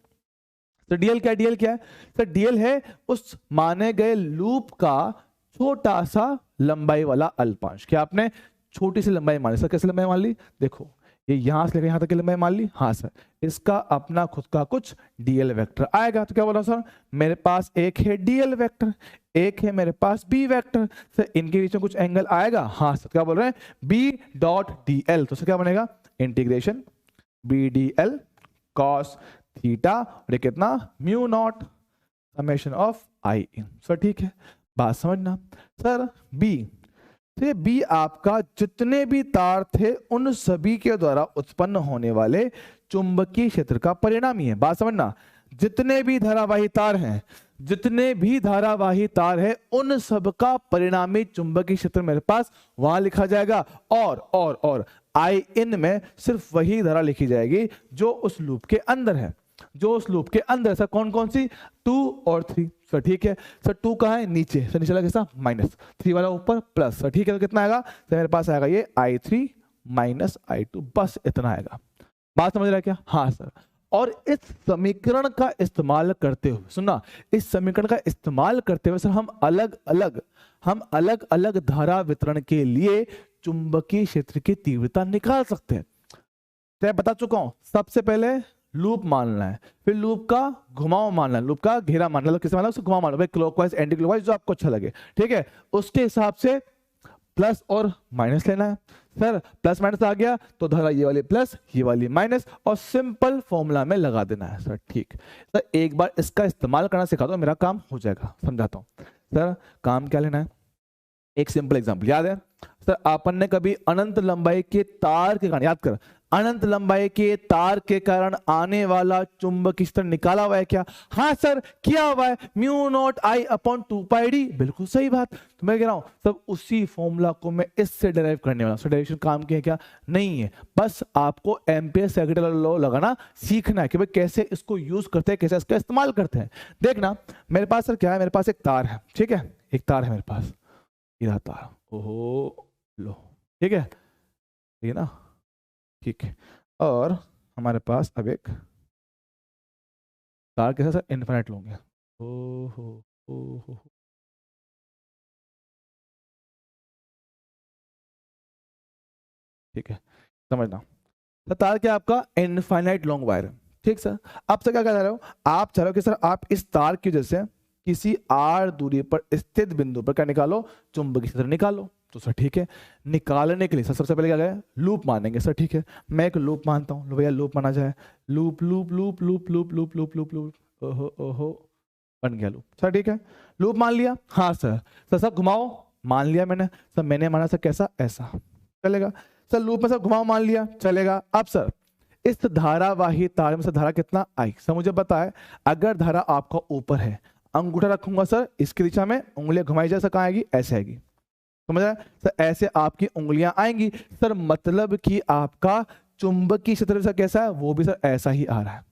तो डीएल क्या है सर, डीएल है उस माने गए लूप का छोटा सा लंबाई वाला अल्पांश। क्या आपने छोटी सी लंबाई मान ली सर, कैसे लंबाई मान ली, देखो ये यहां से लेकर यहां तक की लंबाई मान ली। हाँ सर, इसका अपना खुद का कुछ डीएल वेक्टर आएगा। तो क्या बोला सर, मेरे पास एक है डीएल वेक्टर, एक है मेरे पास बी वेक्टर, सर इनके बीच में कुछ एंगल आएगा। हाँ सर, क्या बोल रहे हैं, बी डॉट डीएल, तो सर क्या बनेगा, integration B d l cos theta, और ये कितना, mu naught summation of I in sir, ठीक है। बात समझना सर, बी से बी आपका जितने भी तार थे उन सभी के द्वारा उत्पन्न होने वाले चुंबकीय क्षेत्र का परिणामी है। बात समझना, जितने भी धारावाही तार है उन सब का परिणामी चुंबकीय क्षेत्र मेरे पास वहां लिखा जाएगा, और आई इन में सिर्फ वही धारा लिखी जाएगी जो उस लूप के अंदर है, सर कौन सी, 2 और 3 सर, ठीक है सर। 2 कहाँ है, नीचे सर, नीचे वाला कैसा माइनस, 3 वाला ऊपर प्लस सर, ठीक है। तो कितना आएगा सर, मेरे पास आएगा ये I3 माइनस I2, बस इतना आएगा। बात समझ रहा है क्या, हाँ सर। और इस समीकरण का इस्तेमाल करते हुए, सुनना, इस समीकरण का इस्तेमाल करते हुए सर हम अलग अलग धारा वितरण के लिए चुंबकीय क्षेत्र की तीव्रता निकाल सकते हैं। तो बता चुका हूं, सबसे पहले लूप मानना है, फिर लूप का घुमाव मानना है, लूप का घेरा मानना है, किसे मानना है, उसको घुमाव मानना है, क्लॉकवाइज एंटी क्लॉकवाइज जो आपको अच्छा लगे, ठीक है। उसके हिसाब से प्लस और माइनस लेना है सर, प्लस माइनस आ गया तो धारा ये वाली प्लस ये वाली माइनस और सिंपल फॉर्मूला में लगा देना है सर, ठीक। सर एक बार इसका इस्तेमाल करना सिखा दो, मेरा काम हो जाएगा, समझाता हूं सर। काम क्या लेना है, एक सिंपल एग्जांपल याद है, सर अपन ने कभी अनंत लंबाई के तार के कारण, याद कर, अनंत लंबाई के तार के कारण आने वाला चुंबकीय क्षेत्र निकाला हुआ है क्या? हाँ सर किया हुआ है, mu not I upon 2πd। बिल्कुल सही बात। तो मैं कह रहा हूं सब उसी फॉर्मूला को मैं इससे डिराइव करने वाला। डेरिवेशन काम किया क्या? नहीं है, बस आपको एम्पियर सेकेंड लॉ लगाना सीखना है कि भाई कैसे इसको यूज करते हैं, कैसे इसका इस्तेमाल करते हैं। देखना मेरे पास सर क्या है, मेरे पास एक तार है, ठीक है, एक तार है मेरे पास, ये तार, ओहो लो, ठीक है, ये ना, ठीक है। और हमारे पास अब एक तार कैसा सर, इनफाइनाइट लूंगे, ओहो ओहो, ठीक है, समझना। तो तार क्या आपका इनफाइनाइट लॉन्ग वायर है, ठीक सर। अब सर क्या कह रहे हो, आप चाह रहे हो कि सर आप इस तार की वजह से किसी r दूरी पर स्थित बिंदु पर क्या निकालो, चुंबकीय क्षेत्र निकालो। तो सर ठीक है, निकालने के लिए सर सबसे पहले क्या करें, लूप मानेंगे। सर ठीक है, मैं एक लूप मानता हूँ, लो भैया लूप माना जाए, loop loop loop loop loop loop loop loop loop, ओहो ओहो, बन गया लूप। सर ठीक है, लूप मान लिया, हाँ सर। सर सब घुमाओ, मान लिया मैंने। सर मैंने माना सर कैसा, ऐसा चलेगा। सर लूप में सर घुमाओ, मान लिया, चलेगा। अब सर इस धारावाही तार में सर धारा कितना आई, सर मुझे पता है, अगर धारा आपका ऊपर है, अंगूठा रखूंगा सर इसकी दिशा में, उंगलियां घुमाई जाए, सर कहाँ आएगी, ऐसे आएगी, समझ रहे सर, ऐसे आपकी उंगलियां आएंगी सर, मतलब कि आपका चुंबकीय क्षेत्र सर कैसा है, वो भी सर ऐसा ही आ रहा है।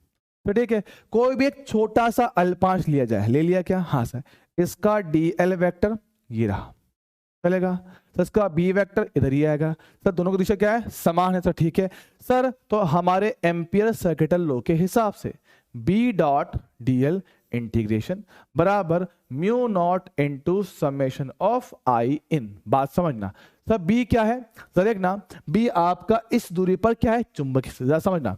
तो ठीक है, कोई भी एक छोटा सा अल्पांश लिया जाए, ले लिया क्या, हाँ सर, इसका डीएल वेक्टर ये रहा, चलेगा सर, इसका बी वेक्टर इधर ही आएगा सर, दोनों की दिशा क्या है, समान है सर, ठीक है सर। तो हमारे एम्पियर सर्किटल लॉ के हिसाब से बी डॉट डीएल इंटीग्रेशन बराबर mu not into summation of I in. बात समझना सर, बी क्या है सर, देखना बी आपका इस दूरी पर क्या है, चुंबकीय क्षेत्र, समझना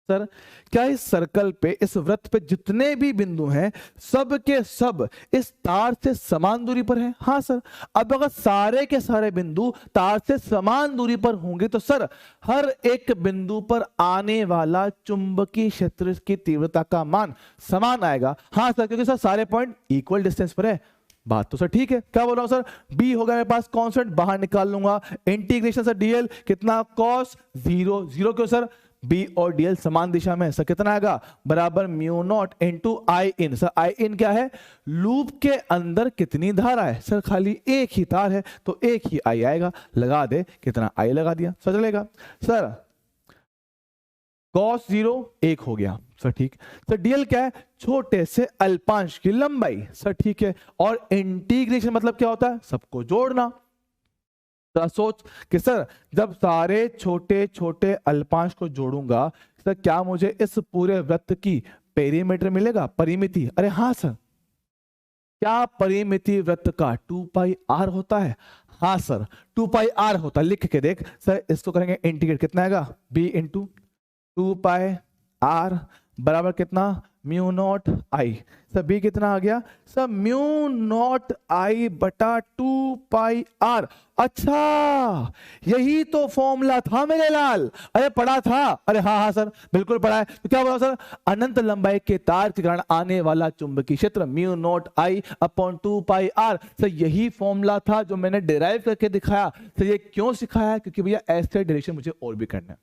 सर, क्या इस सर्कल पे, इस वृत्त पे जितने भी बिंदु हैं सब के सब इस तार से समान दूरी पर हैं? हाँ सर। अब अगर सारे के सारे बिंदु तार से समान दूरी पर होंगे तो सर हर एक बिंदु पर आने वाला चुंबकीय क्षेत्र की तीव्रता का मान समान आएगा। हाँ सर, क्योंकि सर सारे पॉइंट इक्वल डिस्टेंस पर है। बात तो सर ठीक है, क्या बोल रहा हूं सर, बी होगा मेरे पास कांस्टेंट, बाहर निकाल लूंगा, इंटीग्रेशन सर डीएल कितना, कॉस 0 0, क्यों सर, बी और डीएल समान दिशा में, सर कितना आएगा, बराबर mu not into I in. Sir I in क्या है, लूप के अंदर कितनी धारा है, सर खाली एक ही तार है तो एक ही आई आएगा, लगा दे, कितना आई लगा दिया, सर चलेगा। सर cos 0 1 हो गया, सर ठीक। सर डीएल क्या है, छोटे से अल्पांश की लंबाई, सर ठीक है। और इंटीग्रेशन मतलब क्या होता है, सबको जोड़ना। सोच कि सर जब सारे छोटे छोटे अल्पांश को जोड़ूंगा सर क्या मुझे इस पूरे वृत्त की पेरीमीटर मिलेगा, परिमिति? अरे हाँ सर, क्या परिमिति वृत्त का 2πr होता है? हाँ सर 2πr होता है, लिख के देख सर, इसको करेंगे इंटीग्रेट, कितना आएगा, b इंटू 2πr बराबर कितना, mu not I. Sir B कितना आ गया, सर म्यू नॉट आई बटा 2πr। अच्छा यही तो फॉर्मूला था मेरे लाल, अरे पढ़ा था, अरे हाँ हाँ सर बिल्कुल पढ़ा है। तो क्या बोला सर, अनंत लंबाई के तार के कारण आने वाला चुंबकीय क्षेत्र mu not I upon 2πr। Sir यही फॉर्मूला था जो मैंने डिराइव करके दिखाया। सर ये क्यों सिखाया, क्योंकि भैया ऐसे डेरिवेशन मुझे और भी करना है,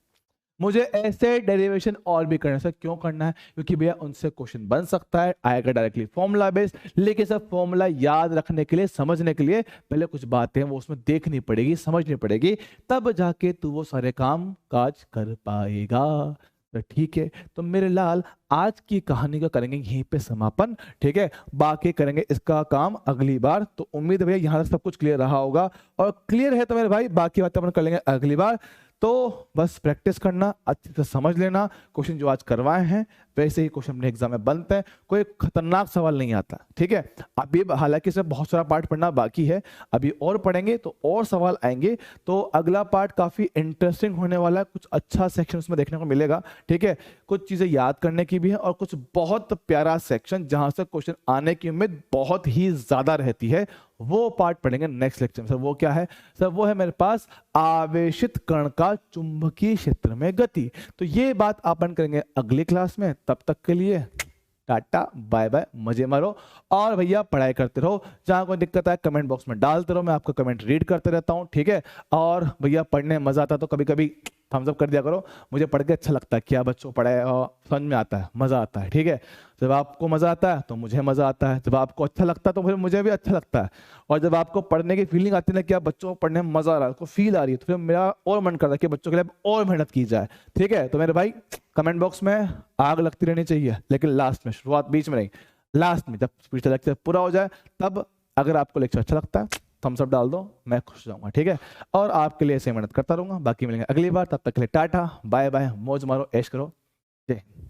मुझे ऐसे डेरिवेशन और भी करना है। सर क्यों करना है, क्योंकि भैया उनसे क्वेश्चन बन सकता है, आएगा डायरेक्टली फॉर्मूला बेस्ड, लेकिन सर फॉर्मूला याद रखने के लिए, समझने के लिए पहले कुछ बातें वो उसमें देखनी पड़ेगी, समझनी पड़ेगी, तब जाके तू वो सारे काम काज कर पाएगा। तो ठीक है, तो मेरे लाल आज की कहानी का करेंगे यहीं पे समापन, ठीक है, बाकी करेंगे इसका काम अगली बार। तो उम्मीद है भैया यहाँ तक सब कुछ क्लियर रहा होगा, और क्लियर है तो मेरे भाई बाकी बातें अपन कर लेंगे अगली बार। तो बस प्रैक्टिस करना, अच्छे से समझ लेना, क्वेश्चन जो आज करवाए हैं वैसे ही क्वेश्चन अपने एग्जाम में बनते हैं, कोई खतरनाक सवाल नहीं आता, ठीक है। अभी हालांकि इसमें बहुत सारा पार्ट पढ़ना बाकी है, अभी और पढ़ेंगे तो और सवाल आएंगे, तो अगला पार्ट काफी इंटरेस्टिंग होने वाला है, कुछ अच्छा सेक्शन उसमें देखने को मिलेगा, ठीक है। कुछ चीजें याद करने की भी है और कुछ बहुत प्यारा सेक्शन जहां से क्वेश्चन आने की उम्मीद बहुत ही ज्यादा रहती है, वो पार्ट पढ़ेंगे नेक्स्ट लेक्चर में। सर वो क्या है, सर वो है मेरे पास आवेशित कण का चुंबकीय क्षेत्र में गति। तो ये बात अपन करेंगे अगली क्लास में, तब तक के लिए टाटा बाय बाय, मजे मारो और भैया पढ़ाई करते रहो। जहाँ कोई दिक्कत है कमेंट बॉक्स में डालते रहो, मैं आपका कमेंट रीड करते रहता हूँ, ठीक है। और भैया पढ़ने में मजा आता है तो कभी कभी थम्स अप कर दिया करो, मुझे पढ़ के अच्छा लगता है, क्या बच्चों पढ़ाए और समझ में आता है, मजा आता है, ठीक है। जब आपको मजा आता है तो मुझे मजा आता है, जब आपको अच्छा लगता है तो फिर मुझे भी अच्छा लगता है। और जब आपको पढ़ने की फीलिंग आती है ना कि आप बच्चों को पढ़ने में मजा आ रहा है, उसको फील आ रही है, तो फिर मेरा और मन करता है कि बच्चों के लिए और मेहनत की जाए, ठीक है। तो मेरे भाई कमेंट बॉक्स में आग लगती रहनी चाहिए, लेकिन लास्ट में, शुरुआत बीच में नहीं, लास्ट में जब पिछला लेक्चर पूरा हो जाए तब अगर आपको लेक्चर अच्छा लगता है थम्स अप डाल दो, मैं खुश हो जाऊंगा, ठीक है। और आपके लिए ऐसे मेहनत करता रहूंगा। बाकी मिलेंगे अगली बार, तब तक के लिए टाटा बाय बाय, मौज मारो, ऐश करो, जय हिंद।